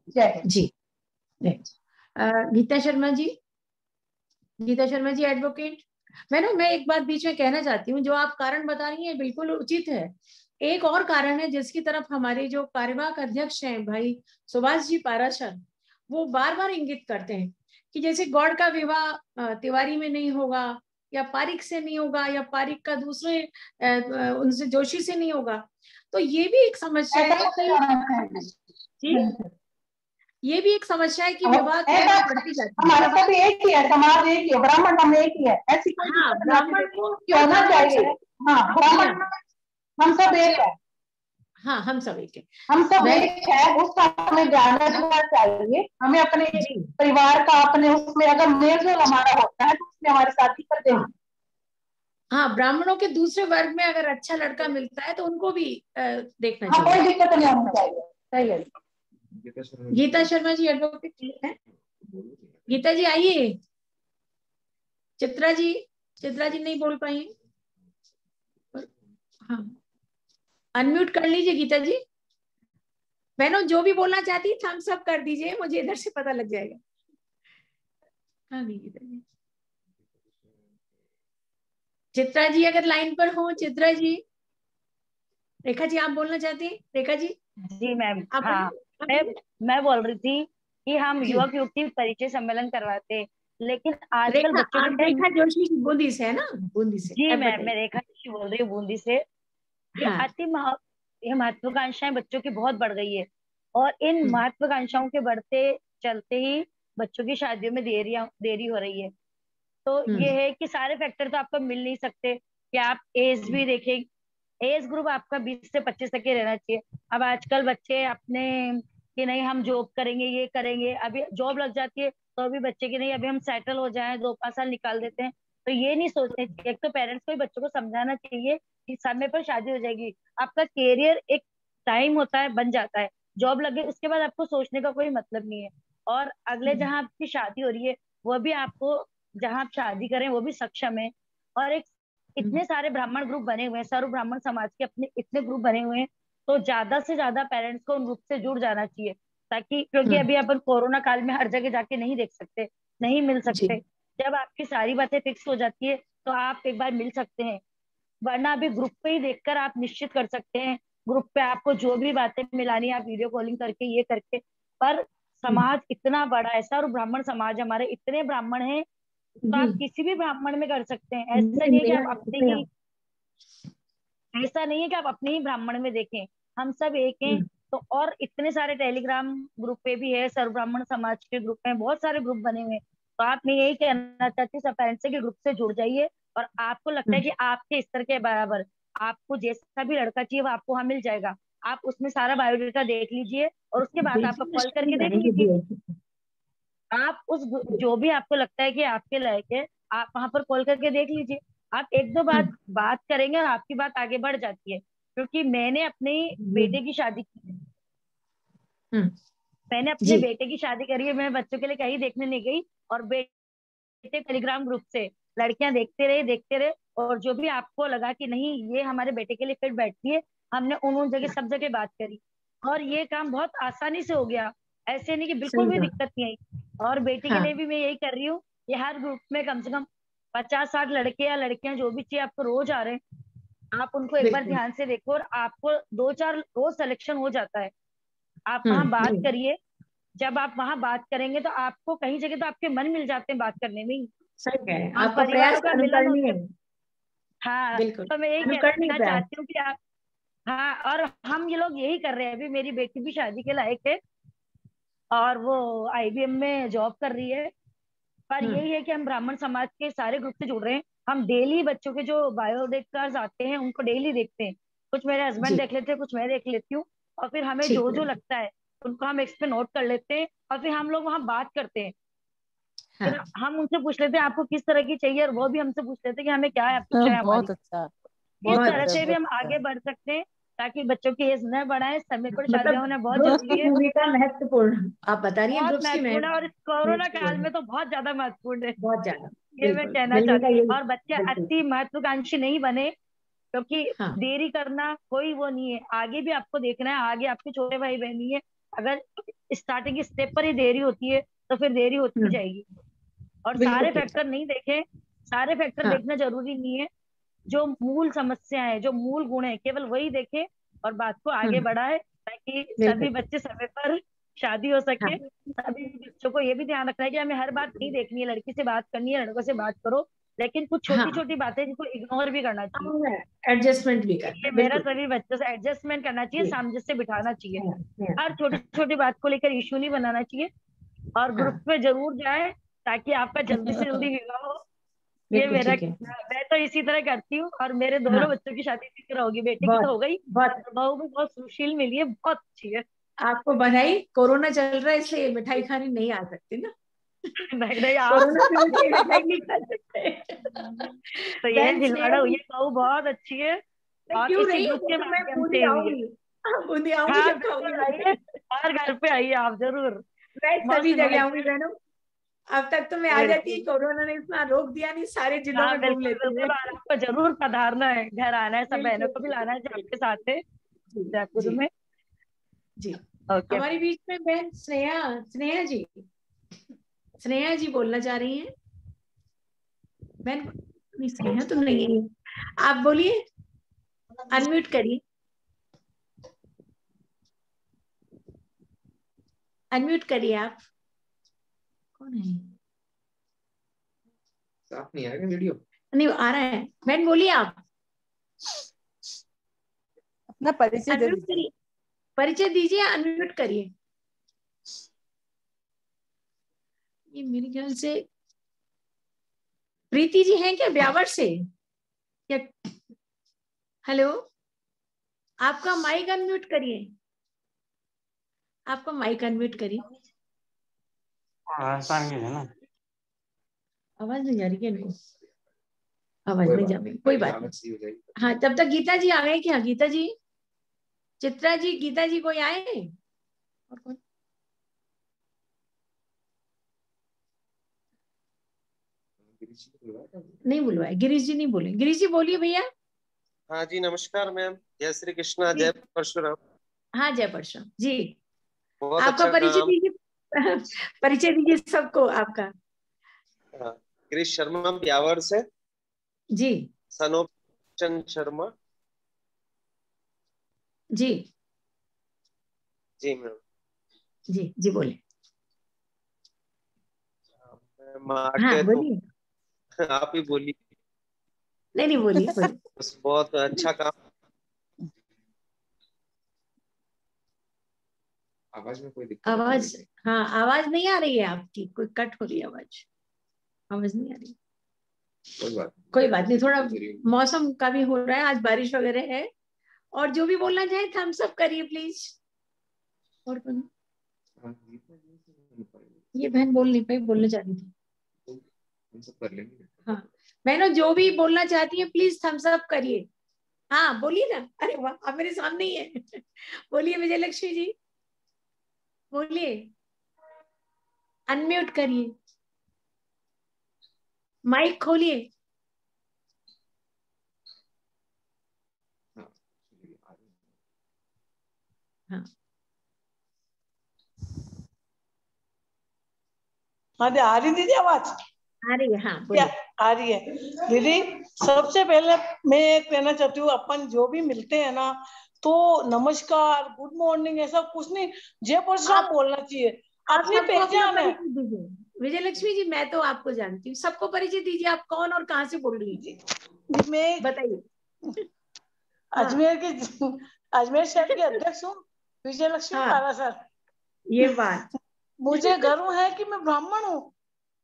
जय हिंद। जी गीता शर्मा जी, गीता शर्मा जी एडवोकेट। मैं एक बात बीच में कहना चाहती हूँ, जो आप कारण बता रही हैं बिल्कुल उचित है। एक और कारण है जिसकी तरफ हमारे जो कार्यवाहक अध्यक्ष हैं भाई सुभाष जी पाराशर, वो बार बार इंगित करते हैं कि जैसे गौड़ का विवाह तिवारी में नहीं होगा, या पारिक से नहीं होगा, या पारिक का दूसरे उनसे जोशी से नहीं होगा। तो ये भी एक समस्या है कि ये भी एक समस्या है कि विवाह बढ़ती जाती है। हमारा सब एक ही है, समाज एक ही है, ब्राह्मण हम एक ही है, ऐसी कोई ब्राह्मण को होना चाहिए। हाँ, ब्राह्मण हम सब एक है। हाँ, हम सब एक है, हम सब एक है। उसका हमें ध्यान रखना चाहिए। हमें अपने परिवार का, अपने उसमें अगर मेलजोल हमारा होता है तो उसमें हमारी शादी कर देना। हाँ, ब्राह्मणों के दूसरे वर्ग में अगर अच्छा लड़का मिलता है तो उनको भी देखना चाहिए। कोई दिक्कत नहीं होनी चाहिए। सही है। गीता शर्मा जी एडवोकेट है। गीता जी आइए। चित्रा जी नहीं बोल पाई। हाँ, अनम्यूट कर लीजिए गीता जी। बहनों जो भी बोलना चाहती थम्स अप कर दीजिए, मुझे इधर से पता लग जाएगा। हाँ गीता जी, चित्रा जी अगर लाइन पर हो। चित्रा जी, रेखा जी आप बोलना चाहती हैं? रेखा जी। जी मैम। हाँ, मैं बोल रही थी कि हम युवक युवती परिचय सम्मेलन करवाते, लेकिन आजकल रेखा जोशी बूंदी से है ना? बूंदी से। जी मैम, मैं रेखा जोशी बोल रही हूँ बूंदी से। ये महत्वाकांक्षाएं बच्चों की बहुत बढ़ गई है, और इन महत्वाकांक्षाओं के बढ़ते चलते ही बच्चों की शादियों में देरी हो रही है। तो ये है कि सारे फैक्टर तो आपको मिल नहीं सकते, कि आप एज भी देखें। एज ग्रुप आपका 20 से 25 तक ही रहना चाहिए। अब आजकल बच्चे अपने कि नहीं हम जॉब करेंगे, ये करेंगे, अभी जॉब लग जाती है तो अभी बच्चे की नहीं अभी हम सेटल हो जाएं, 2-5 साल निकाल देते हैं। तो ये नहीं सोचते। एक तो पेरेंट्स को ही बच्चों को समझाना चाहिए कि समय पर शादी हो जाएगी। आपका कैरियर एक टाइम होता है, बन जाता है, जॉब लगे उसके बाद आपको सोचने का कोई मतलब नहीं है। और अगले जहाँ आपकी शादी हो रही है वो भी आपको, जहाँ आप शादी करें वो भी सक्षम है। और एक इतने सारे ब्राह्मण ग्रुप बने हुए हैं, सर्व ब्राह्मण समाज के अपने इतने ग्रुप बने हुए हैं, तो ज्यादा से ज्यादा पेरेंट्स को उन ग्रुप से जुड़ जाना चाहिए, ताकि क्योंकि अभी अपन कोरोना काल में हर जगह जाके नहीं देख सकते, नहीं मिल सकते। जब आपकी सारी बातें फिक्स हो जाती है तो आप एक बार मिल सकते हैं, वरना अभी ग्रुप पे ही देखकर आप निश्चित कर सकते हैं। ग्रुप पे आपको जो भी बातें मिलानी है आप वीडियो कॉलिंग करके ये करके। पर समाज इतना बड़ा है, सर्व ब्राह्मण समाज हमारे इतने ब्राह्मण हैं, तो आप किसी भी ब्राह्मण में कर सकते हैं। ऐसा नहीं है कि आप अपने ही ब्राह्मण में देखें, हम सब एक हैं। तो और इतने सारे टेलीग्राम ग्रुप पे भी है, सर्व ब्राह्मण समाज के ग्रुप में बहुत सारे ग्रुप बने हुए हैं। तो आप मैं यही कहना चाहती हूँ सब पेरेंट्स के ग्रुप से जुड़ जाइए, और आपको लगता है कि आपके स्तर के बराबर आपको जैसा भी लड़का चाहिए वो आपको वहां मिल जाएगा। आप उसमें सारा बायोडाटा देख लीजिए और उसके बाद आपको कॉल करके देख लीजिए। आप उस जो भी आपको लगता है कि आपके लायक है आप वहां पर कॉल करके देख लीजिए। आप 1-2 बात करेंगे और आपकी बात आगे बढ़ जाती है। क्योंकि मैंने अपने बेटे की शादी की है, मैंने अपने बेटे की शादी करी है, मैं बच्चों के लिए कहीं देखने नहीं गई, और बेटे टेलीग्राम ग्रुप से लड़कियां देखते रहे, और जो भी आपको लगा कि नहीं ये हमारे बेटे के लिए फिट बैठती है, हमने उन जगह सब जगह बात करी, और ये काम बहुत आसानी से हो गया। ऐसे नहीं कि बिल्कुल भी दिक्कत नहीं आई। और बेटी के लिए भी मैं यही कर रही हूँ, ये हर ग्रुप में कम से कम 50-60 लड़के या लड़कियां जो भी चाहिए आपको रोज आ रहे हैं, आप उनको एक बार ध्यान से देखो, और आपको 2-4 रोज सिलेक्शन हो जाता है। आप वहां बात करिए, जब आप वहां बात करेंगे तो आपको कहीं जगह तो आपके मन मिल जाते हैं बात करने में। सही है, आप परिवारों का मिलन। हाँ, तो मैं यही कहना चाहती हूँ कि आप, हाँ, और हम ये लोग यही कर रहे हैं। अभी मेरी बेटी भी शादी के लायक है और वो IBM में जॉब कर रही है। पर यही है कि हम ब्राह्मण समाज के सारे ग्रुप से जुड़ रहे हैं। हम डेली बच्चों के जो बायोडेटास आते हैं उनको डेली देखते हैं। कुछ मेरे हस्बैंड देख लेते हैं, कुछ मैं देख लेती हूँ, और फिर हमें जो लगता है उनको हम एक्स पे नोट कर लेते हैं, और फिर हम लोग वहाँ बात करते हैं। फिर हम उनसे पूछ लेते हैं आपको किस तरह की चाहिए, और वो भी हमसे पूछ लेते हैं कि हमें क्या आपको चाहिए। बहुत अच्छा, इस तरह से भी हम आगे बढ़ सकते हैं ताकि बच्चों की एज न बढ़ाए। समय पर शादियां होना बहुत जरूरी है, भूमिका महत्वपूर्ण आप बता रही हैं, बहुत ग्रुप्स की महत्वपूर्ण है, और इस कोरोना काल में तो बहुत ज्यादा महत्वपूर्ण है, बहुत ज्यादा, ये मैं कहना मिलने का चाहती हूँ। यही, और बच्चे अति महत्वाकांक्षी नहीं बने, क्योंकि देरी करना कोई वो नहीं है। आगे भी आपको देखना है, आगे आपके छोटे भाई बहनी है, अगर स्टार्टिंग स्टेप पर ही देरी होती है तो फिर देरी होती जाएगी। और सारे फैक्टर नहीं देखें, सारे फैक्टर देखना जरूरी नहीं है। जो मूल समस्या है, जो मूल गुण है, केवल वही देखे और बात को आगे बढ़ाए, ताकि सभी बच्चे समय पर शादी हो सके। सभी बच्चों को ये भी ध्यान रखना है कि हमें हर बात नहीं देखनी है, लड़की से बात करनी है, लड़कों से बात करो, लेकिन कुछ छोटी छोटी बातें जिनको इग्नोर भी करना चाहिए, एडजस्टमेंट भी करना, मेरा सभी बच्चों से एडजस्टमेंट करना चाहिए, सामंजस्य से बिठाना चाहिए, हर छोटी छोटी बात को लेकर इशू नहीं बनाना चाहिए, और ग्रुप में जरूर जाए ताकि आपका जल्दी से जल्दी विवाह हो। ये मेरा, मैं तो इसी तरह करती हूँ, और मेरे दोनों बच्चों की शादी इसी तरह होगी। बेटी की तो हो गई, बहू भी बहुत सुशील मिली है, बहुत अच्छी है। आपको बधाई। कोरोना चल रहा है इसलिए मिठाई खाने नहीं आ सकती ना। नहीं आप कोरोना में मिठाई नहीं खा सकते। तो ये भिलवाड़ा हुई है, बहू बहुत अच्छी है, और क्यों इसी नहीं, ग्रुप के मैं माध्यम बूंदी से हुई आऊंगी, बूंदी है। आऊंगी, हाँ जब खाऊंगी आइए, और घर पे आइए आप जरूर, मैं सभी जगह आऊंगी बहनों। अब तक तो मैं आ जाती, कोरोना ने इतना रोक दिया नहीं, सारे जिलों में घूम लेती हूँ। आपको जरूर पधारना है, घर आना है, सब बहनों को भी लाना है जो आपके साथ है जयपुर में। जी हमारे बीच में बहन स्नेहा जी बोलना चाह रही हैं। बहन स्नेहा तो नहीं है, आप बोलिए, अनम्यूट करिए, अनम्यूट करिए आप। कौन है? साफ नहीं आएगा वीडियो? नहीं आ रहा है, बहन बोलिए, आप अपना परिचय करिए, परिचय दीजिए, अनम्यूट करिए। ये मेरे ख्याल से प्रीति जी हैं क्या, ब्यावर से? क्या? हेलो, आपका माइक अनम्यूट करिए, आपका माइक अनम्यूट करिए। आवाज नहीं जा रही क्या? नहीं, आवाज नहीं जा रही, कोई बात नहीं। हाँ, तब तक गीता जी आ गए क्या? गीता जी, चित्रा जी, गीता जी कोई आए? और कौन? नहीं बुलवाए, गिरीश जी नहीं बोले। गिरीश जी बोलिए भैया। हाँ जी, नमस्कार मैम, जय श्री कृष्णा, जय परशुराम। हाँ, जय परशुराम जी। बहुत आपका अच्छा परिचय दीजिए, परिचय दीजिए सबको आपका। गिरीश शर्मा ब्यावर से जी। सनोप चंद शर्मा जी। जी मैम। जी बोले। हाँ, बोलिए। तो आप ही बोलिए। नहीं बोलिए, बोलिए। बहुत अच्छा काम। आवाज में कोई दिक्कत? आवाज, हाँ आवाज नहीं आ रही है आपकी, कोई कट हो रही है आवाज, आवाज नहीं आ रही। कोई बात नहीं, थोड़ा मौसम का भी हो रहा है, आज बारिश वगैरह है। और जो भी बोलना चाहे थम्स अप करिए प्लीज। और कौन? ये बहन बोल नहीं पाई, बोलना चाहती थी। हाँ बहनों, जो भी बोलना चाहती है प्लीज थम्स अप करिए। हाँ बोलिए ना, अरे वाह, आप मेरे सामने ही है। बोलिए विजयलक्ष्मी जी, बोलिए, अनम्यूट करिए, माइक खोलिए। हाँ आ रही दीदी आवाज? आ रही है, हाँ बोलिए। आ रही है दीदी। सबसे पहले मैं एक कहना चाहती हूँ, अपन जो भी मिलते हैं ना, तो नमस्कार, गुड मॉर्निंग, ऐसा कुछ नहीं, जय परशुराम बोलना चाहिए। अपनी पहचान है। विजयलक्ष्मी जी, मैं तो आपको जानती हूँ, सबको परिचय दीजिए, आप कौन और कहाँ से बोल रही हैं? मैं बताइए। अजमेर शहर के अध्यक्ष हूँ, विजयलक्ष्मी पारा सर। ये बात मुझे गर्व है कि मैं ब्राह्मण हूँ,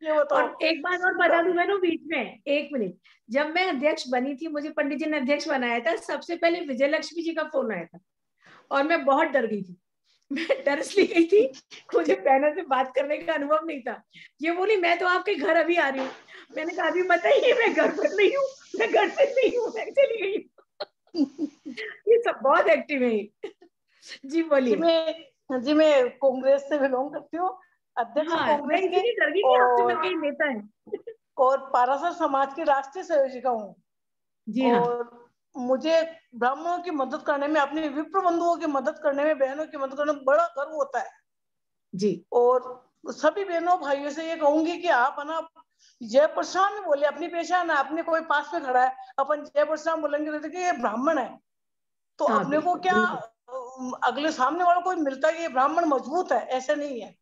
ये बताओ। और एक बात और बता दूं मैं बीच में, एक मिनट, जब मैं अध्यक्ष बनी थी, मुझे पंडित जी ने अध्यक्ष बनाया था, सबसे पहले विजयलक्ष्मी जी का फोन आया था और मैं बहुत डर गई थी। मैं डर इसलिए गई थी, मुझे बहनों से बात करने का अनुभव नहीं था। ये बोली मैं तो आपके घर अभी आ रही हूँ। मैंने कहा अभी मत आइए, मैं घर पर नहीं हूँ, मैं घर से नहीं हूँ, मैं चली गई हूँ। ये सब बहुत एक्टिव है। जी बोलिए। जी मैं कांग्रेस से बिलोंग करती हूँ, अध्यक्ष कांग्रेस के, और नेता है, और पारासर समाज की राष्ट्रीय संयोजिका हूँ। जी हाँ। और मुझे ब्राह्मणों की मदद करने में, अपने विप्र बंधुओं की मदद करने में, बहनों की मदद करने में बड़ा गर्व होता है जी। और सभी बहनों भाइयों से ये कहूंगी कि आप है ना जय परशुराम बोले, अपनी पहचान है, अपने कोई पास में खड़ा है, अपन जय परशुराम बोलेंगे तो ये ब्राह्मण है, तो अपने को क्या अगले सामने वालों को मिलता है कि ये ब्राह्मण मजबूत है, ऐसे नहीं है।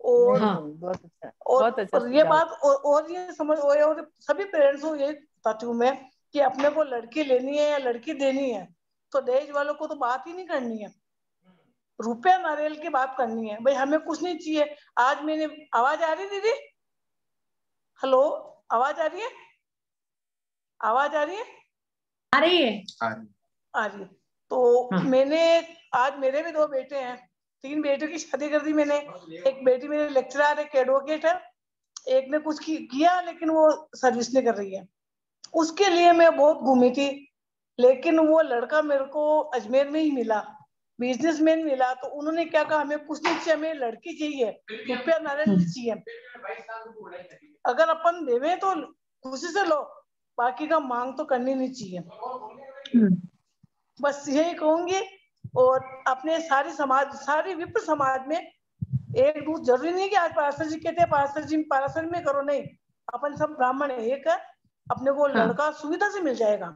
और बहुत अच्छा, और ये बात और ये समझ, और सभी पेरेंट्स को ये बताती हूँ मैं कि अपने को लड़की लेनी है या लड़की देनी है तो दहेज वालों को तो बात ही नहीं करनी है, रुपया नारियल की बात करनी है। भाई हमें कुछ नहीं चाहिए। आज मैंने, आवाज आ रही दीदी? हेलो, आवाज आ रही है? आवाज आ रही है? आ रही है, आ रही है। तो मैंने, आज मेरे भी 2 बेटे हैं, 3 बेटों की शादी कर दी मैंने। एक बेटी मेरे लेक्चरर है, एडवोकेट है, एक ने कुछ किया लेकिन वो सर्विस नहीं कर रही है। उसके लिए मैं बहुत घूमी थी, लेकिन वो लड़का मेरे को अजमेर में ही मिला, बिजनेसमैन मिला। तो उन्होंने क्या कहा, हमें कुछ नहीं चाहिए, हमें लड़की चाहिए, रुपया नारियल नहीं चाहिए। अगर अपन देवे तो खुशी से लो, बाकी का मांग तो करनी नहीं चाहिए। बस यही कहूंगी। और अपने सारे समाज, सारे विप्र समाज में एक दूसरे, जरूरी नहीं कि आज पाराशर जी कहते हैं पाराशर जी पाराशर में करो, नहीं, अपन सब ब्राह्मण है, एक है, अपने को लड़का सुविधा से मिल जाएगा।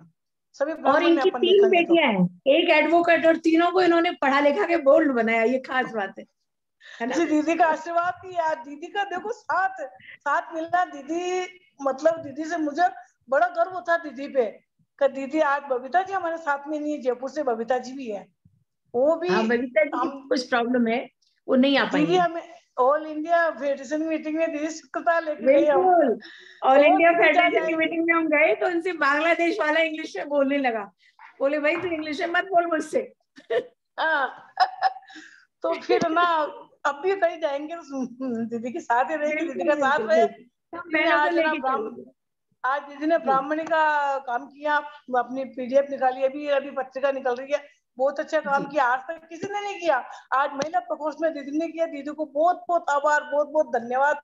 सभी और इनकी 3 बेटियां हैं, एक एडवोकेट, और तीनों को इन्होंने पढ़ा लिखा के बोल्ड बनाया, ये खास बात है ना? जी दीदी का आशीर्वाद थी यार, दीदी का देखो साथ मिलना। दीदी मतलब दीदी से मुझे बड़ा गर्व होता है दीदी पे, कि दीदी आज बबीता जी हमारे साथ में नहीं है, जयपुर से बबीता जी भी है, वो भी बबीता जी कुछ प्रॉब्लम है, वो नहीं आ पाएंगी। दीदी हमें ऑल इंडिया फेडरेशन मीटिंग में दीदी शुक्रता लेके गए हम। बिल्कुल, ऑल इंडिया फेडरेशन की मीटिंग में हम गए तो उनसे बांग्लादेश वाला इंग्लिश में बोलने लगा, बोले भाई तू इंग्लिश में मत बोल मुझसे। तो फिर ना अब भी कहीं जाएंगे तो दीदी के साथ ही रहेंगे, दीदी का साथ रहे। आज दीदी ने ब्राह्मणी का काम किया, अपनी PDF निकाली, अभी पत्रिका निकल रही है, बहुत अच्छा काम किया, आज तक किसी ने नहीं किया। आज महिला प्रकोष्ठ में दीदी ने किया, दीदी को बहुत बहुत आभार, बहुत बहुत धन्यवाद।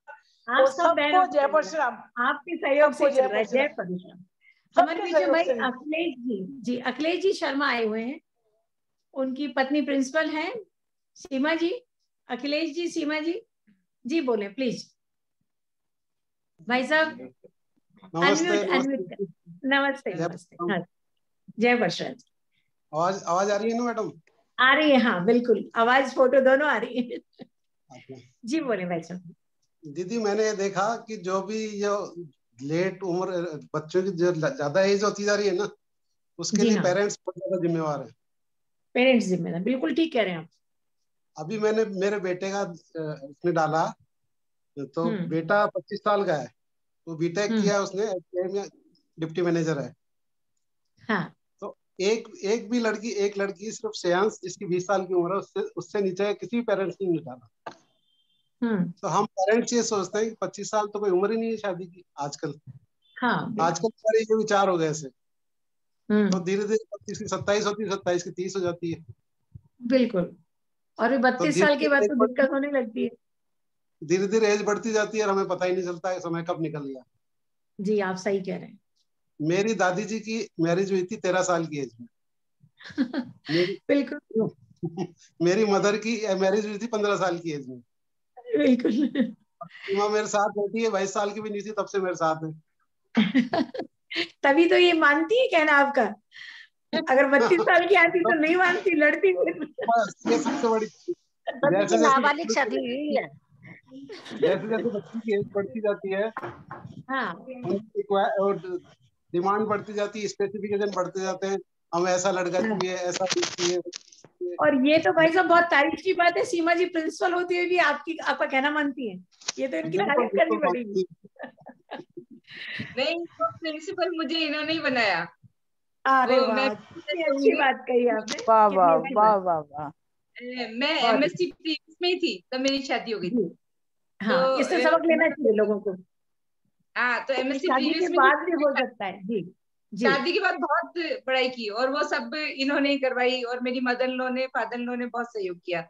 और सबको जय परशुराम, आपके सहयोग से चल रहा है, जय परशुराम। हमारे पीछे भाई अखिलेश जी, अखिलेश जी शर्मा आए हुए हैं, उनकी पत्नी प्रिंसिपल हैं सीमा जी। अखिलेश जी, सीमा जी बोले प्लीज। भाई साहब अनम्यूट। नमस्ते। हाँ, जय परशुराम। आवाज आ रही है ना मैडम? आ रही है, हाँ बिल्कुल, आवाज फोटो दोनों आ रही है। जी बोले भाई साहब। दीदी मैंने देखा कि जो लेट उम्र बच्चों की जो ज्यादा एज होती जा रही है ना, उसके लिए पेरेंट्स बहुत ज्यादा जिम्मेवार है। पेरेंट्स जिम्मेदार, बिल्कुल ठीक कह रहे हैं आप। अभी मैंने मेरे बेटे का उसने डाला, तो बेटा 25 साल का है, तो बीटेक किया उसने, SBI में डिप्टी मैनेजर है। हाँ। तो एक भी लड़की, एक लड़की सिर्फ श्रेयांश जिसकी 20 साल की उम्र है, उससे नीचे किसी भी पेरेंट्स ने नहीं डाला। तो हम पेरेंट्स ये सोचते हैं कि 25 साल तो कोई उम्र ही नहीं है शादी की आजकल। हाँ, आजकल सारे ये विचार हो गए ऐसे। तो धीरे धीरे 25 की 27 होती है, 27 की 30 हो जाती है। बिल्कुल, और 32 साल के बाद तो दिक्कत होने लगती है। धीरे धीरे एज बढ़ती जाती है और हमें पता ही नहीं चलता है समय कब निकल गया। जी आप सही कह रहे हैं। मेरी दादी जी की मैरिज हुई थी 13 साल की एज में। बिल्कुल। मेरी मदर की मैरिज हुई थी 15 साल की एज में। बिल्कुल। सीमा मेरे साथ रहती है, 22 साल की भी नहीं थी तब से मेरे साथ है। तभी तो ये मानती है कहना आपका। अगर 32 साल की आती तो नहीं मानती, लड़ती। ये सबसे बड़ी, जैसे नाबालिग शादी हुई है, जैसे जैसे बच्ची की एज बढ़ती जाती है, डिमांड बढ़ती जाती है, स्पेसिफिकेशन बढ़ते जाते हैं, हमें ऐसा लड़का चाहिए, ऐसा चाहिए। और ये तो भाई साहब बहुत तारीफ की बात है, सीमा जी प्रिंसिपल होती हुई भी आपका कहना मानती है, ये तो इनकी तारीफ करनी पड़ेगी। नहीं, तो प्रिंसिपल मुझे इन्होंने ही बनाया। अरे वाह, अच्छी बात कही आपने। वाह वाह वाह वाह वाह। मैं एमएससी प्रीवियस में ही थी तब मेरी शादी हो गई थी। हाँ, तो इससे सबक लेना चाहिए लोगों को। हाँ, तो एमएससी शादी प्रीवियस के में बाद भी हो सकता है। जी जी। शादी के बाद बहुत पढ़ाई की और वो सब इन्होंने ही करवाई, और मेरी मदर इन लॉ ने, फादर इन लॉ ने बहुत सहयोग किया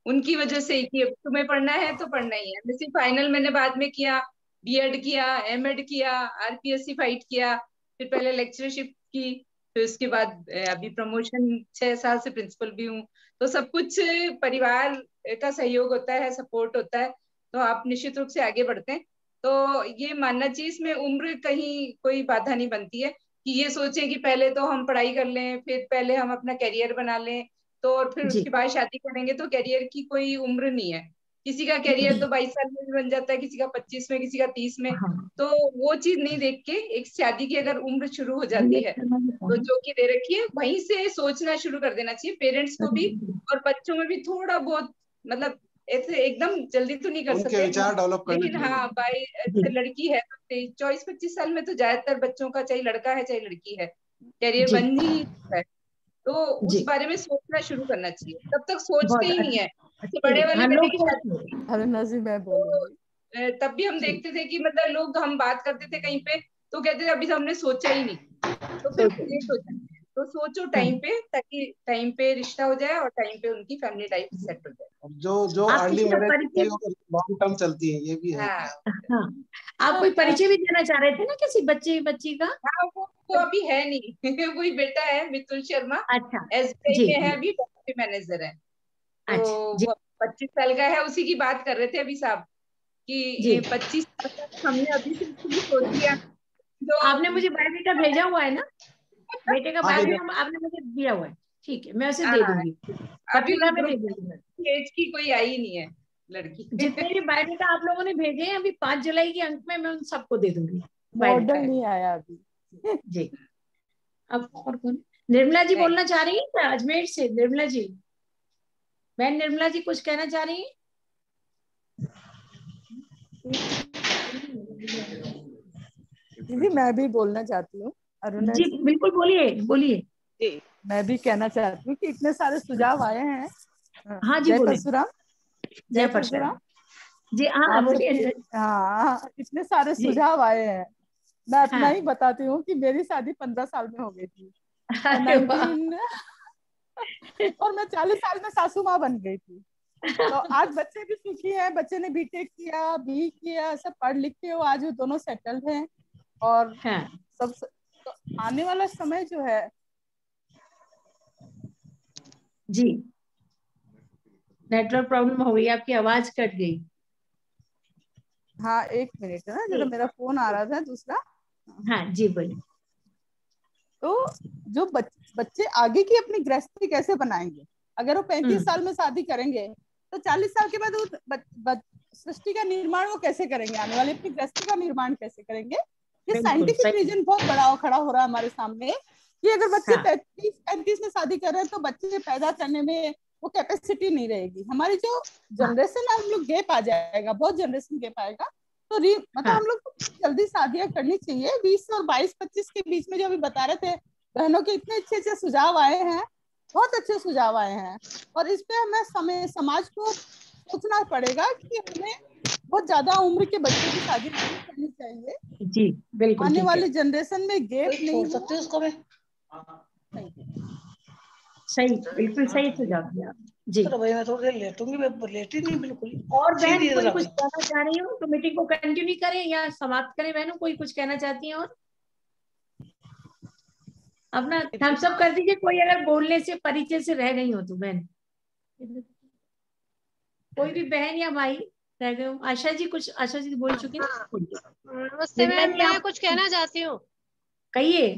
उनकी वजह से कि तुम्हें पढ़ना है तो पढ़ना ही है। एमएससी फाइनल मैंने बाद में किया, बीएड किया, एमएड किया, आरपीएससी फाइट किया, फिर पहले लेक्चरशिप की, फिर उसके बाद अभी प्रमोशन 6 साल से प्रिंसिपल भी हूँ। तो सब कुछ परिवार का सहयोग होता है, सपोर्ट होता है, तो आप निश्चित रूप से आगे बढ़ते हैं। तो ये मानना चाहिए इसमें उम्र कहीं कोई बाधा नहीं बनती है कि ये सोचें कि पहले तो हम पढ़ाई कर लें, फिर पहले हम अपना करियर बना लें, तो और फिर उसके बाद शादी करेंगे। तो करियर की कोई उम्र नहीं है। किसी का करियर तो 22 साल में भी बन जाता है, किसी का 25 में, किसी का 30 में। तो वो चीज नहीं देख के एक शादी की अगर उम्र शुरू हो जाती है तो जो कि दे रखी है वहीं से सोचना शुरू कर देना चाहिए पेरेंट्स को भी, और बच्चों में भी थोड़ा बहुत, मतलब ऐसे एकदम जल्दी तो नहीं कर उनके सकते, विचार डेवलप करने लेकिन हाँ लड़की है तो 24-25 साल में तो ज्यादातर बच्चों का, चाहे लड़का है चाहे लड़की है, करियर बन ही है। तो उस बारे में सोचना शुरू करना चाहिए, तब तक सोचते ही नहीं है। बड़े वाले बेटे की शादी तब भी हम देखते थे कि मतलब लोग, हम बात करते थे कहीं पे तो कहते थे अभी तो हमने सोचा ही नहीं, तो फिर ये सोचा, तो सोचो टाइम पे, ताकि टाइम पे रिश्ता हो जाए और टाइम पे उनकी फैमिली लाइफ सेट हो जाए। जो अर्ली मैरिज लॉन्ग टर्म चलती है, ये भी है। हाँ, आप कोई परिचय भी देना चाह रहे थे ना किसी बच्ची का? हाँ, वो अभी है नहीं वही बेटा है मितुल शर्मा। अच्छा, एसबीआई में है अभी, डेप्यूटी मैनेजर है। तो 25 साल का है, उसी की बात कर रहे थे अभी साहब कि 25 साल तक हमने अभी से सोच लिया। तो आपने मुझे बायोडेटा भेजा हुआ है ना? बेटे का बायोडेटा आपने मुझे दिया हुआ है, ठीक है, मैं उसे दे दूंगी। पत्रिका में दे दूंगी। एज की कोई आई नहीं है लड़की। जितने भी बायोडेटा आप लोगों ने भेजे हैं अभी 5 जुलाई के अंक में मैं उन सबको दे दूंगी। मॉडल नहीं आया अभी जी। अब और कौन? निर्मला जी बोलना चाह रही है अजमेर से? निर्मला जी, बहन निर्मला जी कुछ कहना चाह रही है? दीदी मैं भी बोलना चाहती हूँ। अरुणा जी बिल्कुल, बोलिए बोलिए। मैं भी कहना चाहती हूँ कि इतने सारे सुझाव आए हैं। हाँ जी, जय परशुराम। जय परशुराम जी। हाँ, इतने सारे सुझाव आए हैं। मैं अपना ही बताती हूँ कि मेरी शादी 15 साल में हो गई थी और मैं 40 साल में सासू माँ बन गई थी। तो आज बच्चे भी सुखी हैं, बच्चे ने बीटेक किया, बी किया, सब पढ़ लिख के वो आज दोनों सेटल्ड हैं। और सब तो आने वाला समय जो है जी। नेटवर्क प्रॉब्लम हो गई, आपकी आवाज कट गई। हाँ, एक मिनट ना, जरा मेरा फोन आ रहा था दूसरा। हाँ जी, बोलिए। तो जो बच्चे आगे की अपनी गृहस्थी कैसे बनाएंगे, अगर वो 35 साल में शादी करेंगे तो 40 साल के बाद सृष्टि का निर्माण वो कैसे करेंगे, आने वाली अपनी गृहस्थी का निर्माण कैसे करेंगे। ये साइंटिफिक रीजन बहुत बड़ा खड़ा हो रहा है हमारे सामने कि अगर बच्चे 35 में शादी कर रहे हैं तो बच्चे पैदा करने में वो कैपेसिटी नहीं रहेगी। हमारी जो जनरेशन है हम लोग गैप आ जाएगा, बहुत जनरेशन गैप आएगा। तो मतलब हम लोग को जल्दी शादियां करनी चाहिए। 20 और 22-25 के बीच में जो अभी बता रहे थे बहनों के, इतने अच्छे सुझाव आए हैं, बहुत अच्छे सुझाव आए हैं। और इस पे हमें समाज को सोचना पड़ेगा कि हमें बहुत ज्यादा उम्र के बच्चों की शादी नहीं करनी चाहिए। जी बिल्कुल, आने वाली जनरेशन में गैप नहीं छोड़ सकते उसको मैं। सही, बिल्कुल सही सुझाव दिया जी। तो भाई मैं थोड़ी देर लेटूंगी, मैं लेटी नहीं बिल्कुल। और बहन कोई कुछ कहना चाह रही हो तो मीटिंग को कंटिन्यू करें या समाप्त करें? बहनों कोई कुछ कहना चाहती हैं और अपना थम्स अप कर दीजिए, कोई अगर बोलने से परिचय से रह गई हो तो। बहन कोई भी बहन या भाई रह गए हो? आशा जी कुछ, आशा जी बोल चुकी हैं। नमस्ते मैम, मैं कुछ कहना चाहती हूँ। कहिए।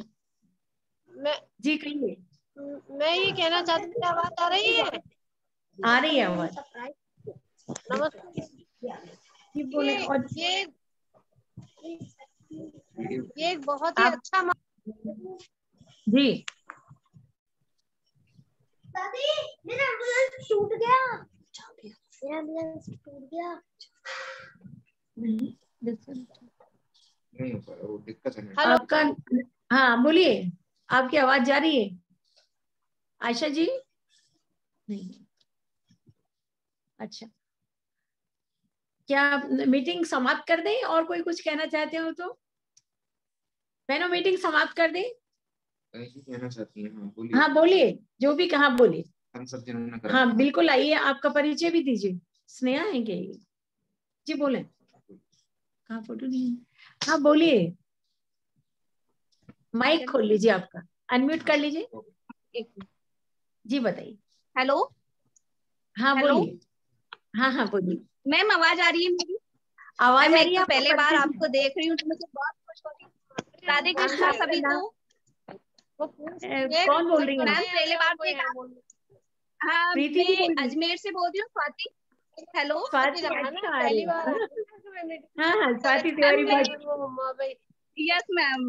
मैं जी कहिए। मैं ये कहना चाहती हूँ, आवाज आ रही है? आ रही है आवाज। नमस्ते। ये एक बहुत ही अच्छा जी। दादी मेरा एम्बुलेंस टूट गया, मेरा एम्बुलेंस टूट गया। आपका, हाँ बोलिए, आपकी आवाज जा रही है आयशा जी? नहीं, अच्छा, क्या मीटिंग समाप्त कर दें? और कोई कुछ कहना चाहते हो तो बहनों मीटिंग समाप्त कर दें? कहना चाहती हैं? हाँ बोलिए। हाँ बोलिए, जो भी कहा बोलिए। हम सब जिन्होंने करा। हाँ बिल्कुल, आइए, आपका परिचय भी दीजिए। स्नेहा है क्या ये? जी बोले। कहाँ फोटो नहीं है? हाँ बोलिए, माइक खोल लीजिए, आपका अनम्यूट कर लीजिए। जी बताइए। हेलो। हाँ हेलो। बोलिए। हाँ हाँ बोलिए। मैम आवाज आ रही है मेरी? आवाज आ रही मैं है। तो पहले बार आपको देख रही हूँ तो मुझे बहुत खुश हो रही हूँ। राधे कृष्णा सभी को। कौन बोल रही है? मैम पहले बार देखा। हाँ प्रीति जी बोल मैं रही। अजमेर से बोल रही हूँ, स्वाति। हेलो। स्वाति, अच्छा पहली बार। हाँ हाँ स्वाति तिवारी बहुत। Yes ma'am.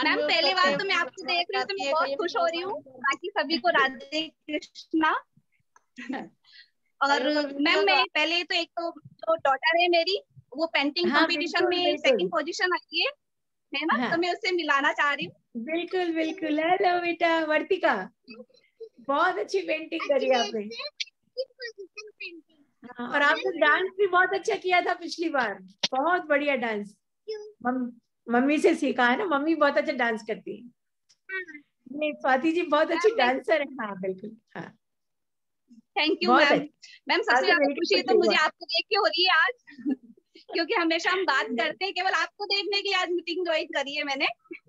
मैम पहले बार तो मैं आपको देख रही हूँ तो मैं बहुत खुश हो रही हूँ। बाकी सभी को राधे कृष्णा। और मैम मैं पहले तो एक तो जो डॉटर है मेरी वो पेंटिंग कंपटीशन में सेकंड पोजीशन आई है ना, तो मैं उससे मिलाना चाह रही हूँ। बिल्कुल बिल्कुल। हेलो बेटा वर्तिका, बहुत अच्छी पेंटिंग करी आपने। और आपने डांस भी बहुत अच्छा किया था पिछली बार, बहुत बढ़िया डांस। मम्मी से सीखा है ना, मम्मी बहुत अच्छा डांस करती है। नहीं स्वाति जी बहुत अच्छी डांसर है। हाँ बिल्कुल। हाँ थैंक यू मैम। मैम सबसे ज्यादा खुशी तो मुझे आपको देख के हो रही है आज क्योंकि हमेशा हम बात करते हैं, केवल आपको देखने की आज मीटिंग ज्वाइन करी है मैंने।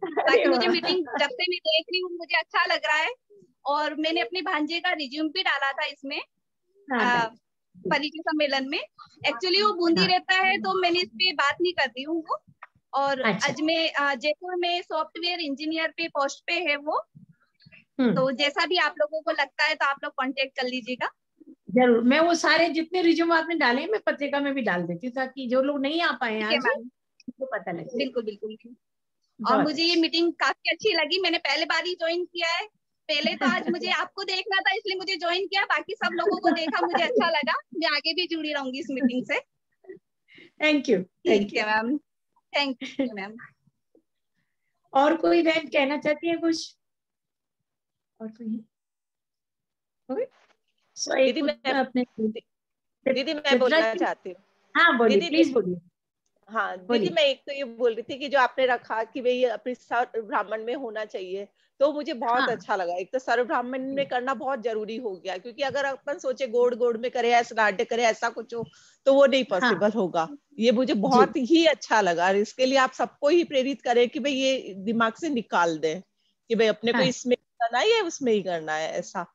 बाकी मुझे मीटिंग जब से मैं देख रही हूँ मुझे अच्छा लग रहा है। और मैंने अपने भांजे का रिज्यूम भी डाला था इसमें परिचय सम्मेलन में। एक्चुअली वो बूंदी रहता है तो मैंने इस पे बात नहीं कर रही हूँ वो। और अजमेर जयपुर में सॉफ्टवेयर इंजीनियर पे पोस्ट पे है वो। तो जैसा भी आप लोगों को लगता है तो आप लोग कांटेक्ट कर लीजिएगा। जरूर, मैं वो सारे जितने रिज्यूम आपने डाले मैं पत्रिका में भी डाल देती हूँ ताकि जो लोग नहीं आ पाए आज उनको पता लगे। बिल्कुल बिल्कुल। और मुझे ये मीटिंग काफी अच्छी लगी, मैंने पहले बार ही ज्वाइन किया है। पहले तो आज मुझे आपको देखना था इसलिए मुझे ज्वाइन किया, बाकी सब लोगों को देखा मुझे अच्छा लगा। मैं आगे भी जुड़ी रहूंगी इस मीटिंग से। Thank you. ठीक है मैम, थैंक यू मैम। और कोई बहन कहना चाहती है कुछ? और कोई? दीदी मैं बोलना चाहती हूँ। हाँ बोलिए, प्लीज बोलिए। हाँ दीदी मैं एक तो ये बोल रही थी कि जो आपने रखा कि भाई अपने सर्व ब्राह्मण में होना चाहिए, तो मुझे बहुत अच्छा लगा। एक तो सर्व ब्राह्मण में करना बहुत जरूरी हो गया, क्योंकि अगर अपन सोचे गोड़ गोड़ में करे, स्नाड्य करे, ऐसा कुछ हो तो वो नहीं पॉसिबल होगा। ये मुझे बहुत ही अच्छा लगा और इसके लिए आप सबको ही प्रेरित करें कि भाई ये दिमाग से निकाल दें कि भाई अपने को इसमें करना है या उसमें ही करना है ऐसा।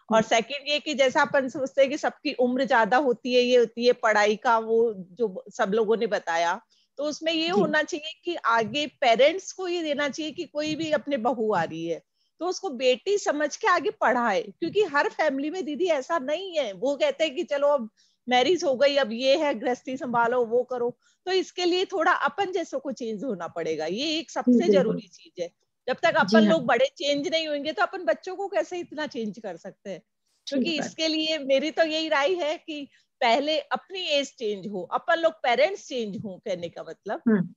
और सेकंड ये कि जैसा अपन सोचते हैं कि सबकी उम्र ज्यादा होती है, ये होती है पढ़ाई का, वो जो सब लोगों ने बताया, तो उसमें ये होना चाहिए कि आगे पेरेंट्स को ये देना चाहिए कि कोई भी अपने बहू आ रही है तो उसको बेटी समझ के आगे पढ़ाए, क्योंकि हर फैमिली में दीदी ऐसा नहीं है। वो कहते हैं कि चलो अब मैरिज हो गई, अब ये है गृहस्थी संभालो, वो करो। तो इसके लिए थोड़ा अपन जैसों को चेंज होना पड़ेगा, ये एक सबसे जरूरी चीज है। जब तक अपन लोग बड़े चेंज नहीं होंगे तो अपन बच्चों को कैसे इतना चेंज कर सकते हैं। क्योंकि इसके लिए मेरी तो यही राय है कि पहले अपनी एज चेंज हो, अपन लोग पेरेंट्स चेंज हो, कहने का मतलब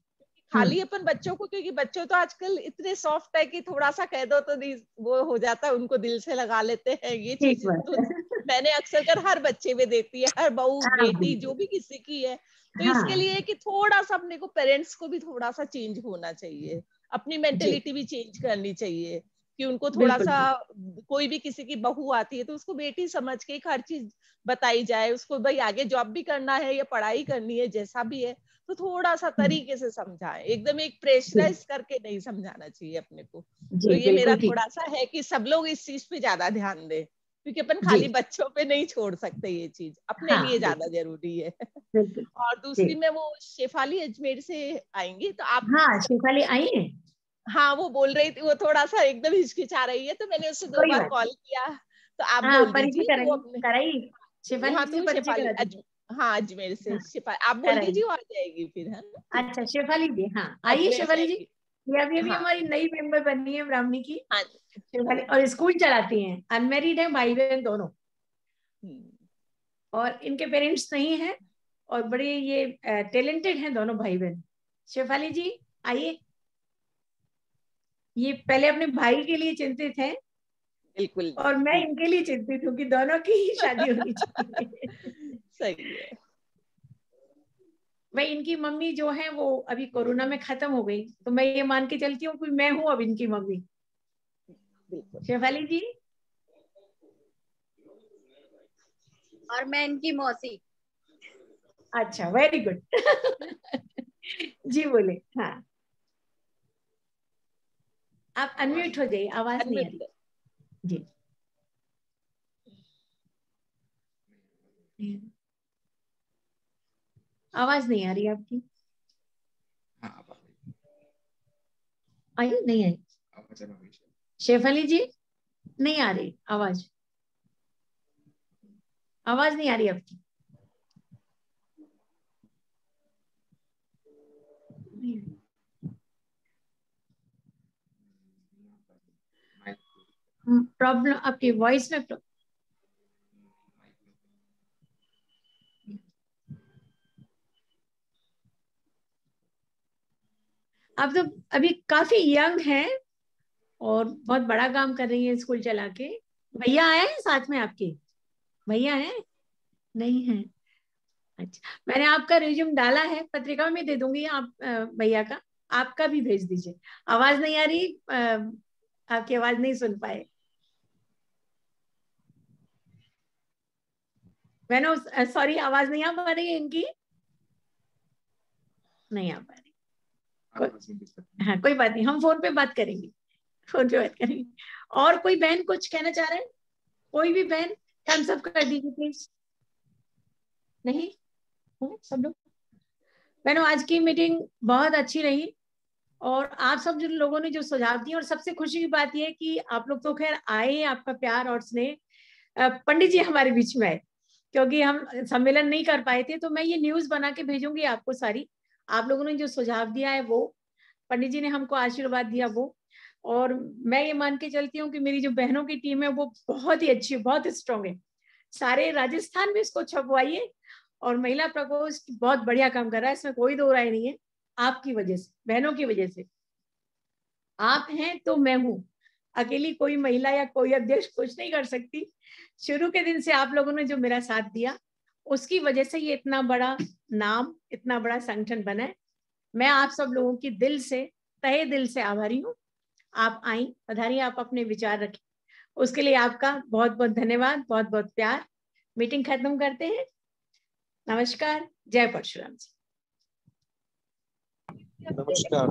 खाली अपन बच्चों को, क्योंकि बच्चों तो आजकल इतने सॉफ्ट है कि थोड़ा सा कह दो तो वो हो जाता है, उनको दिल से लगा लेते हैं। ये चीज तो मैंने अक्सर कर हर बच्चे में देखती है, हर बहू बेटी जो भी किसी की है। तो इसके लिए कि थोड़ा सा अपने को पेरेंट्स को भी थोड़ा सा चेंज होना चाहिए, अपनी मेंटेलिटी भी चेंज करनी चाहिए कि उनको थोड़ा सा, कोई भी किसी की बहू आती है तो उसको बेटी समझ के हर चीज बताई जाए। उसको भाई आगे जॉब भी करना है या पढ़ाई करनी है, जैसा भी है, तो थोड़ा सा तरीके से समझाएं, एकदम एक प्रेशराइज करके नहीं समझाना चाहिए अपने को। तो ये मेरा थोड़ा सा है कि सब लोग इस चीज पे ज्यादा ध्यान दें, क्योंकि अपन खाली बच्चों पे नहीं छोड़ सकते, ये चीज अपने लिए ज्यादा जरूरी है। और दूसरी में वो शेफाली अजमेर से आएंगी तो आप। हाँ शेफाली आई है। हाँ वो बोल रही थी, वो थोड़ा सा एकदम हिचकिचा रही है, तो मैंने उससे 2 बार कॉल किया, तो आप बोल दीजिए। शेफाली हाँ अजमेर से शेफाली, आप बोल दीजिए, वो आ जाएगी फिर। है अच्छा शेफाली जी, हाँ आइए शेफाली जी। ये अभी हमारी नई मेंबर बनी है ब्राह्मणी की शेफाली, और स्कूल चलाती हैं, अनमेरिड है, भाई बहन दोनों, और इनके पेरेंट्स नहीं है, और बड़े ये टैलेंटेड हैं दोनों भाई बहन। शेफाली जी आइए। ये पहले अपने भाई के लिए चिंतित है, बिल्कुल, और मैं इनके लिए चिंतित हूँ कि दोनों की ही शादी होनी चाहिए। सही है। भाई इनकी मम्मी जो है वो अभी कोरोना में खत्म हो गई, तो मैं ये मान के चलती हूँ कि मैं हूँ अब इनकी मम्मी। शेफाली जी। और मैं इनकी मौसी। अच्छा, वेरी गुड। जी बोले। हाँ, आप अनम्यूट हो जाइए, आवाज नहीं आ रही जी। आवाज नहीं आ रही आपकी। आई नहीं आई? शेफाली जी नहीं आ रही आवाज, आवाज नहीं आ रही आपकी। प्रॉब्लम आपकी वॉइस में आप तो अभी काफी यंग हैं और बहुत बड़ा काम कर रही है स्कूल चला के। भैया आए हैं साथ में आपके? भैया हैं? नहीं है। अच्छा, मैंने आपका रिज्यूम डाला है, पत्रिका में दे दूंगी आप भैया का, आपका भी भेज दीजिए। आवाज नहीं आ रही, आपकी आवाज नहीं सुन पाए। मैंने सॉरी, आवाज नहीं आ पा रही है इनकी, नहीं आ पा रही। हाँ कोई बात नहीं, हम फोन पे बात करेंगे, फोन पे बात करेंगे। और कोई बहन कुछ कहना चाह रहे हैं? कोई भी बहन थम्स अप कर दीजिए प्लीज। नहीं सब लोग। बहनों आज की मीटिंग बहुत अच्छी रही और आप सब जो लोगों ने जो सुझाव दिए, और सबसे खुशी की बात यह है कि आप लोग तो खैर आए, आपका प्यार और स्नेह। पंडित जी हमारे बीच में आए क्योंकि हम सम्मेलन नहीं कर पाए थे, तो मैं ये न्यूज बना के भेजूंगी आपको सारी। आप लोगों ने जो सुझाव दिया है वो, पंडित जी ने हमको आशीर्वाद दिया वो, और मैं ये मान के चलती हूँ कि मेरी जो बहनों की टीम है वो बहुत ही अच्छी है, बहुत स्ट्रांग है। सारे राजस्थान में इसको छपवाइए और महिला प्रकोष्ठ बहुत बढ़िया काम कर रहा है, इसमें कोई दो राय नहीं है। आपकी वजह से, बहनों की वजह से। आप हैं तो मैं हूं, अकेली कोई महिला या कोई अध्यक्ष कुछ नहीं कर सकती। शुरू के दिन से आप लोगों ने जो मेरा साथ दिया, उसकी वजह से ये इतना बड़ा नाम, इतना बड़ा संगठन बना है। मैं आप सब लोगों की दिल से, तहे दिल से आभारी हूँ। आप आई, पधारिए, आप अपने विचार रखें, उसके लिए आपका बहुत बहुत धन्यवाद, बहुत बहुत प्यार। मीटिंग खत्म करते हैं। नमस्कार, जय परशुराम जी। नमस्कार।